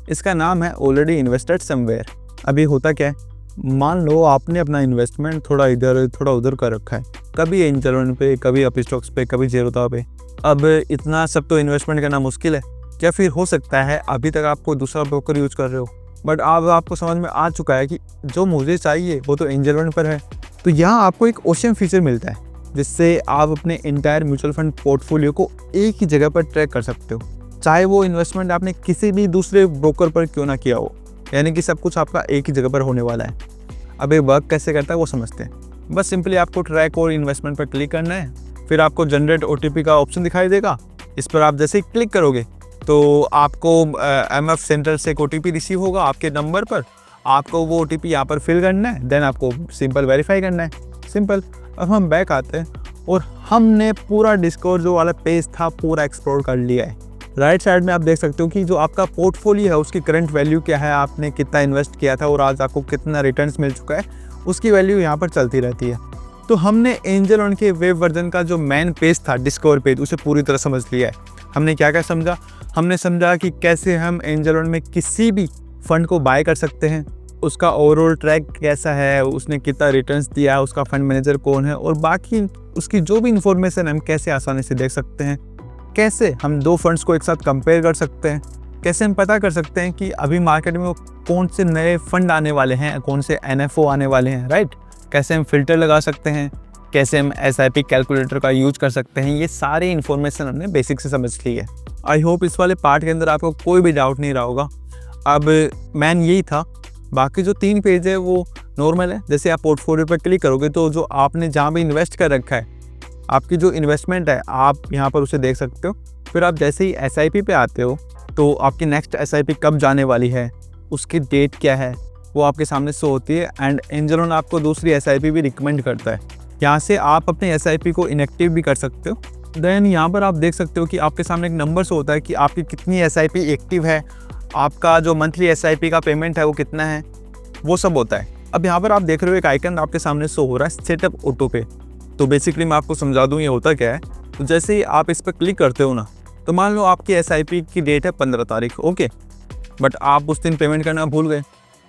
इसका नाम है ऑलरेडी इन्वेस्टेड समवेयर। अभी होता क्या है, मान लो आपने अपना इन्वेस्टमेंट थोड़ा इधर थोड़ा उधर कर रखा है, कभी एंजल वन पे, कभी अप स्टॉक्स पे, कभी ज़ीरोधा पे। अब इतना सब तो इन्वेस्टमेंट करना मुश्किल है, या फिर हो सकता है अभी तक आप कोई दूसरा ब्रोकर यूज़ कर रहे हो, बट अब आपको समझ में आ चुका है कि जो मुझे चाहिए वो तो एंजल वन पर है। तो यहाँ आपको एक ओशन फीचर मिलता है जिससे आप अपने इंटायर म्यूचुअल फंड पोर्टफोलियो को एक ही जगह पर ट्रैक कर सकते हो, चाहे वो इन्वेस्टमेंट आपने किसी भी दूसरे ब्रोकर पर क्यों ना किया हो। यानी कि सब कुछ आपका एक ही जगह पर होने वाला है। अब ये वर्क कैसे करता है वो समझते हैं। बस सिंपली आपको ट्रैक और इन्वेस्टमेंट पर क्लिक करना है, फिर आपको जनरेट OTP का ऑप्शन दिखाई देगा। इस पर आप जैसे ही क्लिक करोगे तो आपको MF सेंटर से एक OTP रिसीव होगा आपके नंबर पर। आपको वो OTP यहाँ पर फिल करना है, देन आपको सिंपल वेरीफाई करना है, सिंपल। अब हम बैक आते हैं और हमने पूरा डिस्कवर जो वाला पेज था पूरा एक्सप्लोर कर लिया है। राइट साइड में आप देख सकते हो कि जो आपका पोर्टफोलियो है उसकी करंट वैल्यू क्या है, आपने कितना इन्वेस्ट किया था और आज आपको कितना रिटर्न्स मिल चुका है, उसकी वैल्यू यहाँ पर चलती रहती है। तो हमने एंजल वन के वेब वर्जन का जो मेन पेज था, डिस्कवर पेज, उसे पूरी तरह समझ लिया है। हमने क्या क्या समझा? हमने समझा कि कैसे हम एंजल वन में किसी भी फंड को बाय कर सकते हैं, उसका ओवरऑल ट्रैक कैसा है, उसने कितना रिटर्न्स दिया है, उसका फंड मैनेजर कौन है, और बाकी उसकी जो भी इंफॉर्मेशन हम कैसे आसानी से देख सकते हैं। कैसे हम दो फंड्स को एक साथ कंपेयर कर सकते हैं, कैसे हम पता कर सकते हैं कि अभी मार्केट में कौन से नए फंड आने वाले हैं, कौन से NFO आने वाले हैं, राइट। कैसे हम फिल्टर लगा सकते हैं, कैसे हम SIP कैलकुलेटर का यूज कर सकते हैं, ये सारी इन्फॉर्मेशन हमने बेसिक से समझ ली है। आई होप इस वाले पार्ट के अंदर आपको कोई भी डाउट नहीं रहा होगा। अब मैन यही था, बाकी जो 3 पेज है वो नॉर्मल है। जैसे आप पोर्टफोलियो पर क्लिक करोगे तो जो आपने जहाँ भी इन्वेस्ट कर रखा है, आपकी जो इन्वेस्टमेंट है आप यहाँ पर उसे देख सकते हो। फिर आप जैसे ही SIP पे आते हो तो आपकी नेक्स्ट SIP कब जाने वाली है, उसकी डेट क्या है, वो आपके सामने शो होती है। एंड एंजल वन आपको दूसरी SIP भी रिकमेंड करता है, यहाँ से आप अपने SIP को इनएक्टिव भी कर सकते हो। देन यहाँ पर आप देख सकते हो कि आपके सामने एक नंबर शो होता है कि आपकी कितनी SIP एक्टिव है, आपका जो मंथली SIP का पेमेंट है वो कितना है, वो सब होता है। अब यहाँ पर आप देख रहे हो एक आइकन आपके सामने शो हो रहा है, सेटअप ऑटो पे। तो बेसिकली मैं आपको समझा दूँ ये होता क्या है। तो जैसे ही आप इस पर क्लिक करते हो ना, तो मान लो आपकी SIP की डेट है 15 तारीख, ओके, बट आप उस दिन पेमेंट करना भूल गए,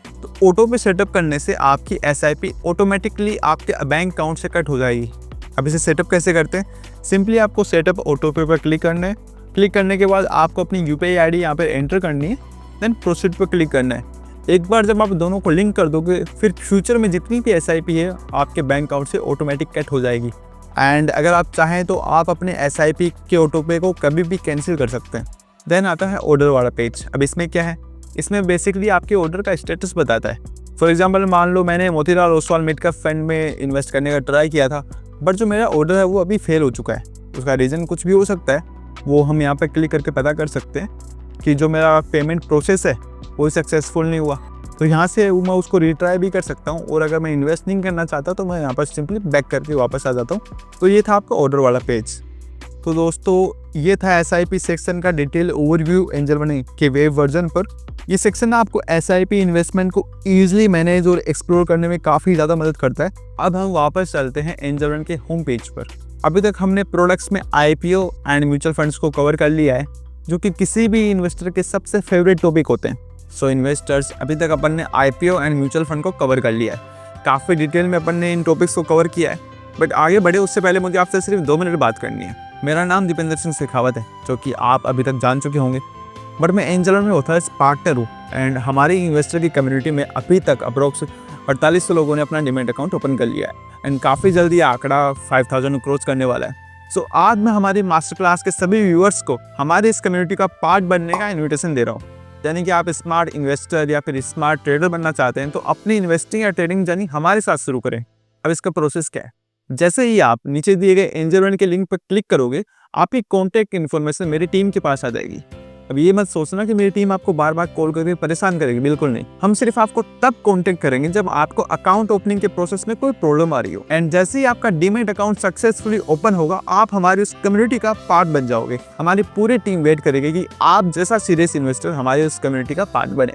तो ऑटो पे सेटअप करने से आपकी SIP ऑटोमेटिकली आपके बैंक अकाउंट से कट हो जाएगी। अब इसे सेटअप कैसे करते हैं? सिंपली आपको सेटअप ऑटो पे पर क्लिक करना है। क्लिक करने के बाद आपको अपनी UPI ID यहाँ पर एंटर करनी है, देन प्रोसीड पर क्लिक करना है। एक बार जब आप दोनों को लिंक कर दोगे, फिर फ्यूचर में जितनी भी SIP है आपके बैंक अकाउंट से ऑटोमेटिक कट हो जाएगी। एंड अगर आप चाहें तो आप अपने SIP के ऑटो पे को कभी भी कैंसिल कर सकते हैं। देन आता है ऑर्डर वाला पेज। अब इसमें क्या है? इसमें बेसिकली आपके ऑर्डर का स्टेटस बताता है। फॉर एग्जांपल मान लो मैंने Motilal Oswal mid cap fund में इन्वेस्ट करने का ट्राई किया था, बट जो मेरा ऑर्डर है वो अभी फेल हो चुका है। उसका रीज़न कुछ भी हो सकता है, वो हम यहाँ पर क्लिक करके पता कर सकते हैं कि जो मेरा पेमेंट प्रोसेस है वो सक्सेसफुल नहीं हुआ। तो यहाँ से मैं उसको रिट्राई भी कर सकता हूँ, और अगर मैं इन्वेस्ट नहीं करना चाहता तो मैं यहाँ पर सिंपली बैक करके वापस आ जाता हूँ। तो ये था आपका ऑर्डर वाला पेज। तो दोस्तों ये था SIP सेक्शन का डिटेल ओवरव्यू एंजल वन के वेब वर्जन पर। ये सेक्शन आपको SIP इन्वेस्टमेंट को ईजिली मैनेज और एक्सप्लोर करने में काफ़ी ज़्यादा मदद करता है। अब हम वापस चलते हैं एंजल वन के होम पेज पर। अभी तक हमने प्रोडक्ट्स में IPO एंड म्यूचुअल फंड्स को कवर कर लिया है, जो कि किसी भी इन्वेस्टर के सबसे फेवरेट टॉपिक होते हैं। सो इन्वेस्टर्स, अभी तक अपन ने IPO एंड म्यूचुअल फंड को कवर कर लिया है। काफ़ी डिटेल में अपन ने इन टॉपिक्स को कवर किया है, बट आगे बढ़े उससे पहले मुझे आपसे सिर्फ 2 मिनट बात करनी है। मेरा नाम दीपेंद्र सिंह शेखावत है, जो कि आप अभी तक जान चुके होंगे, बट मैं एंजल वन में ऑथराइज पार्टनर हूँ। एंड हमारी इन्वेस्टर की कम्युनिटी में अभी तक अप्रोक्स 4800 लोगों ने अपना डीमैट अकाउंट ओपन कर लिया है। एंड काफ़ी जल्दी ये आंकड़ा 5000 क्रॉस करने वाला है। सो आज मैं हमारी मास्टर क्लास के सभी व्यूअर्स को हमारे इस कम्युनिटी का पार्ट बनने का इन्विटेशन दे रहा हूँ। यानी कि आप स्मार्ट इन्वेस्टर या फिर स्मार्ट ट्रेडर बनना चाहते हैं तो अपनी इन्वेस्टिंग या ट्रेडिंग जर्नी हमारे साथ शुरू करें। अब इसका प्रोसेस क्या है? जैसे ही आप नीचे दिए गए एंजल वन के लिंक पर क्लिक करोगे, आपकी कॉन्टैक्ट इन्फॉर्मेशन मेरी टीम के पास आ जाएगी। अब ये मत सोचना कि मेरी टीम आपको बार बार कॉल करके परेशान करेगी, बिल्कुल नहीं। हम सिर्फ आपको तब कांटेक्ट करेंगे जब आपको अकाउंट ओपनिंग के प्रोसेस में कोई प्रॉब्लम आ रही हो। एंड जैसे ही आपका डीमैट अकाउंट सक्सेसफुली ओपन होगा, आप हमारी उस कम्युनिटी का पार्ट बन जाओगे। हमारी पूरी टीम वेट करेगी कि आप जैसा सीरियस इन्वेस्टर हमारी उस कम्युनिटी का पार्ट बने।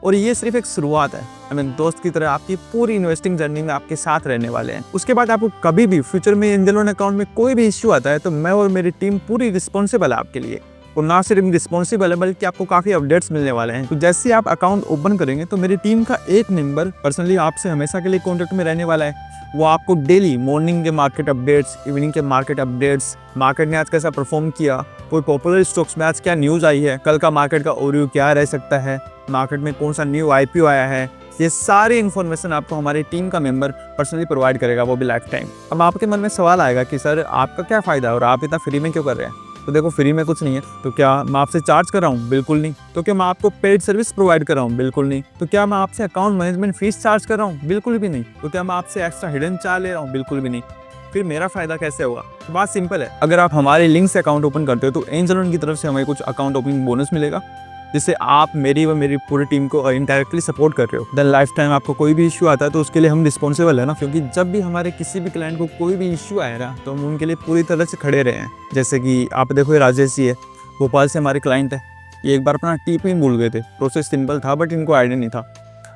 और ये सिर्फ एक शुरुआत है। हमें दोस्त की तरह आपकी पूरी इन्वेस्टिंग जर्नी में आपके साथ रहने वाले हैं। उसके बाद आपको कभी भी फ्यूचर में एंजल वन अकाउंट में कोई भी इश्यू आता है तो मैं और मेरी टीम पूरी रिस्पॉन्सिबल है आपके लिए। और ना सिर्फ रिस्पॉन्सिबल है बल्कि आपको काफ़ी अपडेट्स मिलने वाले हैं। तो जैसे ही आप अकाउंट ओपन करेंगे तो मेरी टीम का एक मेंबर पर्सनली आपसे हमेशा के लिए कॉन्टेक्ट में रहने वाला है। वो आपको डेली मॉर्निंग के मार्केट अपडेट्स, इवनिंग के मार्केट अपडेट्स, मार्केट ने आज कैसा परफॉर्म किया, कोई पॉपुलर स्टॉक्स में आज क्या न्यूज़ आई है, कल का मार्केट का ओवरव्यू क्या रह सकता है, मार्केट में कौन सा न्यू IPO आया है, ये सारी इन्फॉर्मेशन आपको हमारी टीम का मेंबर पर्सनली प्रोवाइड करेगा, वो भी लाइफ टाइम। अब आपके मन में सवाल आएगा कि सर आपका क्या फ़ायदा है और आप इतना फ्री में क्यों कर रहे हैं? तो देखो, फ्री में कुछ नहीं है। तो क्या मैं आपसे चार्ज कर रहा हूँ? बिल्कुल नहीं। तो क्या मैं आपको पेड सर्विस प्रोवाइड कर रहा हूँ? बिल्कुल नहीं। तो क्या मैं आपसे अकाउंट मैनेजमेंट फीस चार्ज कर रहा हूँ? बिल्कुल भी नहीं। तो क्या मैं आपसे एक्स्ट्रा हिडन चार्ज ले रहा हूँ? बिल्कुल भी नहीं। फिर मेरा फायदा कैसे होगा? तो बात सिंपल है, अगर आप हमारे लिंक से अकाउंट ओपन करते हो तो एंजल वन की तरफ से हमें कुछ अकाउंट ओपनिंग बोनस मिलेगा, जिससे आप मेरी व मेरी पूरी टीम को इनडायरेक्टली सपोर्ट कर रहे हो। देन लाइफ टाइम आपको कोई भी इश्यू आता है तो उसके लिए हम रिस्पॉन्सिबल है ना, क्योंकि जब भी हमारे किसी भी क्लाइंट को कोई भी इश्यू आए ना तो हम उनके लिए पूरी तरह से खड़े रहे हैं। जैसे कि आप देखो, ये राजेश जी है, भोपाल से हमारे क्लाइंट है। ये एक बार अपना टिपिन भूल गए थे, प्रोसेस सिंपल था बट इनको आइडिया नहीं था।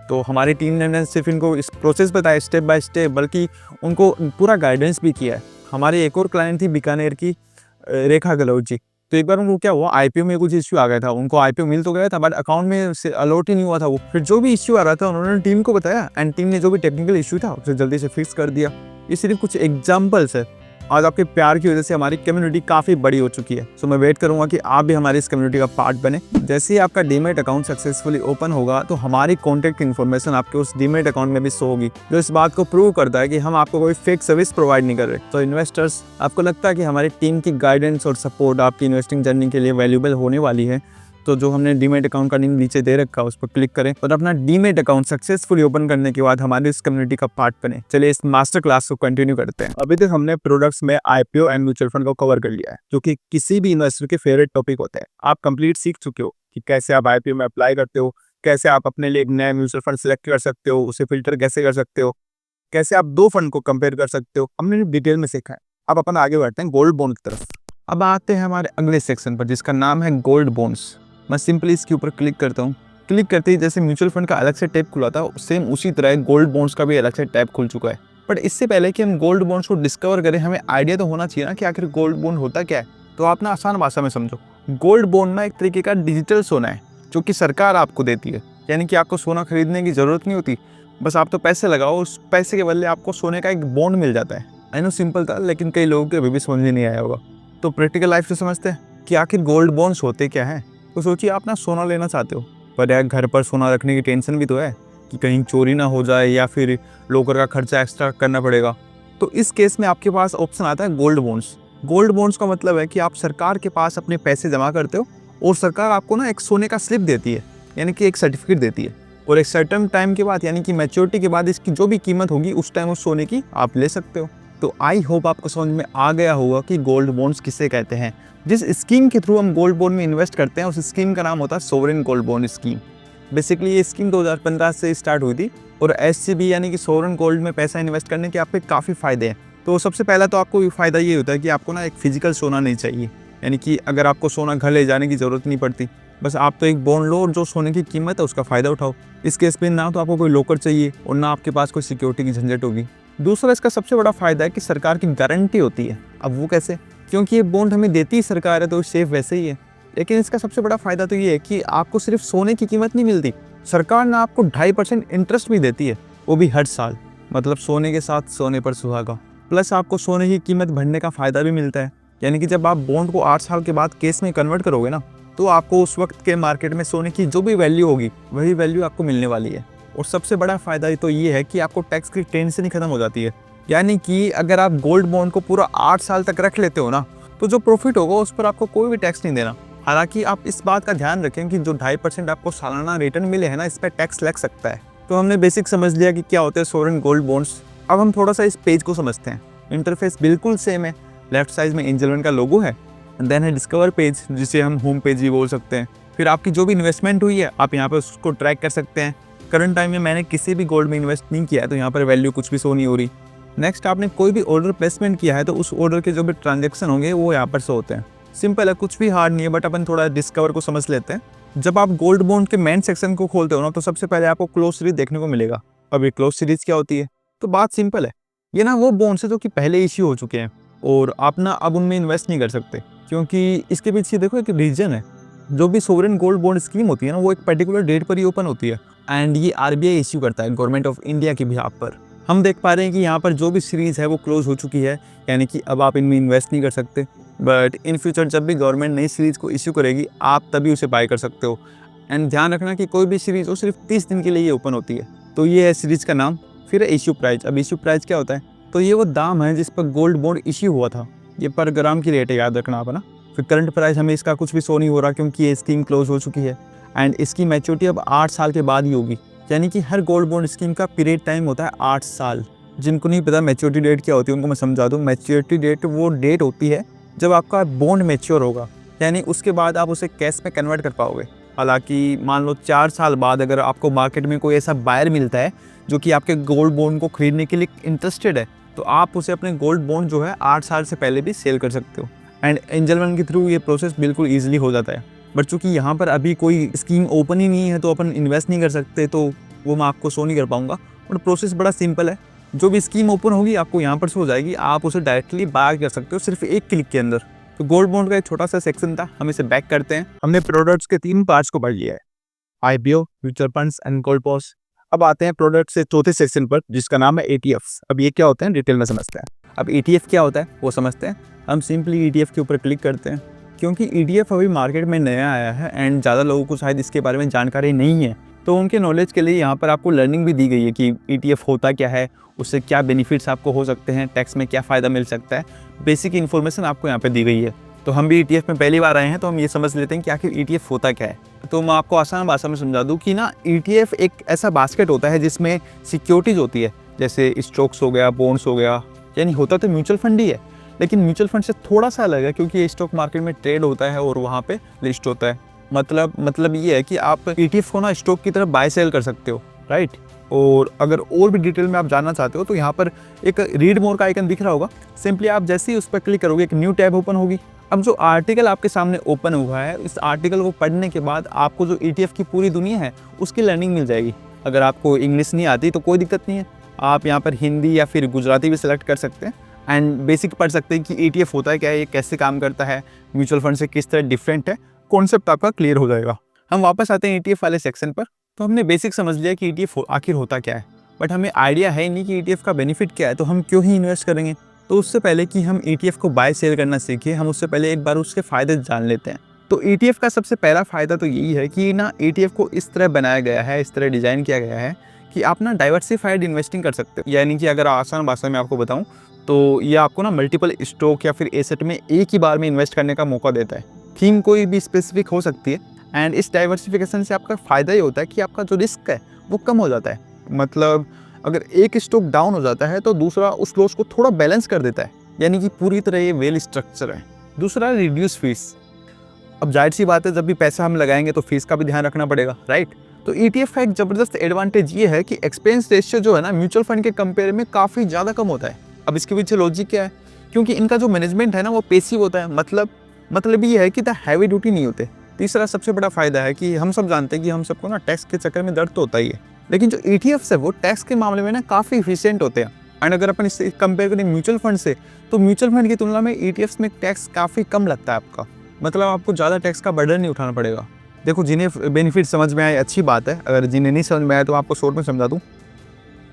तो हमारी टीम ने सिर्फ इनको इस प्रोसेस बताया स्टेप बाय स्टेप, बल्कि उनको पूरा गाइडेंस भी किया है। हमारी एक और क्लाइंट थी बीकानेर की, रेखा गहलोत जी। तो एक बार उनको क्या हुआ, IPO में कुछ इश्यू आ गया था। उनको IPO मिल तो गया था बट अकाउंट में से अलॉट ही नहीं हुआ था वो। फिर जो भी इश्यू आ रहा था उन्होंने टीम को बताया एंड टीम ने जो भी टेक्निकल इश्यू था उसे जल्दी से फिक्स कर दिया। ये सिर्फ कुछ एग्जाम्पल्स है। आज आपके प्यार की वजह से हमारी कम्युनिटी काफ़ी बड़ी हो चुकी है। सो मैं वेट करूंगा कि आप भी हमारी इस कम्युनिटी का पार्ट बने। जैसे ही आपका डीमेट अकाउंट सक्सेसफुली ओपन होगा तो हमारी कॉन्टैक्ट इन्फॉर्मेशन आपके उस डीमेट अकाउंट में भी शो होगी, जो इस बात को प्रूव करता है कि हम आपको कोई फेक सर्विस प्रोवाइड नहीं कर रहे। तो इन्वेस्टर्स, आपको लगता है कि हमारी टीम की गाइडेंस और सपोर्ट आपकी इन्वेस्टिंग जर्नी के लिए वैल्यूएबल होने वाली है, तो जो हमने डीमेट अकाउंट का लिंक नीचे दे रखा है उस पर क्लिक करें और अपना डीमेट अकाउंट सक्सेसफुली ओपन करने के बाद हमारी इस कम्युनिटी का पार्ट बने। चलिए इस मास्टर क्लास को कंटिन्यू करते हैं। अभी तक हमने प्रोडक्ट्स में IPO एंड म्यूचुअल फंड को कवर कर लिया है, जो कि किसी भी इन्वेस्टर के फेवरेट टॉपिक होते हैं। आप कंप्लीट सीख चुके हो कि कैसे आप IPO में अप्लाई करते हो, कैसे आप अपने लिए एक नया म्यूचुअल फंड सिलेक्ट कर सकते हो, उसे फिल्टर कैसे कर सकते हो, कैसे आप दो फंड को कंपेयर कर सकते हो, हमने डिटेल में सीखा है। अब अपन आगे बढ़ते हैं गोल्ड बॉन्ड की तरफ। अब आते हैं हमारे अगले सेक्शन पर, जिसका नाम है गोल्ड बॉन्ड्स। मैं सिंपली इसके ऊपर क्लिक करता हूँ। क्लिक करते ही जैसे म्यूचुअल फंड का अलग से टैब खुला था, सेम उसी तरह गोल्ड बॉन्ड्स का भी अलग से टैब खुल चुका है। बट इससे पहले कि हम गोल्ड बॉन्ड्स को डिस्कवर करें, हमें आइडिया तो होना चाहिए ना कि आखिर गोल्ड बॉन्ड होता क्या है। तो आप ना आसान भाषा में समझो, गोल्ड बॉन्ड ना एक तरीके का डिजिटल सोना है जो कि सरकार आपको देती है। यानी कि आपको सोना खरीदने की जरूरत नहीं होती, बस आप तो पैसे लगाओ, उस पैसे के बदले आपको सोने का एक बॉन्ड मिल जाता है। आई नो सिंपल था, लेकिन कई लोगों को अभी भी समझ नहीं आया होगा। तो प्रैक्टिकल लाइफ से समझते हैं कि आखिर गोल्ड बॉन्ड्स होते क्या हैं। तो सोचिए, आप ना सोना लेना चाहते हो, पर यार घर पर सोना रखने की टेंशन भी तो है कि कहीं चोरी ना हो जाए या फिर लोकर का खर्चा एक्स्ट्रा करना पड़ेगा। तो इस केस में आपके पास ऑप्शन आता है गोल्ड बॉन्ड्स। गोल्ड बॉन्ड्स का मतलब है कि आप सरकार के पास अपने पैसे जमा करते हो और सरकार आपको ना एक सोने का स्लिप देती है, यानी कि एक सर्टिफिकेट देती है, और एक सर्टेन टाइम के बाद यानी कि मैच्योरिटी के बाद इसकी जो भी कीमत होगी उस टाइम उस सोने की आप ले सकते हो। तो आई होप आपको समझ में आ गया होगा कि गोल्ड बॉन्ड्स किसे कहते हैं। जिस स्कीम के थ्रू हम गोल्ड बॉन्ड में इन्वेस्ट करते हैं उस स्कीम का नाम होता है sovereign gold bond scheme. Basically ये स्कीम 2015 से स्टार्ट हुई थी और SGB यानी कि सोवरेन गोल्ड में पैसा इन्वेस्ट करने के आपके काफ़ी फ़ायदे हैं। तो सबसे पहला तो आपको फ़ायदा ये होता है कि आपको ना एक फिजिकल सोना नहीं चाहिए, यानी कि अगर आपको सोना घर ले जाने की ज़रूरत नहीं पड़ती, बस आप तो एक बॉन्ड लो और जो सोने की कीमत है उसका फ़ायदा उठाओ। इस केस में ना तो आपको कोई लॉकर चाहिए और ना आपके पास कोई सिक्योरिटी की झंझट होगी। दूसरा इसका सबसे बड़ा फ़ायदा है कि सरकार की गारंटी होती है। अब वो कैसे? क्योंकि ये बॉन्ड हमें देती ही सरकार है तो सेफ वैसे ही है। लेकिन इसका सबसे बड़ा फ़ायदा तो ये है कि आपको सिर्फ सोने की कीमत नहीं मिलती, सरकार ना आपको 2.5% इंटरेस्ट भी देती है, वो भी हर साल। मतलब सोने के साथ सोने पर सुहागा। प्लस आपको सोने की कीमत बढ़ने का फ़ायदा भी मिलता है, यानी कि जब आप बॉन्ड को 8 साल के बाद केस में कन्वर्ट करोगे ना, तो आपको उस वक्त के मार्केट में सोने की जो भी वैल्यू होगी वही वैल्यू आपको मिलने वाली है। और सबसे बड़ा फ़ायदा तो ये है कि आपको टैक्स की टेंशन ही खत्म हो जाती है। यानी कि अगर आप गोल्ड बॉन्ड को पूरा 8 साल तक रख लेते हो ना, तो जो प्रॉफिट होगा उस पर आपको कोई भी टैक्स नहीं देना। हालांकि आप इस बात का ध्यान रखें कि जो 2.5% आपको सालाना रिटर्न मिले है ना, इस पर टैक्स लग सकता है। तो हमने बेसिक समझ लिया कि क्या होते हैं सोवरेन गोल्ड बॉन्ड्स। अब हम थोड़ा सा इस पेज को समझते हैं। इंटरफेस बिल्कुल सेम है, लेफ्ट साइड में एंजल वन का लोगो है, देन है डिस्कवर पेज जिसे हम होम पेज भी बोल सकते हैं। फिर आपकी जो भी इन्वेस्टमेंट हुई है आप यहाँ पर उसको ट्रैक कर सकते हैं। करंट टाइम में मैंने किसी भी गोल्ड में इन्वेस्ट नहीं किया है तो यहाँ पर वैल्यू कुछ भी शो नहीं हो रही। नेक्स्ट, आपने कोई भी ऑर्डर प्लेसमेंट किया है तो उस ऑर्डर के जो भी ट्रांजेक्शन होंगे वो यहाँ पर शो होते हैं। सिंपल है, कुछ भी हार्ड नहीं है, बट अपन थोड़ा डिस्कवर को समझ लेते हैं। जब आप गोल्ड बॉन्ड के मेन सेक्शन को खोलते हो ना, तो सबसे पहले आपको क्लोज सीरीज देखने को मिलेगा। अब ये क्लोज सीरीज क्या होती है? तो बात सिंपल है, ये ना वो बॉन्ड्स है जो कि पहले इश्यू हो चुके हैं और आप ना अब उनमें इन्वेस्ट नहीं कर सकते। क्योंकि इसके पीछे देखो एक रीजन है। जो भी सोवरेन गोल्ड बॉन्ड स्कीम होती है ना, वो एक पर्टिकुलर डेट पर ही ओपन होती है एंड ये आरबीआई इश्यू करता है गवर्नमेंट ऑफ इंडिया के बिहाफ पर। हम देख पा रहे हैं कि यहाँ पर जो भी सीरीज़ है वो क्लोज हो चुकी है, यानी कि अब आप इनमें इन्वेस्ट नहीं कर सकते। बट इन फ्यूचर जब भी गवर्नमेंट नई सीरीज़ को इश्यू करेगी, आप तभी उसे बाय कर सकते हो। एंड ध्यान रखना कि कोई भी सीरीज़ हो सिर्फ 30 दिन के लिए ये ओपन होती है। तो ये है सीरीज़ का नाम। फिर है इश्यू प्राइस। अब इश्यू प्राइस क्या होता है? तो ये वो दाम है जिस पर गोल्ड बॉन्ड इश्यू हुआ था। ये पर ग्राम की रेट है, याद रखना आप ना। फिर करंट प्राइस हमें इसका कुछ भी शो नहीं हो रहा क्योंकि ये स्कीम क्लोज हो चुकी है एंड इसकी मैच्योरिटी अब 8 साल के बाद ही होगी। यानी कि हर गोल्ड बॉन्ड स्कीम का पीरियड टाइम होता है 8 साल। जिनको नहीं पता मैच्योरिटी डेट क्या होती है उनको मैं समझा दूँ। मैच्योरिटी डेट वो डेट होती है जब आपका बॉन्ड मैच्योर होगा, यानी उसके बाद आप उसे कैश में कन्वर्ट कर पाओगे। हालांकि मान लो 4 साल बाद अगर आपको मार्केट में कोई ऐसा बायर मिलता है जो कि आपके गोल्ड बॉन्ड को खरीदने के लिए इंटरेस्टेड है, तो आप उसे अपने गोल्ड बॉन्ड जो है 8 साल से पहले भी सेल कर सकते हो। एंड एंजल वन के थ्रू ये प्रोसेस बिल्कुल ईजिली हो जाता है। बट चूंकि यहाँ पर अभी कोई स्कीम ओपन ही नहीं है तो अपन इन्वेस्ट नहीं कर सकते, तो वो मैं आपको शो नहीं कर पाऊँगा। बट प्रोसेस बड़ा सिंपल है। जो भी स्कीम ओपन होगी आपको यहाँ पर शो हो जाएगी, आप उसे डायरेक्टली बाय कर सकते हो सिर्फ एक क्लिक के अंदर। तो गोल्ड बॉन्ड का एक छोटा सा सेक्शन था, हम इसे बैक करते हैं। हमने प्रोडक्ट्स के 3 पार्ट्स को पढ़ लिया है, IPO, mutual funds and gold pass. अब आते हैं प्रोडक्ट से चौथे सेक्शन पर जिसका नाम है एटीएफ्स। अब ये क्या होते हैं डिटेल में समझते हैं। अब ईटीएफ क्या होता है वो समझते हैं। हम सिंपली ईटीएफ के ऊपर क्लिक करते हैं क्योंकि ईटीएफ अभी मार्केट में नया आया है एंड ज़्यादा लोगों को शायद इसके बारे में जानकारी नहीं है। तो उनके नॉलेज के लिए यहाँ पर आपको लर्निंग भी दी गई है कि ईटीएफ होता क्या है, उससे क्या बेनिफिट्स आपको हो सकते हैं, टैक्स में क्या फ़ायदा मिल सकता है। बेसिक इन्फॉर्मेशन आपको यहाँ पर दी गई है। तो हम भी ईटीएफ में पहली बार आए हैं तो हम ये समझ लेते हैं कि आखिर ईटीएफ होता क्या है। तो मैं आपको आसान भाषा में समझा दूं कि ना, ईटीएफ एक ऐसा बास्केट होता है जिसमें सिक्योरिटीज होती है, जैसे स्टॉक्स हो गया, बॉन्ड्स हो गया। यानी होता तो म्यूचुअल फंड ही है, लेकिन म्यूचुअल फंड से थोड़ा सा अलग है क्योंकि ये स्टॉक मार्केट में ट्रेड होता है और वहाँ पे लिस्ट होता है। मतलब ये है कि आप ईटीएफ को ना स्टॉक की तरफ बाय सेल कर सकते हो, राइट। और अगर और भी डिटेल में आप जानना चाहते हो तो यहाँ पर एक रीड मोर का आइकन दिख रहा होगा। सिंपली आप जैसे ही उस पर क्लिक करोगे एक न्यू टैब ओपन होगी। अब जो आर्टिकल आपके सामने ओपन हुआ है, इस आर्टिकल को पढ़ने के बाद आपको जो ईटीएफ की पूरी दुनिया है उसकी लर्निंग मिल जाएगी। अगर आपको इंग्लिश नहीं आती तो कोई दिक्कत नहीं है, आप यहाँ पर हिंदी या फिर गुजराती भी सिलेक्ट कर सकते हैं एंड बेसिक पढ़ सकते हैं कि ईटीएफ होता है क्या है, ये कैसे काम करता है, म्यूचुअल फंड से किस तरह डिफरेंट है। कॉन्सेप्ट आपका क्लियर हो जाएगा। हम वापस आते हैं ईटीएफ वाले सेक्शन पर। तो हमने बेसिक समझ लिया कि ईटीएफ आखिर होता क्या है, बट हमें आइडिया है नहीं कि ईटीएफ का बेनिफिट क्या है, तो हम क्यों ही इन्वेस्ट करेंगे। तो उससे पहले कि हम ईटीएफ को बाय सेल करना सीखें, हम उससे पहले एक बार उसके फ़ायदे जान लेते हैं। तो ईटीएफ का सबसे पहला फ़ायदा तो यही है कि ना, ईटीएफ को इस तरह बनाया गया है, इस तरह डिज़ाइन किया गया है कि आप ना डाइवर्सिफाइड इन्वेस्टिंग कर सकते हो। यानी कि अगर आसान भाषा में आपको बताऊं तो ये आपको ना मल्टीपल स्टॉक या फिर एसेट में एक ही बार में इन्वेस्ट करने का मौका देता है। थीम कोई भी स्पेसिफिक हो सकती है एंड इस डाइवर्सिफिकेशन से आपका फ़ायदा ये होता है कि आपका जो रिस्क है वो कम हो जाता है। मतलब अगर एक स्टॉक डाउन हो जाता है तो दूसरा उस लॉस को थोड़ा बैलेंस कर देता है, यानी कि पूरी तरह ये वेल स्ट्रक्चर है। दूसरा, रिड्यूस फीस। अब जाहिर सी बात है, जब भी पैसा हम लगाएंगे तो फीस का भी ध्यान रखना पड़ेगा, राइट। तो ईटीएफ का एक ज़बरदस्त एडवांटेज ये है कि एक्सपेंस रेशियो जो है ना, म्यूचुअल फंड के कंपेयर में काफ़ी ज़्यादा कम होता है। अब इसके पीछे लॉजिक क्या है? क्योंकि इनका जो मैनेजमेंट है ना वो पैसिव होता है। मतलब ये है कि द हैवी ड्यूटी नहीं होते। तीसरा सबसे बड़ा फायदा है कि हम सब जानते हैं कि हम सबको ना टैक्स के चक्कर में दर्द तो होता ही है, लेकिन जो ईटीएफ है वो टैक्स के मामले में ना काफ़ी इफिशिएंट होते हैं। एंड अगर अपन इससे कंपेयर करें म्यूचुअल फंड से, तो म्यूचुअल फंड की तुलना में ईटीएफ्स में टैक्स काफ़ी कम लगता है आपका। मतलब आपको ज़्यादा टैक्स का बर्डन नहीं उठाना पड़ेगा। देखो, जिन्हें बेनिफिट समझ में आए अच्छी बात है, अगर जिन्हें नहीं समझ में आए तो आपको शॉर्ट में समझा दूँ।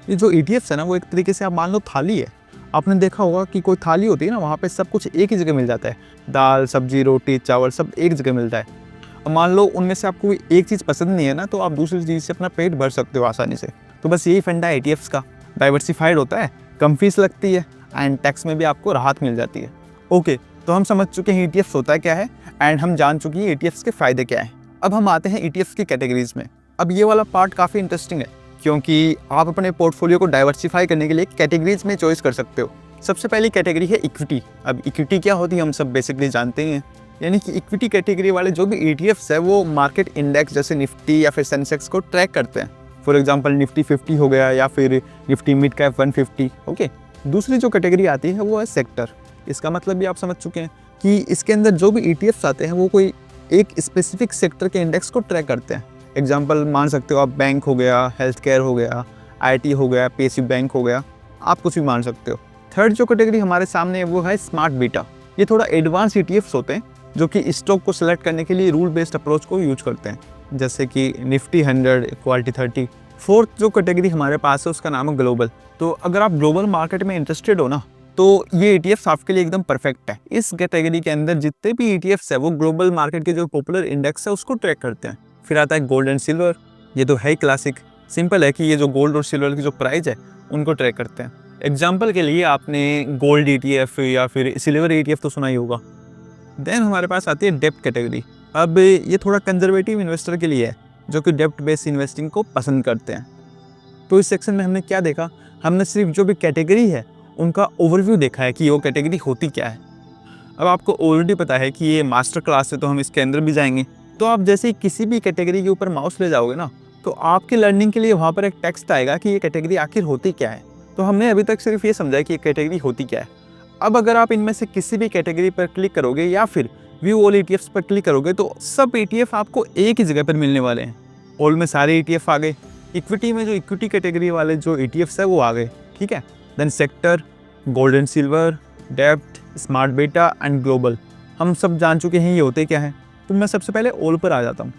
ये जो ईटीएफ्स है ना वो एक तरीके से आप मान लो थाली है। आपने देखा होगा कि कोई थाली होती है ना, वहाँ पे सब कुछ एक ही जगह मिल जाता है, दाल, सब्जी, रोटी, चावल सब एक जगह मिलता है। अब मान लो उनमें से आपको कोई एक चीज़ पसंद नहीं है ना, तो आप दूसरी चीज़ से अपना पेट भर सकते हो आसानी से। तो बस यही फंडा है ईटीएफ्स का। डाइवर्सिफाइड होता है, कम फीस लगती है एंड टैक्स में भी आपको राहत मिल जाती है। ओके, तो हम समझ चुके हैं ईटीएफ्स होता है क्या है एंड हम जान चुके हैं ईटीएफ्स के फ़ायदे क्या हैं। अब हम आते हैं ईटीएफ्स की कैटेगरीज में। अब ये वाला पार्ट काफ़ी इंटरेस्टिंग है क्योंकि आप अपने पोर्टफोलियो को डाइवर्सिफाई करने के लिए कैटेगरीज में चॉइस कर सकते हो। सबसे पहली कैटेगरी है इक्विटी। अब इक्विटी क्या होती है हम सब बेसिकली जानते हैं, यानी कि इक्विटी कैटेगरी वाले जो भी ईटीएफ्स है वो मार्केट इंडेक्स जैसे निफ्टी या फिर सेंसेक्स को ट्रैक करते हैं। फॉर एग्जांपल निफ्टी 50 हो गया या फिर निफ्टी मिड कैप 150। ओके, दूसरी जो कैटेगरी आती है वो है सेक्टर। इसका मतलब भी आप समझ चुके हैं कि इसके अंदर जो भी ईटीएफ्स आते हैं वो कोई एक स्पेसिफिक सेक्टर के इंडेक्स को ट्रैक करते हैं। एग्जाम्पल मान सकते हो आप, बैंक हो गया, हेल्थ केयर हो गया, IT हो गया, PSU बैंक हो गया, आप कुछ भी मान सकते हो। थर्ड जो कैटेगरी हमारे सामने है वो है स्मार्ट बीटा। ये थोड़ा एडवांस ETFs होते हैं जो कि स्टॉक को सिलेक्ट करने के लिए रूल बेस्ड अप्रोच को यूज करते हैं, जैसे कि निफ्टी 100, इक्वालिटी 30। फोर्थ जो कैटेगरी हमारे पास है उसका नाम है ग्लोबल। तो अगर आप ग्लोबल मार्केट में इंटरेस्टेड हो ना, तो ये ETFs आपके लिए एकदम परफेक्ट है। इस कैटेगरी के अंदर जितने भी ETFs है वो ग्लोबल मार्केट के जो पॉपुलर इंडेक्स है उसको ट्रैक करते हैं। फिर आता है गोल्ड एंड सिल्वर, ये तो है ही क्लासिक। सिंपल है कि ये जो गोल्ड और सिल्वर की जो प्राइस है उनको ट्रैक करते हैं। एग्जाम्पल के लिए आपने गोल्ड ETF या फिर सिल्वर ETF तो सुना ही होगा। देन हमारे पास आती है डेप्ट कैटेगरी। अब ये थोड़ा कंजर्वेटिव इन्वेस्टर के लिए है जो कि डेप्ट बेस्ड इन्वेस्टिंग को पसंद करते हैं। तो इस सेक्शन में हमने क्या देखा, हमने सिर्फ जो भी कैटेगरी है उनका ओवरव्यू देखा है कि वो कैटेगरी होती क्या है। अब आपको ऑलरेडी पता है कि ये मास्टर क्लास है तो हम इसके अंदर भी जाएंगे। तो आप जैसे ही किसी भी कैटेगरी के ऊपर माउस ले जाओगे ना, तो आपकी लर्निंग के लिए वहाँ पर एक टेक्स्ट आएगा कि ये कैटेगरी आखिर होती क्या है। तो हमने अभी तक सिर्फ ये समझा कि ये कैटेगरी होती क्या है। अब अगर आप इनमें से किसी भी कैटेगरी पर क्लिक करोगे या फिर व्यू ऑल ETFs पर क्लिक करोगे तो सब ETF आपको एक ही जगह पर मिलने वाले हैं। ऑल में सारे ETF आ गए, इक्विटी में जो इक्विटी कैटेगरी वाले जो ETFs है वो आ गए, ठीक है। Then sector, gold and silver, डेप्ट, स्मार्ट बेटा एंड ग्लोबल, हम सब जान चुके हैं ये होते क्या है। तो मैं सबसे पहले ऑल पर आ जाता हूँ।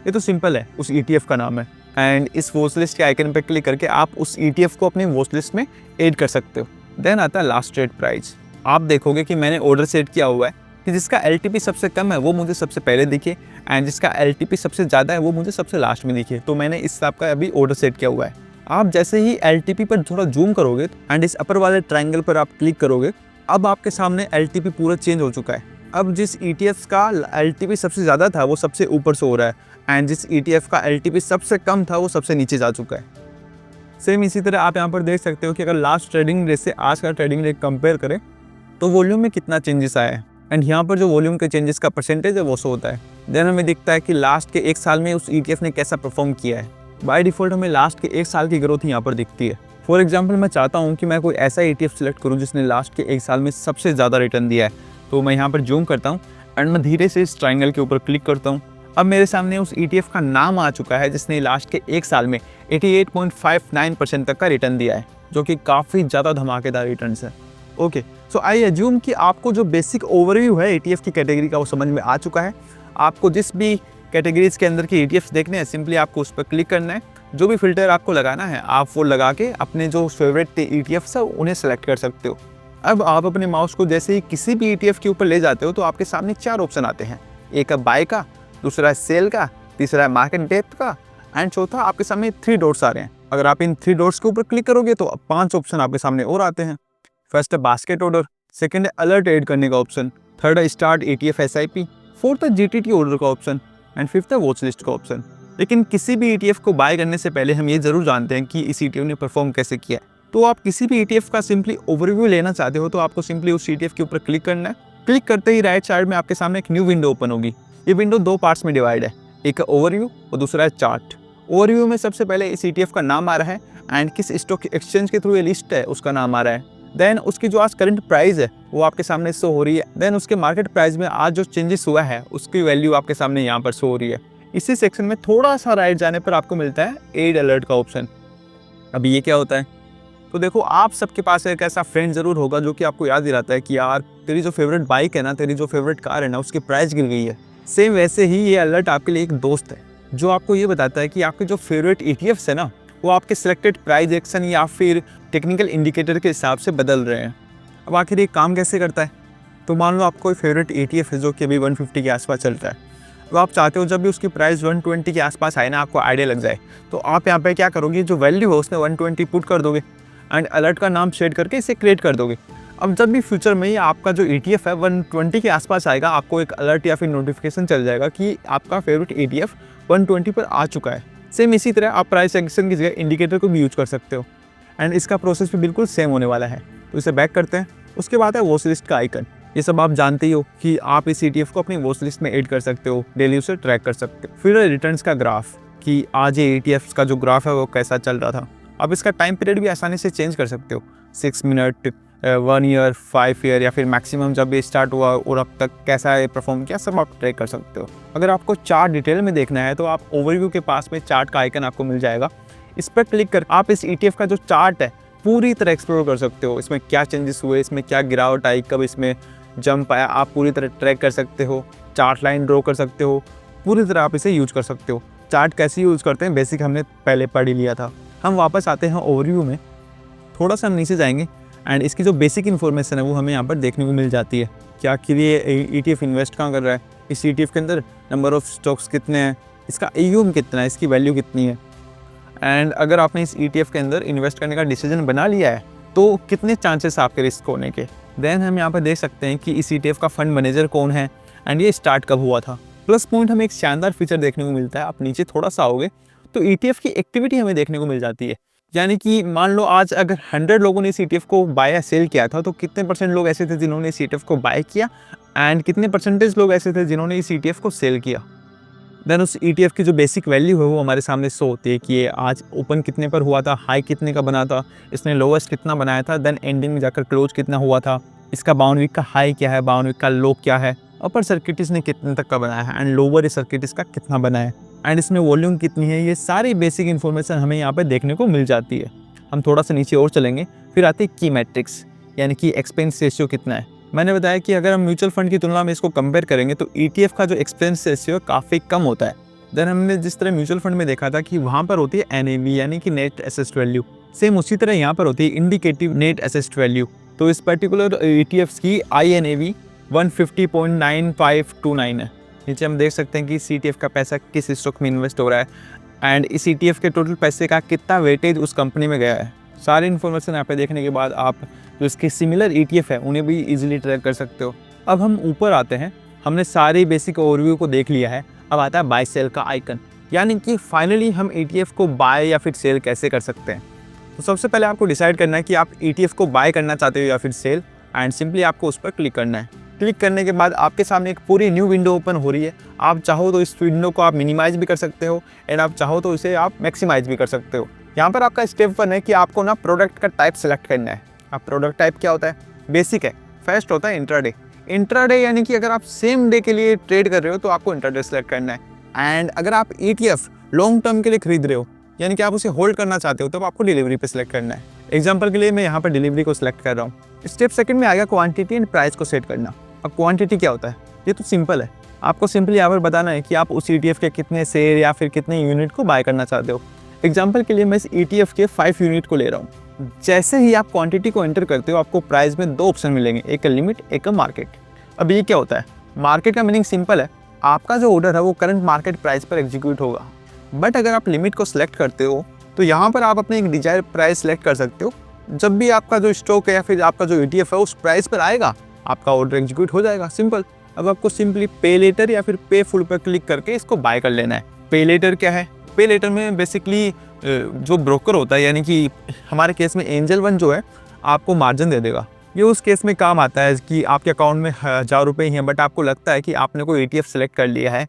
ये तो सिंपल है, उस ETF का नाम है एंड इस वॉच लिस्ट के आइकन पर क्लिक करके आप उस ETF को अपने वॉच लिस्ट में ऐड कर सकते हो। देन आता है लास्ट ट्रेड प्राइस। आप देखोगे कि मैंने ऑर्डर सेट किया हुआ है कि जिसका LTP सबसे कम है वो मुझे सबसे पहले दिखे एंड जिसका LTP सबसे ज़्यादा है वो मुझे सबसे लास्ट में दिखे। तो मैंने इस हिसाब का अभी ऑर्डर सेट किया हुआ है। आप जैसे ही LTP पर थोड़ा जूम करोगे एंड इस अपर वाले ट्रायंगल पर आप क्लिक करोगे, अब आपके सामने LTP पूरा चेंज हो चुका है। अब जिस ETF का LTP सबसे ज़्यादा था वो सबसे ऊपर से हो रहा है एंड जिस ETF का LTP सबसे कम था वो सबसे नीचे जा चुका है। सेम इसी तरह आप यहाँ पर देख सकते हो कि अगर लास्ट ट्रेडिंग डे से आज का ट्रेडिंग डे कंपेयर करें तो वॉल्यूम में कितना चेंजेस आया है एंड यहाँ पर जो वॉल्यूम के चेंजेस का परसेंटेज है वो शो होता है। देन हमें दिखता है कि लास्ट के 1 साल में उस ETF ने कैसा परफॉर्म किया है। बाय डिफ़ॉल्ट हमें लास्ट के 1 साल की ग्रोथ यहाँ पर दिखती है। फॉर एग्जाम्पल मैं चाहता हूँ कि मैं कोई ऐसा ETF सिलेक्ट करूँ जिसने लास्ट के 1 साल में सबसे ज़्यादा रिटर्न दिया है। तो मैं यहाँ पर जूम करता हूँ एंड मैं धीरे से इस ट्राइंगल के ऊपर क्लिक करता हूँ। अब मेरे सामने उस ETF का नाम आ चुका है जिसने लास्ट के 1 साल में 88.59% तक का रिटर्न दिया है, जो कि काफ़ी ज़्यादा धमाकेदार रिटर्न्स है। ओके, सो आई एज्यूम कि आपको जो बेसिक ओवरव्यू है ETF की कैटेगरी का वो समझ में आ चुका है। आपको जिस भी कैटेगरीज के अंदर के ETFs देखने हैं, सिंपली आपको उस पर क्लिक करना है। जो भी फिल्टर आपको लगाना है आप वो लगा के अपने जो फेवरेट ETFs है उन्हें सेलेक्ट कर सकते हो। अब आप अपने माउस को जैसे ही किसी भी ETF के ऊपर ले जाते हो तो आपके सामने 4 ऑप्शन आते हैं। एक है बाय का, दूसरा है सेल का, तीसरा है मार्केट डेप्थ का एंड चौथा आपके सामने 3 डॉट्स आ रहे हैं। अगर आप इन 3 डॉट्स के ऊपर क्लिक करोगे तो 5 ऑप्शन आपके सामने और आते हैं। फर्स्ट है बास्केट ऑर्डर, सेकंड है अलर्ट ऐड करने का ऑप्शन, थर्ड है स्टार्ट ETF SIP, फोर्थ है GTT ऑर्डर का ऑप्शन एंड फिफ्थ है वॉच लिस्ट का ऑप्शन। लेकिन किसी भी ETF को बाय करने से पहले हम ये जरूर जानते हैं कि इस ETF ने परफॉर्म कैसे किया है। तो आप किसी भी ETF का सिंपली ओवरव्यू लेना चाहते हो तो आपको सिंपली उस ETF के ऊपर क्लिक करना है। क्लिक करते ही राइट साइड में आपके सामने एक न्यू विंडो ओपन होगी। ये विंडो 2 पार्ट्स में डिवाइड है, एक है ओवरव्यू और दूसरा है चार्ट। ओवरव्यू में सबसे पहले इस ETF का नाम आ रहा है एंड किस स्टॉक एक्सचेंज के थ्रू ये लिस्ट है उसका नाम आ रहा है। देन उसकी जो आज करंट प्राइस है वो आपके सामने शो हो रही है। देन उसके मार्केट प्राइस में आज जो चेंजेस हुआ है उसकी वैल्यू आपके सामने यहाँ पर शो हो रही है। इसी सेक्शन में थोड़ा सा राइट जाने पर आपको मिलता है एड अलर्ट का ऑप्शन। अभी ये क्या होता है? तो देखो, आप सबके पास एक ऐसा फ्रेंड जरूर होगा जो कि आपको याद दिलाता है कि यार तेरी जो फेवरेट बाइक है ना, तेरी जो फेवरेट कार है ना, उसकी प्राइस गिर गई है। सेम वैसे ही ये अलर्ट आपके लिए एक दोस्त है जो आपको ये बताता है कि आपके जो फेवरेट ETFs है ना वो आपके सिलेक्टेड प्राइस एक्शन या फिर टेक्निकल इंडिकेटर के हिसाब से बदल रहे हैं। अब आखिर ये काम कैसे करता है? तो मान लो आपको कोई फेवरेट ETF है जो कि अभी 150 के आसपास चल रहा है। तो आप चाहते हो जब भी उसकी प्राइस 120 के आसपास आए ना, आपको आइडिया लग जाए, तो आप यहाँ पे क्या करोगे, जो वैल्यू है उसमें 120 पुट कर दोगे एंड अलर्ट का नाम शेड करके इसे क्रिएट कर दोगे। अब जब भी फ्यूचर में ये आपका जो ETF है 120 के आसपास आएगा, आपको एक अलर्ट या फिर नोटिफिकेशन चल जाएगा कि आपका फेवरेट ETF 120 पर आ चुका है। सेम इसी तरह आप प्राइस एक्शन की जगह इंडिकेटर को भी यूज कर सकते हो एंड इसका प्रोसेस भी बिल्कुल सेम होने वाला है। तो इसे बैक करते हैं। उसके बाद है वॉच लिस्ट का आइकन। ये सब आप जानते ही हो कि आप इस ETF को अपनी वॉच लिस्ट में ऐड कर सकते हो, डेली उसे ट्रैक कर सकते हो। फिर रिटर्न्स का ग्राफ कि आज ये ETFs का जो ग्राफ है वो कैसा चल रहा था। आप इसका टाइम पीरियड भी आसानी से चेंज कर सकते हो, 6 मिनट, 1 ईयर, 5 ईयर या फिर मैक्सिमम जब ये स्टार्ट हुआ और अब तक कैसा ये परफॉर्म किया, सब आप ट्रैक कर सकते हो। अगर आपको चार्ट डिटेल में देखना है तो आप ओवरव्यू के पास में चार्ट का आइकन आपको मिल जाएगा। इस पर क्लिक कर आप इस ETF का जो चार्ट है पूरी तरह एक्सप्लोर कर सकते हो। इसमें क्या चेंजेस हुए, इसमें क्या गिरावट आई, कब इसमें जंप आया, आप पूरी तरह ट्रैक कर सकते हो, चार्ट लाइन ड्रॉ कर सकते हो, पूरी तरह आप इसे यूज कर सकते हो। चार्ट कैसे यूज़ करते हैं बेसिक हमने पहले पढ़ ही लिया था। हम वापस आते हैं ओवरव्यू में, थोड़ा सा हम नीचे जाएंगे एंड इसकी जो बेसिक इन्फॉर्मेशन है वो हमें यहाँ पर देखने को मिल जाती है कि आखिर ये ETF इन्वेस्ट कहाँ कर रहा है, इस ETF के अंदर नंबर ऑफ स्टॉक्स कितने हैं, इसका AUM कितना है, इसकी वैल्यू कितनी है, एंड अगर आपने इस ETF के अंदर इन्वेस्ट करने का डिसीजन बना लिया है तो कितने चांसेस आपके रिस्क होने के। देन हम यहाँ पर देख सकते हैं कि इस ETF का फंड मैनेजर कौन है एंड ये स्टार्ट कब हुआ था। प्लस पॉइंट हमें एक शानदार फीचर देखने को मिलता है, आप नीचे थोड़ा सा आओगे तो ETF की एक्टिविटी हमें देखने को मिल जाती है। यानी कि मान लो आज अगर 100 लोगों ने इस ETF को बाय या सेल किया था तो कितने % लोग ऐसे थे जिन्होंने इस ETF को बाय किया एंड कितने % लोग ऐसे थे जिन्होंने इस ETF को सेल किया। देन उस ETF की जो बेसिक वैल्यू है वो हमारे सामने शो होती है कि ये आज ओपन कितने पर हुआ था, हाई कितने का बना था, इसने लोवेस्ट कितना बनाया था, देन एंडिंग में जाकर क्लोज कितना हुआ था, इसका बाउंड वीक का हाई क्या है, बाउंड वीक का लो क्या है, अपर सर्किटिस ने कितने तक का बनाया है एंड लोअर सर्किटिस का कितना बनाया है एंड इसमें वॉल्यूम कितनी है। ये सारी बेसिक इन्फॉर्मेशन हमें यहाँ पे देखने को मिल जाती है। हम थोड़ा सा नीचे और चलेंगे, फिर आती है की मैट्रिक्स, यानी कि एक्सपेंस रेशियो कितना है। मैंने बताया कि अगर हम म्यूचुअल फंड की तुलना में इसको कंपेयर करेंगे तो ETF का जो एक्सपेंस रेशियो काफ़ी कम होता है। देन हमने जिस तरह म्यूचुअल फंड में देखा था कि वहाँ पर होती है NAV यानी कि नेट एसेट वैल्यू, सेम उसी तरह यहाँ पर होती है इंडिकेटिव नेट एसेट वैल्यू। तो इस पर्टिकुलर ETFs की INAV 150.9529 है। नीचे हम देख सकते हैं कि इस ETF का पैसा किस स्टॉक में इन्वेस्ट हो रहा है एंड इस ETF के टोटल पैसे का कितना वेटेज उस कंपनी में गया है। सारी इन्फॉर्मेशन यहाँ पे देखने के बाद आप जो इसके सिमिलर ETF है उन्हें भी इजीली ट्रैक कर सकते हो। अब हम ऊपर आते हैं, हमने सारी बेसिक ओवरव्यू को देख लिया है, अब आता है बाय सेल का आइकन, यानी कि फाइनली हम ETF को बाय या फिर सेल कैसे कर सकते हैं। तो सबसे पहले आपको डिसाइड करना है कि आप ETF को बाय करना चाहते हो या फिर सेल, एंड सिंपली आपको उस पर क्लिक करना है। क्लिक करने के बाद आपके सामने एक पूरी न्यू विंडो ओपन हो रही है। आप चाहो तो इस विंडो को आप मिनिमाइज भी कर सकते हो एंड आप चाहो तो इसे आप मैक्सिमाइज भी कर सकते हो। यहाँ पर आपका स्टेप 1 है कि आपको ना प्रोडक्ट का टाइप सेलेक्ट करना है। अब प्रोडक्ट टाइप क्या होता है, बेसिक है, फर्स्ट होता है इंट्राडे। इंट्राडे यानी कि अगर आप सेम डे के लिए ट्रेड कर रहे हो तो आपको इंट्राडे सेलेक्ट करना है। एंड अगर आप ETF लॉन्ग टर्म के लिए खरीद रहे हो यानी कि आप उसे होल्ड करना चाहते हो तो आपको डिलीवरी पे सिलेक्ट करना है। एग्जांपल के लिए मैं यहाँ पर डिलीवरी को सिलेक्ट कर रहा हूँ। स्टेप 2 में आ गया क्वांटिटी एंड प्राइस को सेट करना। अब क्वांटिटी क्या होता है, ये तो सिंपल है, आपको सिंपली यहाँ पर बताना है कि आप उस ETF के कितने शेयर या फिर कितने यूनिट को बाय करना चाहते हो। एग्जाम्पल के लिए मैं इस ETF के 5 यूनिट को ले रहा हूँ। जैसे ही आप क्वांटिटी को एंटर करते हो आपको प्राइस में 2 ऑप्शन मिलेंगे, एक लिमिट एक मार्केट। अब ये क्या होता है, मार्केट का मीनिंग सिंपल है, आपका जो ऑर्डर है वो करंट मार्केट प्राइस पर एग्जीक्यूट होगा। बट अगर आप लिमिट को सिलेक्ट करते हो तो यहाँ पर आप अपने एक डिजायर प्राइस सेलेक्ट कर सकते हो। जब भी आपका जो स्टॉक है या फिर आपका जो ETF है उस प्राइस पर आएगा आपका ऑर्डर एग्जीक्यूट हो जाएगा, सिंपल। अब आपको सिंपली पे लेटर या फिर पे फुल पर क्लिक करके इसको बाय कर लेना है। पे लेटर क्या है, पे लेटर में बेसिकली जो ब्रोकर होता है यानी कि हमारे केस में एंजल वन जो है आपको मार्जिन दे देगा। ये उस केस में काम आता है कि आपके अकाउंट में 1000 रुपये ही हैं बट आपको लगता है कि आपने कोई ETF सेलेक्ट कर लिया है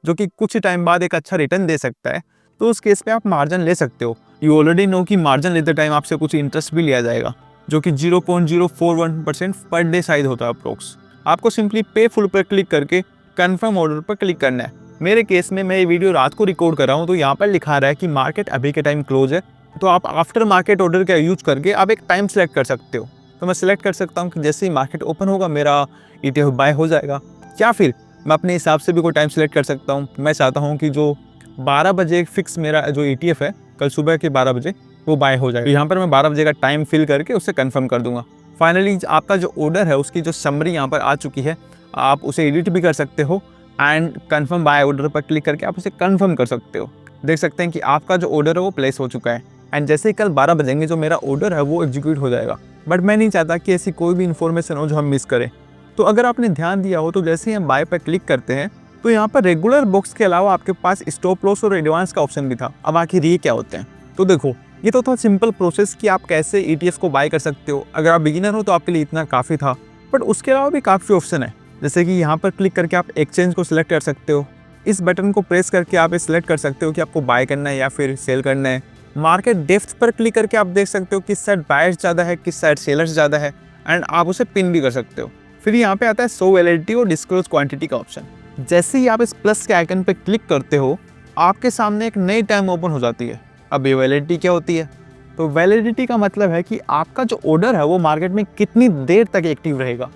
जो कि कुछ टाइम बाद एक अच्छा रिटर्न दे सकता है, तो उस केस पे आप मार्जिन ले सकते हो। यू ऑलरेडी नो कि मार्जिन लेते टाइम आपसे कुछ इंटरेस्ट भी लिया जाएगा जो कि 0.041% पर डे साइज होता है अप्रोक्स। आपको सिंपली पे फुल पर क्लिक करके कंफर्म ऑर्डर पर क्लिक करना है। मेरे केस में मैं ये वीडियो रात को रिकॉर्ड कर रहा हूँ तो यहाँ पर लिखा रहा है कि मार्केट अभी के टाइम क्लोज है, तो आप आफ्टर मार्केट ऑर्डर का यूज करके आप एक टाइम सेलेक्ट कर सकते हो। तो मैं सेलेक्ट कर सकता हूँ कि जैसे ही मार्केट ओपन होगा मेरा ETF बाय हो जाएगा, या फिर मैं अपने हिसाब से भी कोई टाइम सेलेक्ट कर सकता हूँ। मैं चाहता हूँ कि जो 12 बजे फिक्स मेरा जो ETF है कल सुबह के 12 बजे वो बाय हो जाएगा। यहाँ पर मैं 12 बजे का टाइम फिल करके उससे कंफर्म कर दूंगा। फाइनली आपका जो ऑर्डर है उसकी जो समरी यहाँ पर आ चुकी है, आप उसे एडिट भी कर सकते हो एंड कंफर्म बाय ऑर्डर पर क्लिक करके आप उसे कंफर्म कर सकते हो। देख सकते हैं कि आपका जो ऑर्डर है वो प्लेस हो चुका है एंड जैसे ही कल 12 बजेंगे जो मेरा ऑर्डर है वो एग्जीक्यूट हो जाएगा। बट मैं नहीं चाहता कि ऐसी कोई भी इन्फॉर्मेशन हो जो हम मिस करें। तो अगर आपने ध्यान दिया हो तो जैसे ही हम बाय पर क्लिक करते हैं तो यहाँ पर रेगुलर बॉक्स के अलावा आपके पास स्टॉप लॉस और एडवांस का ऑप्शन भी था। अब आखिर ये क्या होते हैं, तो देखो ये तो था सिंपल प्रोसेस कि आप कैसे ETF को बाय कर सकते हो। अगर आप बिगिनर हो तो आपके लिए इतना काफ़ी था, बट उसके अलावा भी काफ़ी ऑप्शन है। जैसे कि यहाँ पर क्लिक करके आप एक्सचेंज को सिलेक्ट कर सकते हो। इस बटन को प्रेस करके आप सिलेक्ट कर सकते हो कि आपको बाय करना है या फिर सेल करना है। मार्केट डेप्थ पर क्लिक करके आप देख सकते हो किस साइड बायर्स ज़्यादा है, किस साइड सेलर्स ज़्यादा है, एंड आप उसे पिन भी कर सकते हो। फिर यहाँ पे आता है शो वैलिडिटी और डिस्क्लोज क्वांटिटी का ऑप्शन। जैसे ही आप इस प्लस के आइकन पर क्लिक करते हो आपके सामने एक नई टाइम ओपन हो जाती है। अब ये वैलिडिटी क्या होती है, तो वैलिडिटी का मतलब है कि आपका जो ऑर्डर है वो मार्केट में कितनी देर तक एक्टिव रहेगा।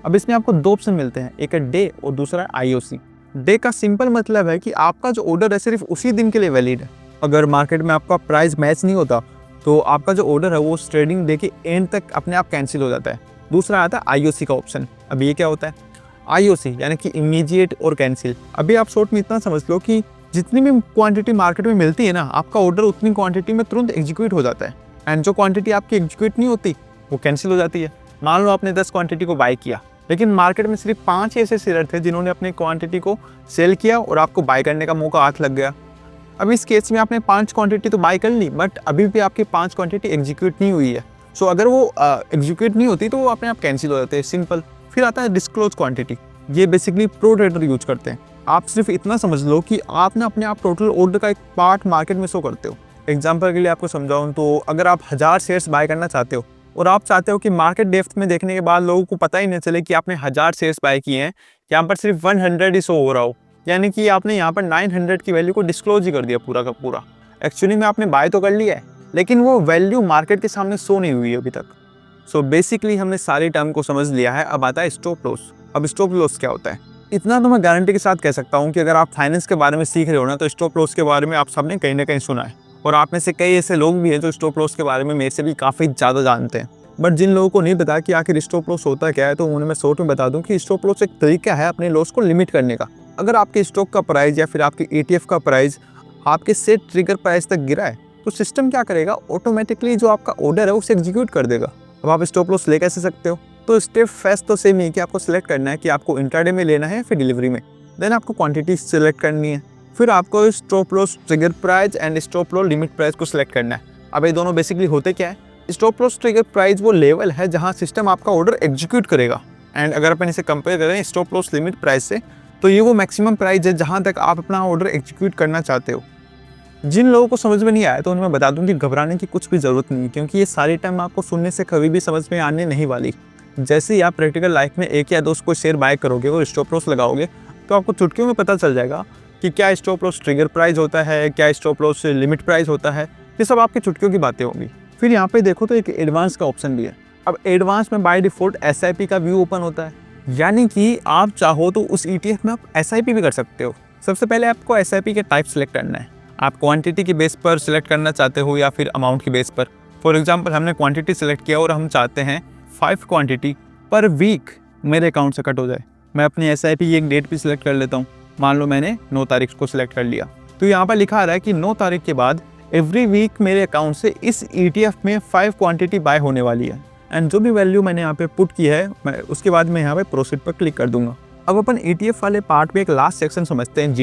अब इसमें आपको दो ऑप्शन मिलते हैं, एक है डे और दूसरा है आईओसी। डे का सिंपल मतलब है कि आपका जो ऑर्डर है सिर्फ उसी दिन के लिए वैलिड है। अगर मार्केट में आपका प्राइस मैच नहीं होता तो आपका जो ऑर्डर है वो ट्रेडिंग डे के एंड तक अपने आप कैंसिल हो जाता है। दूसरा आता है आईओसी का ऑप्शन। अब ये क्या होता है? आईओसी यानी कि इमीडिएट और कैंसिल। अभी आप शॉर्ट में इतना समझ लो कि जितनी भी क्वांटिटी मार्केट में मिलती है ना, आपका ऑर्डर उतनी क्वांटिटी में तुरंत एग्जीक्यूट हो जाता है, एंड जो क्वांटिटी आपकी एग्जीक्यूट नहीं होती वो कैंसिल हो जाती है। मान लो आपने 10 क्वांटिटी को बाय किया, लेकिन मार्केट में सिर्फ 5 ऐसे शेयर थे जिन्होंने अपनी क्वांटिटी को सेल किया और आपको बाय करने का मौका हाथ लग गया। अब इस केस में आपने 5 क्वांटिटी तो बाय कर ली, बट अभी भी आपकी 5 क्वांटिटी एग्जीक्यूट नहीं हुई है। सो अगर वो एग्जीक्यूट नहीं होती तो वो अपने आप कैंसिल हो जाते हैं, सिंपल। फिर आता है डिस्क्लोज क्वांटिटी। ये बेसिकली प्रो ट्रेडर यूज करते हैं। आप सिर्फ इतना समझ लो कि आप ना अपने आप टोटल ऑर्डर का एक पार्ट मार्केट में शो करते हो। एग्जाम्पल के लिए आपको समझाऊं तो अगर आप 1000 शेयर्स बाय करना चाहते हो और आप चाहते हो कि मार्केट डेप्थ में देखने के बाद लोगों को पता ही नहीं चले कि आपने 1000 शेयर्स बाय किए हैं, यहाँ पर सिर्फ 100 ही शो हो रहा हो, यानी कि आपने यहाँ पर 900 की वैल्यू को डिस्क्लोज ही कर दिया पूरा का पूरा। एक्चुअली में आपने बाय तो कर लिया है, लेकिन वो वैल्यू मार्केट के सामने शो नहीं हुई है अभी तक। सो बेसिकली हमने सारे टर्म को समझ लिया है। अब आता है स्टॉप लॉस। अब स्टॉप लॉस क्या होता है? इतना तो मैं गारंटी के साथ कह सकता हूँ कि अगर आप फाइनेंस के बारे में सीख रहे हो ना, तो स्टॉप लॉस के बारे में आप सबने कहीं ना कहीं सुना है, और आप में से कई ऐसे लोग भी हैं जो स्टॉप लॉस के बारे में मेरे से भी काफ़ी ज़्यादा जानते हैं। बट जिन लोगों को नहीं पता कि आखिर स्टॉप लॉस होता क्या है, तो उन्हें मैं शॉर्ट में बता दूं कि स्टॉप लॉस एक तरीका है अपने लॉस को लिमिट करने का। अगर आपके स्टॉक का प्राइस या फिर आपके ETF का प्राइस आपके सेट ट्रिगर प्राइस तक गिरा है, तो सिस्टम क्या करेगा? ऑटोमेटिकली जो आपका ऑर्डर है उसे एग्जीक्यूट कर देगा। अब आप स्टॉप लॉस ले कैसे सकते हो? तो स्टेप फर्स्ट तो सेम ही है कि आपको सिलेक्ट करना है कि आपको इंट्राडे में लेना है या फिर डिलीवरी में। देन आपको क्वांटिटी सिलेक्ट करनी है, फिर आपको stop loss trigger price and stop loss limit price को सिलेक्ट करना है। अब ये दोनों बेसिकली होते क्या है? स्टॉप लॉस ट्रिगर प्राइस वो लेवल है जहां सिस्टम आपका ऑर्डर एग्जीक्यूट करेगा, एंड अगर अपन इसे कंपेयर करें स्टॉप लॉस लिमिट प्राइस से, तो ये वो मैक्सिमम प्राइस है जहां तक आप अपना ऑर्डर एग्जीक्यूट करना चाहते हो। जिन लोगों को समझ में नहीं आया तो उन्हें मैं बता दूं कि घबराने की कुछ भी ज़रूरत नहीं, क्योंकि ये सारी टाइम आपको सुनने से कभी भी समझ में आने नहीं वाली। जैसे ही आप प्रैक्टिकल लाइफ में एक या दो कोई शेयर बाय करोगे और स्टॉप लॉस लगाओगे, तो आपको चुटकियों में पता चल जाएगा कि क्या स्टॉप लॉस ट्रिगर प्राइस होता है, क्या स्टॉप लॉस लिमिट प्राइस होता है। ये सब आपकी चुटकियों की बातें होंगी। फिर यहाँ पे देखो तो एक एडवांस का ऑप्शन भी है। अब एडवांस में बाय डिफॉल्ट SIP का व्यू ओपन होता है, यानी कि आप चाहो तो उस ETF में आप SIP भी कर सकते हो। सबसे पहले आपको SIP के टाइप सेलेक्ट करना है। आप क्वांटिटी की बेस पर सिलेक्ट करना चाहते हो या फिर अमाउंट की बेस पर। फॉर एग्जांपल हमने क्वांटिटी सिलेक्ट किया और हम चाहते हैं 5 क्वांटिटी पर वीक मेरे अकाउंट से कट हो जाए। मैं अपनी SIP की एक डेट भी सिलेक्ट कर लेता हूँ। मान लो मैंने 9 तारीख को सिलेक्ट कर लिया, तो यहाँ पर लिखा आ रहा है कि 9 तारीख के बाद एवरी वीक मेरे अकाउंट से इस ETF में 5 क्वांटिटी बाय होने वाली है, एंड जो भी वैल्यू मैंने यहाँ पे पुट की है मैं उसके बाद मैं यहाँ पे प्रोसीड पर क्लिक कर दूंगा। अब अपन ETF वाले पार्ट में एक लास्ट सेक्शन समझते हैं,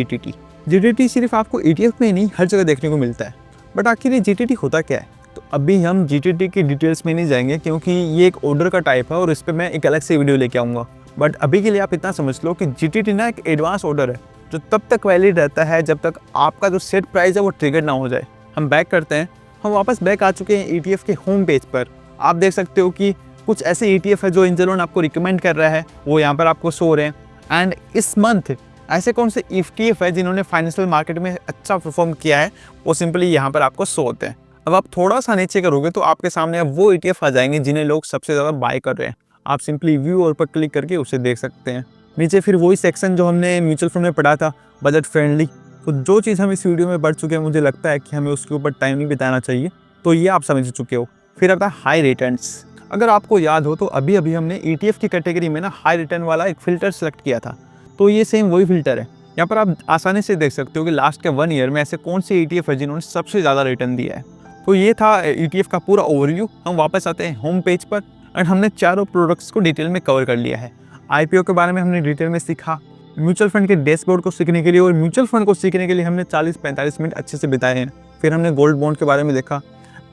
GTT सिर्फ आपको ETF में नहीं हर जगह देखने को मिलता है। बट आखिर ये GTT होता क्या है? तो अभी हम GTT की डिटेल्स में नहीं जाएंगे, क्योंकि ये एक ऑर्डर का टाइप है और इस पर मैं एक अलग से वीडियो लेके आऊँगा। बट अभी के लिए आप इतना समझ लो कि GTT ना एक एडवांस ऑर्डर है जो तब तक वैलिड रहता है जब तक आपका जो सेट प्राइस है वो ट्रिगर ना हो जाए। हम बैक करते हैं, हम वापस बैक आ चुके हैं ETF के होम पेज पर। आप देख सकते हो कि कुछ ऐसे ETF है जो एंजल वन आपको रिकमेंड कर रहा है, वो यहाँ पर आपको शो हो रहे हैं। एंड इस मंथ ऐसे कौन से ETF है जिन्होंने फाइनेंशियल मार्केट में अच्छा परफॉर्म किया है, वो सिंपली यहाँ पर आपको शो होते हैं। अब आप थोड़ा सा नीचे करोगे तो आपके सामने अब वो ETF आ जाएंगे जिन्हें लोग सबसे ज़्यादा बाय कर रहे हैं। आप सिंपली व्यू और पर क्लिक करके उसे देख सकते हैं। नीचे फिर वही सेक्शन जो हमने म्यूचुअल फंड में पढ़ा था, बजट फ्रेंडली। तो जो चीज़ हम इस वीडियो में बढ़ चुके हैं, मुझे लगता है कि हमें उसके ऊपर टाइम नहीं बिताना चाहिए, तो ये आप समझ चुके हो। फिर आता है हाई रिटर्न्स। अगर आपको याद हो तो अभी अभी हमने ETF की कैटेगरी में ना हाई रिटर्न वाला एक फ़िल्टर सेलेक्ट किया था, तो ये सेम वही फ़िल्टर है। यहाँ पर आप आसानी से देख सकते हो कि लास्ट के 1 ईयर में ऐसे कौन से ETF है जिन्होंने सबसे ज़्यादा रिटर्न दिया है। तो ये था ETF का पूरा ओवरव्यू। हम वापस आते हैं होम पेज पर, एंड हमने चारों प्रोडक्ट्स को डिटेल में कवर कर लिया है। IPO के बारे में हमने डिटेल में सीखा, म्यूचुअल फंड के डैशबोर्ड को सीखने के लिए और म्यूचुअल फंड को सीखने के लिए हमने 40-45 मिनट अच्छे से बिताए हैं। फिर हमने गोल्ड बॉन्ड के बारे में देखा,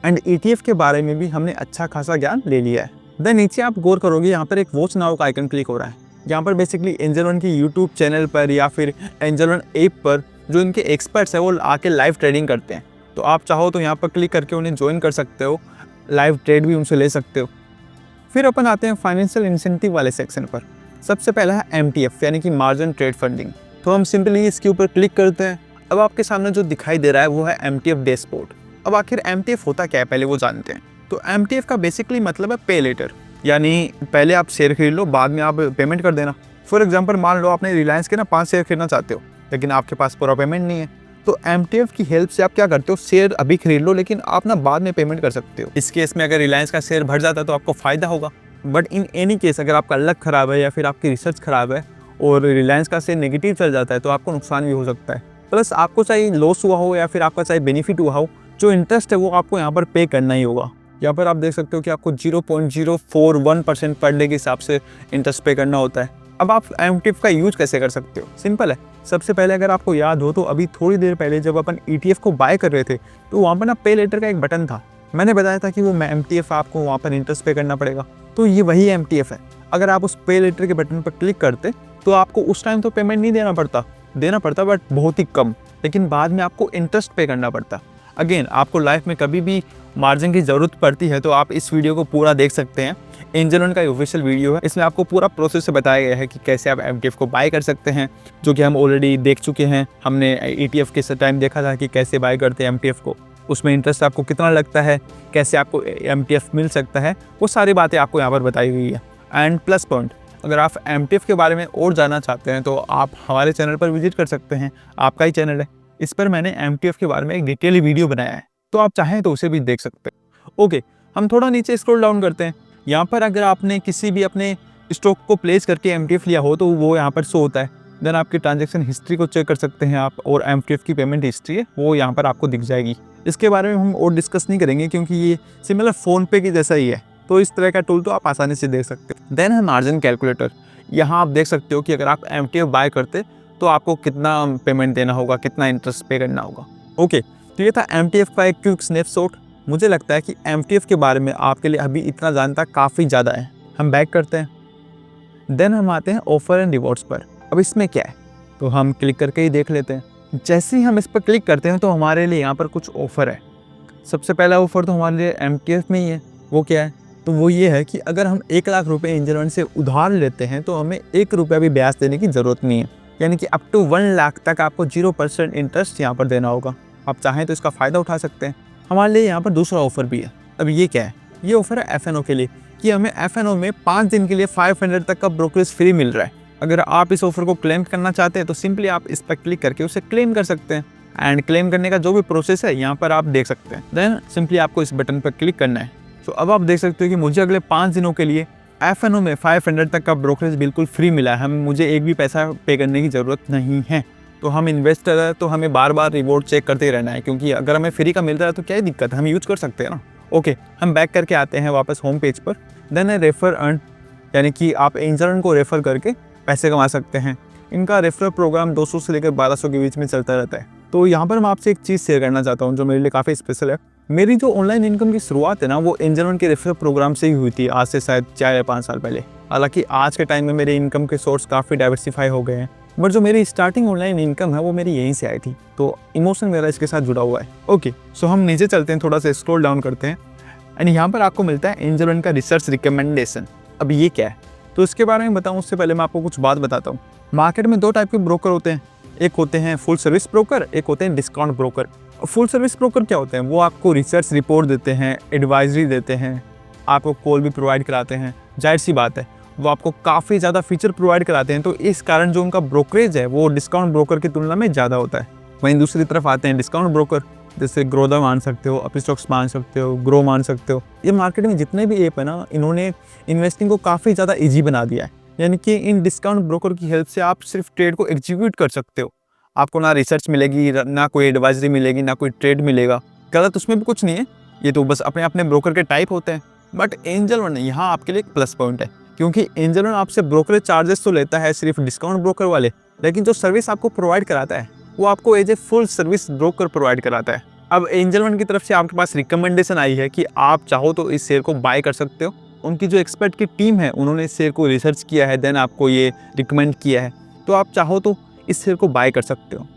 एंड ETF के बारे में भी हमने अच्छा खासा ज्ञान ले लिया है। देन नीचे आप गौर करोगे, यहाँ पर एक वॉच नाउ का आइकन क्लिक हो रहा है। यहाँ पर बेसिकली एंजल वन की यूट्यूब चैनल पर या फिर एंजल वन ऐप पर जो इनके एक्सपर्ट्स हैं वो आके लाइव ट्रेडिंग करते हैं। तो आप चाहो तो यहाँ पर क्लिक करके उन्हें ज्वाइन कर सकते हो, लाइव ट्रेड भी उनसे ले सकते हो। फिर अपन आते हैं फाइनेंशियल इंसेंटिव वाले सेक्शन पर। सबसे पहला है MTF यानी कि मार्जिन ट्रेड फंडिंग। तो हम सिंपली इसके ऊपर क्लिक करते हैं। अब आपके सामने जो दिखाई दे रहा है वो है MTF डैशबोर्ड। अब आखिर MTF होता क्या है पहले वो जानते हैं। तो MTF का बेसिकली मतलब है पे लेटर। यानी पहले आप शेयर खरीद लो, बाद में आप पेमेंट कर देना। फॉर एग्जांपल मान लो आपने रिलायंस के ना 5 शेयर खरीदना चाहते हो, लेकिन आपके पास पूरा पेमेंट नहीं है, तो एमटीएफ की हेल्प से आप क्या करते हो, शेयर अभी खरीद लो, लेकिन आप ना बाद में पेमेंट कर सकते हो। इस केस में अगर रिलायंस का शेयर बढ़ जाता है तो आपको फायदा होगा, बट इन एनी केस अगर आपका लक खराब है या फिर आपकी रिसर्च खराब है और रिलायंस का शेयर नेगेटिव चल जाता है तो आपको नुकसान भी हो सकता है। प्लस आपको चाहे लॉस हुआ हो या फिर आपका चाहे बेनिफिट हुआ हो, जो इंटरेस्ट है वो आपको यहाँ पर पे करना ही होगा। यहाँ पर आप देख सकते हो कि आपको 0.041% पर डे के हिसाब से इंटरेस्ट पे करना होता है। अब आप एमटीएफ का यूज कैसे कर सकते हो, सिंपल है। सबसे पहले अगर आपको याद हो तो अभी थोड़ी देर पहले जब अपन ईटीएफ को बाय कर रहे थे तो वहाँ पर ना पे लेटर का एक बटन था। मैंने बताया था कि वो एमटीएफ आपको वहाँ पर इंटरेस्ट पे करना पड़ेगा, तो ये वही एमटीएफ है। अगर आप उस पे लेटर के बटन पर क्लिक करते तो आपको उस टाइम तो पेमेंट नहीं देना पड़ता बट बहुत ही कम, लेकिन बाद में आपको इंटरेस्ट पे करना पड़ता। अगेन आपको लाइफ में कभी भी मार्जिन की ज़रूरत पड़ती है तो आप इस वीडियो को पूरा देख सकते हैं। एंजल वन का ऑफिशियल वीडियो है, इसमें आपको पूरा प्रोसेस से बताया गया है कि कैसे आप एमटीएफ को बाय कर सकते हैं, जो कि हम ऑलरेडी देख चुके हैं। हमने ईटीएफ के टाइम देखा था कि कैसे बाय करते हैं एमटीएफ को, उसमें इंटरेस्ट आपको कितना लगता है, कैसे आपको एमटीएफ मिल सकता है, वो सारी बातें आपको यहाँ पर बताई गई है। एंड प्लस पॉइंट, अगर आप एमटीएफ के बारे में और जानना चाहते हैं तो आप हमारे चैनल पर विजिट कर सकते हैं, आपका ही चैनल है। इस पर मैंने एमटीएफ के बारे में एक डिटेल वीडियो बनाया है, तो आप चाहें तो उसे भी देख सकते हैं। ओके, हम थोड़ा नीचे स्क्रॉल डाउन करते हैं। यहाँ पर अगर आपने किसी भी अपने स्टॉक को प्लेस करके एमटीएफ लिया हो तो वो यहाँ पर शो होता है। देन आपकी ट्रांजैक्शन हिस्ट्री को चेक कर सकते हैं आप, और एमटीएफ की पेमेंट हिस्ट्री है वो यहाँ पर आपको दिख जाएगी। इसके बारे में हम और डिस्कस नहीं करेंगे क्योंकि ये सिमिलर फ़ोनपे की जैसा ही है, तो इस तरह का टूल तो आप आसानी से देख सकते हो। देन है मार्जिन कैलकुलेटर। यहाँ आप देख सकते हो कि अगर आप एमटीएफ बाय करते तो आपको कितना पेमेंट देना होगा, कितना इंटरेस्ट पे करना होगा। ओके, तो ये था एमटीएफ का एक क्विक स्नैपशॉट। मुझे लगता है कि एमटीएफ के बारे में आपके लिए अभी इतना जानना काफ़ी ज़्यादा है। हम बैक करते हैं, देन हम आते हैं ऑफर एंड रिवॉर्ड्स पर। अब इसमें क्या है तो हम क्लिक करके ही देख लेते हैं। जैसे ही हम इस पर क्लिक करते हैं तो हमारे लिए यहाँ पर कुछ ऑफ़र है। सबसे पहला ऑफ़र तो हमारे लिए एमटीएफ में ही है। वो क्या है, तो वो ये है कि अगर हम 1 लाख रुपये एंजल वन से उधार लेते हैं तो हमें 1 रुपया भी ब्याज देने की ज़रूरत नहीं है, यानी कि अप टू 1 लाख तक आपको 0% इंटरेस्ट यहाँ पर देना होगा। आप चाहें तो इसका फ़ायदा उठा सकते हैं। हमारे लिए यहाँ पर दूसरा ऑफ़र भी है। अब ये क्या है, ये ऑफ़र है एफएनओ के लिए, कि हमें एफएनओ में 5 दिन के लिए 500 तक का ब्रोकरेज फ्री मिल रहा है। अगर आप इस ऑफ़र को क्लेम करना चाहते हैं तो सिंपली आप इस पर क्लिक करके उसे क्लेम कर सकते हैं। एंड क्लेम करने का जो भी प्रोसेस है यहाँ पर आप देख सकते हैं। देन सिंपली आपको इस बटन पर क्लिक करना है। तो अब आप देख सकते हो कि मुझे अगले 5 दिनों के लिए एफएनओ में 500 तक का ब्रोकरेज बिल्कुल फ्री मिला है। मुझे एक भी पैसा पे करने की ज़रूरत नहीं है। तो हम इन्वेस्टर है तो हमें बार बार रिवॉर्ड चेक करते ही रहना है, क्योंकि अगर हमें फ्री का मिल रहा है तो क्या ही दिक्कत है, हम यूज़ कर सकते हैं ना। ओके, हम बैक करके आते हैं वापस होम पेज पर। देन है रेफर अर्न, यानी कि आप एंजल वन को रेफ़र करके पैसे कमा सकते हैं। इनका रेफर प्रोग्राम 200 से लेकर 1200 के बीच में चलता रहता है। तो यहाँ पर मैं आपसे एक चीज़ शेयर करना चाहता हूँ जो मेरे लिए काफ़ी स्पेशल है। मेरी जो ऑनलाइन इनकम की शुरुआत है ना, वो एंजल वन के रेफर प्रोग्राम से ही हुई थी, आज से शायद 4 या 5 साल पहले। हालांकि आज के टाइम में मेरे इनकम के सोर्स काफ़ी डाइवर्सिफाई हो गए हैं, बट जो मेरी स्टार्टिंग ऑनलाइन इनकम है वो मेरी यहीं से आई थी, तो इमोशन मेरा इसके साथ जुड़ा हुआ है। ओके, सो हम नीचे चलते हैं, थोड़ा सा स्क्रॉल डाउन करते हैं एंड यहाँ पर आपको मिलता है एंजल वन का रिसर्च रिकमेंडेशन। अब ये क्या है, तो इसके बारे में बताऊँ उससे पहले मैं आपको कुछ बात बताता हूँ। मार्केट में 2 टाइप के ब्रोकर होते हैं, एक होते हैं फुल सर्विस ब्रोकर, एक होते हैं discount broker. Full service broker क्या होते हैं, वो आपको रिसर्च रिपोर्ट देते हैं, एडवाइजरी देते हैं, आपको कॉल भी प्रोवाइड कराते हैं। जाहिर सी बात है वो आपको काफ़ी ज़्यादा फीचर प्रोवाइड कराते हैं, तो इस कारण जो उनका ब्रोकरेज है वो डिस्काउंट ब्रोकर की तुलना में ज़्यादा होता है। वहीं दूसरी तरफ आते हैं डिस्काउंट ब्रोकर, जैसे ग्रोदा मान सकते हो, अपस्टॉक्स मान सकते हो, ग्रो मान सकते हो। ये मार्केट में जितने भी ऐप है ना, इन्होंने इन्वेस्टिंग को काफ़ी ज़्यादा ईजी बना दिया है। यानी कि इन डिस्काउंट ब्रोकर की हेल्प से आप सिर्फ ट्रेड को एग्जीक्यूट कर सकते हो। आपको ना रिसर्च मिलेगी, ना कोई एडवाइजरी मिलेगी, ना कोई ट्रेड मिलेगा। गलत उसमें भी कुछ नहीं है, ये तो बस अपने अपने ब्रोकर के टाइप होते हैं। बट एंजल वन यहाँ आपके लिए एक प्लस पॉइंट है, क्योंकि एंजल वन आपसे ब्रोकरेज चार्जेस तो लेता है सिर्फ डिस्काउंट ब्रोकर वाले, लेकिन जो सर्विस आपको प्रोवाइड कराता है वो आपको as a full service broker provide कराता है। अब एंजल वन की तरफ से आपके पास रिकमेंडेशन आई है कि आप चाहो तो इस शेयर को बाय कर सकते हो। उनकी जो एक्सपर्ट की टीम है उन्होंने इस शेयर को रिसर्च किया है, देन आपको ये रिकमेंड किया है, तो आप चाहो तो इस शेयर को बाय कर सकते हो।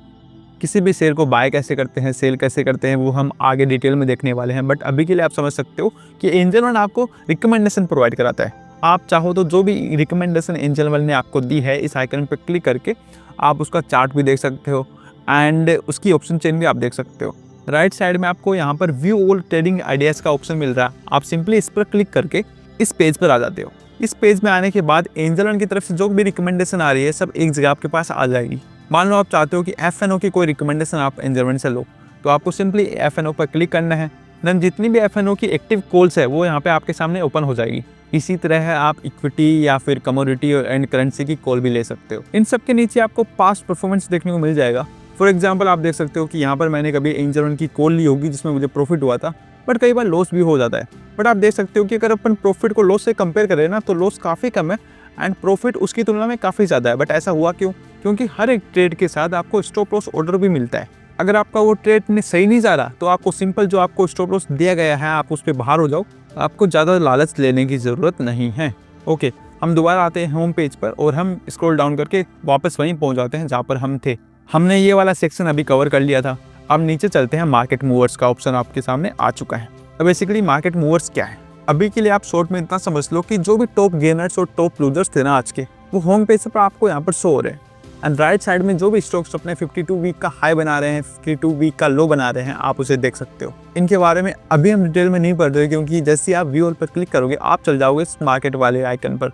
किसी भी शेयर को बाय कैसे करते हैं, सेल कैसे करते हैं, वो हम आगे डिटेल में देखने वाले हैं। बट अभी के लिए आप समझ सकते हो कि एंजल वन आपको रिकमेंडेशन प्रोवाइड कराता है। आप चाहो तो जो भी रिकमेंडेशन एंजल वन ने आपको दी है, इस आइकन पर क्लिक करके आप उसका चार्ट भी देख सकते हो एंड उसकी ऑप्शन चेन भी आप देख सकते हो। राइट साइड में आपको यहाँ पर व्यू ऑल ट्रेडिंग आइडियाज़ का ऑप्शन मिल रहा है। आप सिंपली इस पर क्लिक करके इस पेज पर आ जाते हो। इस पेज में आने के बाद एंजल वन की तरफ से जो भी रिकमेंडेशन आ रही है सब एक जगह आपके पास आ जाएगी। मान लो आप चाहते हो कि FNO की कोई रिकमेंडेशन आप एंजल वन से लो, तो आपको सिंपली FNO पर क्लिक करना है। देन जितनी भी FNO की एक्टिव कॉल्स है वो यहाँ पे आपके सामने ओपन हो जाएगी। इसी तरह है आप इक्विटी या फिर कमोडिटी एंड करेंसी की कॉल भी ले सकते हो। इन सब के नीचे आपको पास्ट परफॉर्मेंस देखने को मिल जाएगा। फॉर एग्जाम्पल आप देख सकते हो कि यहाँ पर मैंने कभी एंजल वन की कॉल ली होगी जिसमें मुझे प्रॉफिट हुआ था, बट कई बार लॉस भी हो जाता है। बट आप देख सकते हो कि अगर अपन प्रॉफिट को लॉस से कंपेयर करें ना, तो लॉस काफ़ी कम है एंड प्रॉफिट उसकी तुलना में काफ़ी ज़्यादा है। बट ऐसा हुआ क्यों? क्योंकि हर एक ट्रेड के साथ आपको स्टॉप लॉस ऑर्डर भी मिलता है। अगर आपका वो ट्रेड में सही नहीं जा रहा तो आपको सिंपल जो आपको स्टॉप लॉस दिया गया है आप उस पर बाहर हो जाओ, आपको ज़्यादा लालच लेने की ज़रूरत नहीं है। ओके, हम दोबारा आते हैं होम पेज पर और हम स्क्रॉल डाउन करके वापस वहीं पहुंच जाते हैं जहाँ पर हम थे। हमने ये वाला सेक्शन अभी कवर कर लिया था। अब नीचे चलते हैं, मार्केट मूवर्स का ऑप्शन आपके सामने आ चुका है। अब बेसिकली मार्केट मूवर्स क्या है, अभी के लिए आप शॉर्ट में इतना समझ लो कि जो भी टॉप गेनर्स और टॉप लूजर्स थे ना आज के, वो होम पेज पर आपको यहाँ पर शो हो रहे हैं। एंड राइट साइड में जो भी स्टॉक्स अपने 52 वीक का हाई बना रहे हैं, 52 वीक का लो बना रहे हैं, आप उसे देख सकते हो। इनके बारे में अभी हम डिटेल में नहीं पढ़ रहे क्योंकि जैसे आप व्यू ऑल पर क्लिक करोगे आप चल जाओगे इस मार्केट वाले आइकन पर,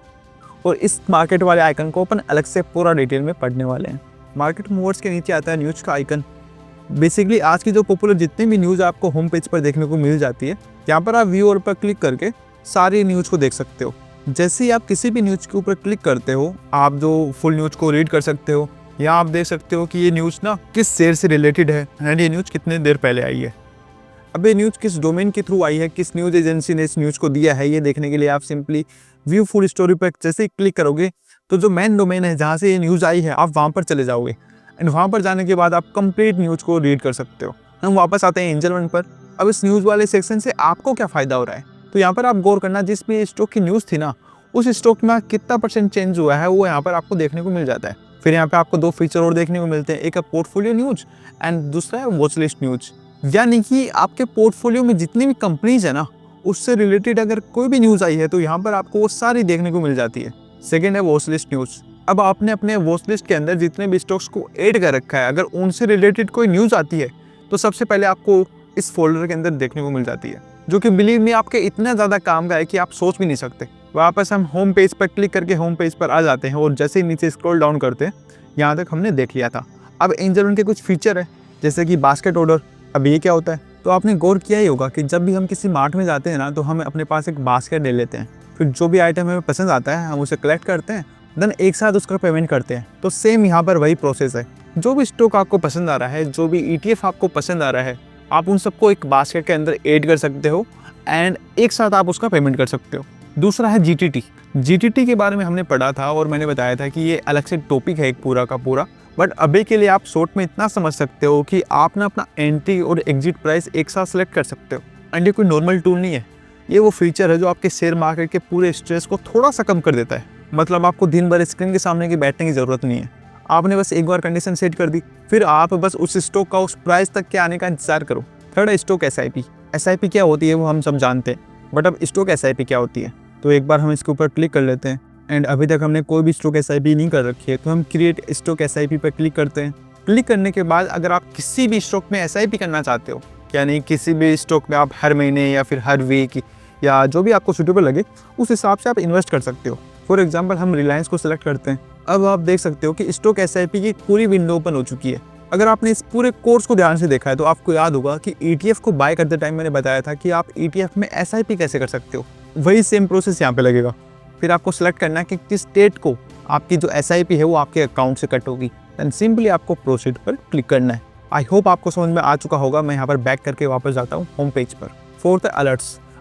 और इस मार्केट वाले आइकन को अपन अलग से पूरा डिटेल में पढ़ने वाले हैं। मार्केट मूवर्स के नीचे आता है न्यूज़ का आइकन। बेसिकली आज की जो पॉपुलर जितनी भी न्यूज़ आपको होम पेज पर देखने को मिल जाती है, यहाँ पर आप व्यू ऑल पर क्लिक करके सारी न्यूज़ को देख सकते हो। जैसे ही आप किसी भी न्यूज़ के ऊपर क्लिक करते हो, आप जो फुल न्यूज़ को रीड कर सकते हो। यहाँ आप देख सकते हो कि ये न्यूज़ ना किस शेयर से रिलेटेड है एंड ये न्यूज़ कितने देर पहले आई है। अब ये न्यूज़ किस डोमेन के थ्रू आई है, किस न्यूज़ एजेंसी ने इस न्यूज़ को दिया है, ये देखने के लिए आप सिंपली व्यू फुल स्टोरी पर जैसे ही क्लिक करोगे तो जो मेन डोमेन है जहाँ से ये न्यूज़ आई है आप वहाँ पर चले जाओगे एंड वहाँ पर जाने के बाद आप कंप्लीट न्यूज़ को रीड कर सकते हो। हम वापस आते हैं एंजल वन पर। अब इस न्यूज़ वाले सेक्शन से आपको क्या फ़ायदा हो रहा है, तो यहाँ पर आप गौर करना, जिस भी स्टॉक की न्यूज़ थी ना उस स्टॉक में कितना % चेंज हुआ है वो यहाँ पर आपको देखने को मिल जाता है। फिर यहाँ पे आपको दो फीचर और देखने को मिलते हैं, एक है पोर्टफोलियो न्यूज़ एंड दूसरा है वॉच लिस्ट न्यूज़। यानी कि आपके पोर्टफोलियो में जितनी भी कंपनीज है ना उससे रिलेटेड अगर कोई भी न्यूज़ आई है तो यहाँ पर आपको वो सारी देखने को मिल जाती है। सेकेंड है वॉच लिस्ट न्यूज़। अब आपने अपने वॉच लिस्ट के अंदर जितने भी स्टॉक्स को ऐड कर रखा है, अगर उनसे रिलेटेड कोई न्यूज़ आती है तो सबसे पहले आपको इस फोल्डर के अंदर देखने को मिल जाती है, जो कि बिलीव मी आपके इतना ज़्यादा काम का है कि आप सोच भी नहीं सकते। वापस हम होम पेज पर क्लिक करके होम पेज पर आ जाते हैं और जैसे ही नीचे स्क्रॉल डाउन करते हैं यहाँ तक हमने देख लिया था। अब एंजल वन के कुछ फीचर है जैसे कि बास्केट ऑर्डर। अब ये क्या होता है, तो आपने गौर किया ही होगा कि जब भी हम किसी मार्ट में जाते हैं ना तो हम अपने पास एक बास्केट ले लेते हैं, फिर जो भी आइटम हमें पसंद आता है हम उसे कलेक्ट करते हैं, देन एक साथ उसका पेमेंट करते हैं। तो सेम यहाँ पर वही प्रोसेस है। जो भी स्टॉक आपको पसंद आ रहा है, जो भी ETF आपको पसंद आ रहा है, आप उन सबको एक बास्केट के अंदर ऐड कर सकते हो एंड एक साथ आप उसका पेमेंट कर सकते हो। दूसरा है GTT के बारे में हमने पढ़ा था और मैंने बताया था कि ये अलग से टॉपिक है एक पूरा का पूरा, बट अभी के लिए आप शॉर्ट में इतना समझ सकते हो कि आप ना अपना एंट्री और एग्जिट प्राइस एक साथ सेलेक्ट कर सकते हो। एंड ये कोई नॉर्मल टूल नहीं है, ये वो फीचर है जो आपके शेयर मार्केट के पूरे स्ट्रेस को थोड़ा सा कम कर देता है। मतलब आपको दिन भर स्क्रीन के सामने की बैठने की ज़रूरत नहीं है, आपने बस एक बार कंडीशन सेट कर दी, फिर आप बस उस स्टॉक का उस प्राइस तक के आने का इंतजार करो। थर्ड है स्टॉक SIP क्या होती है वो हम सब जानते हैं, बट अब स्टॉक SIP क्या होती है तो एक बार हम इसके ऊपर क्लिक कर लेते हैं। एंड अभी तक हमने कोई भी स्टॉक SIP नहीं कर रखी है तो हम क्रिएट स्टॉक SIP पर क्लिक करते हैं। क्लिक करने के बाद अगर आप किसी भी स्टॉक में SIP करना चाहते हो, यानी किसी भी स्टॉक में आप हर महीने या फिर हर वीक या जो भी आपको सूटेबल लगे उस हिसाब से आप इन्वेस्ट कर सकते हो। फॉर एग्जाम्पल हम रिलायंस को सिलेक्ट करते हैं। अब आप देख सकते हो कि स्टॉक SIP की पूरी विंडो ओपन हो चुकी है। अगर आपने इस पूरे कोर्स को ध्यान से देखा है तो आपको याद होगा कि ETF को बाय करते टाइम मैंने बताया था कि आप ETF में SIP कैसे कर सकते हो, वही सेम प्रोसेस यहाँ पे लगेगा। फिर आपको सेलेक्ट करना है कि किस डेट को आपकी जो SIP है वो आपके अकाउंट से कट होगी, देन सिंपली आपको प्रोसीड पर क्लिक करना है। आई होप आपको समझ में आ चुका होगा। मैं यहाँ पर बैक करके वापस जाता हूँ होम पेज पर। फोर्थ है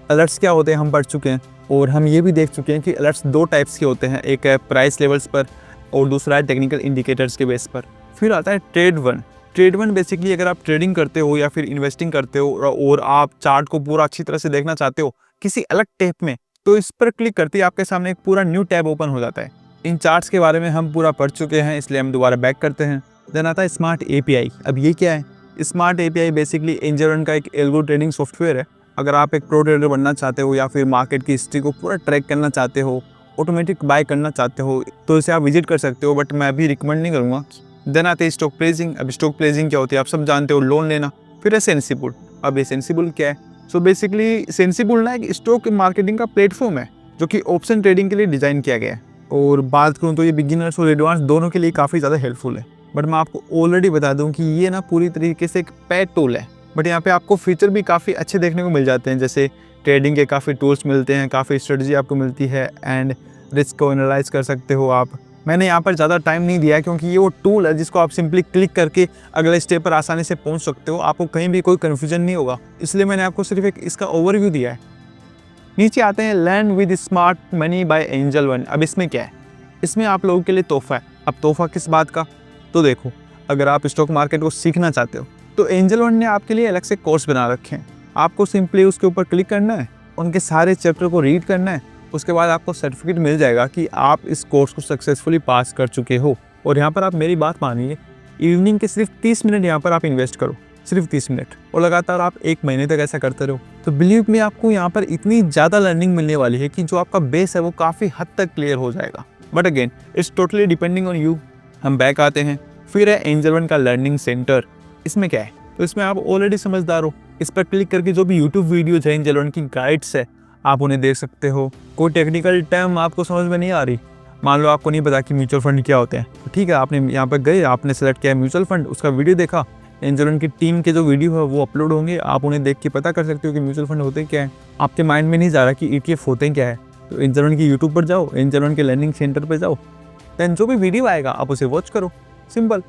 अलर्ट्स क्या होते हैं हम पढ़ चुके हैं और हम ये भी देख चुके हैं कि अलर्ट्स दो टाइप्स के होते हैं, एक है प्राइस लेवल्स पर और दूसरा है टेक्निकल इंडिकेटर्स के बेस पर। फिर आता है ट्रेड वन बेसिकली अगर आप ट्रेडिंग करते हो या फिर इन्वेस्टिंग करते हो और आप चार्ट को पूरा अच्छी तरह से देखना चाहते हो किसी अलग टैब में, तो इस पर क्लिक करते ही आपके सामने एक पूरा न्यू टैब ओपन हो जाता है। इन चार्ट्स के बारे में हम पूरा पढ़ चुके हैं इसलिए हम दोबारा बैक करते हैं। देन आता है स्मार्ट API। अब ये क्या है? Smart API basically angel one का एक एल्गो ट्रेडिंग सॉफ्टवेयर है। अगर आप एक प्रो ट्रेडर बनना चाहते हो या फिर मार्केट की हिस्ट्री को पूरा ट्रैक करना चाहते हो, ऑटोमेटिक बाय करना चाहते हो, तो इसे आप विजिट कर सकते हो, बट मैं अभी रिकमेंड नहीं करूँगा। देन आते हैं स्टॉक प्लेजिंग। अब स्टॉक प्लेजिंग क्या होती है आप सब जानते हो, लोन लेना। फिर है सेंसिबल। अब ये सेंसिबल क्या है? सो बेसिकली सेंसिबल ना एक स्टॉक मार्केटिंग का प्लेटफॉर्म है जो कि ऑप्शन ट्रेडिंग के लिए डिज़ाइन किया गया है। और बात करूँ तो ये बिगिनर्स और एडवांस दोनों के लिए काफ़ी ज़्यादा हेल्पफुल है। बट मैं आपको ऑलरेडी बता दूं कि ये ना पूरी तरीके से एक पेड टूल है। बट यहाँ पे आपको फीचर भी काफ़ी अच्छे देखने को मिल जाते हैं, जैसे ट्रेडिंग के काफ़ी टूल्स मिलते हैं, काफ़ी स्ट्रेटजी आपको मिलती है एंड रिस्क को एनालाइज कर सकते हो आप। मैंने यहाँ पर ज़्यादा टाइम नहीं दिया क्योंकि ये वो टूल है जिसको आप सिंपली क्लिक करके अगले स्टेप पर आसानी से पहुँच सकते हो, आपको कहीं भी कोई कन्फ्यूजन नहीं होगा, इसलिए मैंने आपको सिर्फ एक इसका ओवरव्यू दिया है। नीचे आते हैं learn with smart money by Angel one. अब इसमें क्या है, इसमें आप लोगों के लिए तोहफा है। अब तोहफा किस बात का, तो देखो, अगर आप स्टॉक मार्केट को सीखना चाहते हो तो एंजल वन ने आपके लिए अलग से कोर्स बना रखे हैं। आपको सिंपली उसके ऊपर क्लिक करना है, उनके सारे चैप्टर को रीड करना है, उसके बाद आपको सर्टिफिकेट मिल जाएगा कि आप इस कोर्स को सक्सेसफुली पास कर चुके हो। और यहाँ पर आप मेरी बात मानिए, इवनिंग के सिर्फ 30 मिनट यहाँ पर आप इन्वेस्ट करो, सिर्फ 30 मिनट, और लगातार आप 1 महीने तक ऐसा करते रहो, तो बिलीव में आपको यहाँ पर इतनी ज़्यादा लर्निंग मिलने वाली है कि जो आपका बेस है वो काफ़ी हद तक क्लियर हो जाएगा। But again it's totally depending on you. हम बैक आते हैं, फिर है एंजल वन का लर्निंग सेंटर। इसमें क्या है, तो इसमें आप ऑलरेडी समझदार हो, इस पर क्लिक करके जो भी यूट्यूब वीडियोज है एंजल वन की गाइड्स है आप उन्हें देख सकते हो। कोई टेक्निकल टर्म आपको समझ में नहीं आ रही, मान लो आपको नहीं पता कि म्यूचुअल फंड क्या होते हैं, तो ठीक है, आपने यहाँ पर गए, आपने सेलेक्ट किया म्यूचुअल फंड, उसका वीडियो देखा, एंजल वन की टीम के जो वीडियो है वो अपलोड होंगे, आप उन्हें देख के पता कर सकते हो कि म्यूचुअल फंड होते क्या है। आपके माइंड में नहीं जा रहा कि ETF होते क्या है, तो एंजल वन की यूट्यूब पर जाओ, एंजल वन के लर्निंग सेंटर पर जाओ, देन जो भी वीडियो आएगा आप उसे वॉच करो, सिंपल।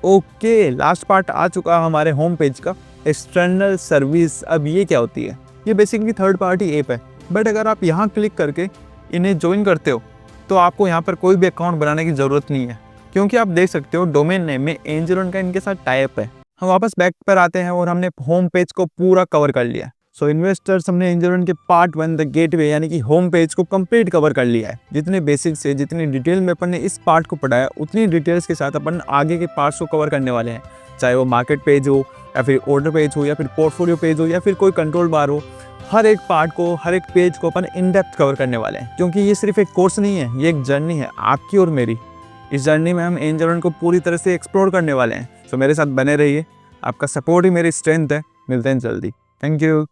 ओके, लास्ट पार्ट आ चुका हमारे होम पेज का, एक्सटर्नल सर्विस। अब ये क्या होती है, ये बेसिकली थर्ड पार्टी ऐप है, बट अगर आप यहाँ क्लिक करके इन्हें ज्वाइन करते हो तो आपको यहाँ पर कोई भी अकाउंट बनाने की ज़रूरत नहीं है, क्योंकि आप देख सकते हो डोमेन नेम में एंजल वन का इनके साथ टाइप है। हम वापस बैक पर आते हैं और हमने होम पेज को पूरा कवर कर लिया। सो इन्वेस्टर्स, हमने एंजल वन के पार्ट 1 द गेटवे यानी कि होम पेज को कंप्लीट कवर कर लिया है। जितने बेसिक से जितनी डिटेल में अपन ने इस पार्ट को पढ़ाया, उतनी डिटेल्स के साथ अपन आगे के पार्ट्स को कवर करने वाले हैं, चाहे वो मार्केट पेज हो या फिर ऑर्डर पेज हो या फिर पोर्टफोलियो पेज हो या फिर कोई कंट्रोल बार हो। हर एक पार्ट को, हर एक पेज को अपन इन डेप्थ कवर करने वाले हैं, क्योंकि ये सिर्फ एक कोर्स नहीं है, ये एक जर्नी है आपकी और मेरी। इस जर्नी में हम एंजल वन को पूरी तरह से एक्सप्लोर करने वाले हैं। सो मेरे साथ बने रहिए, आपका सपोर्ट ही मेरी स्ट्रेंथ है। मिलते हैं जल्दी, थैंक यू।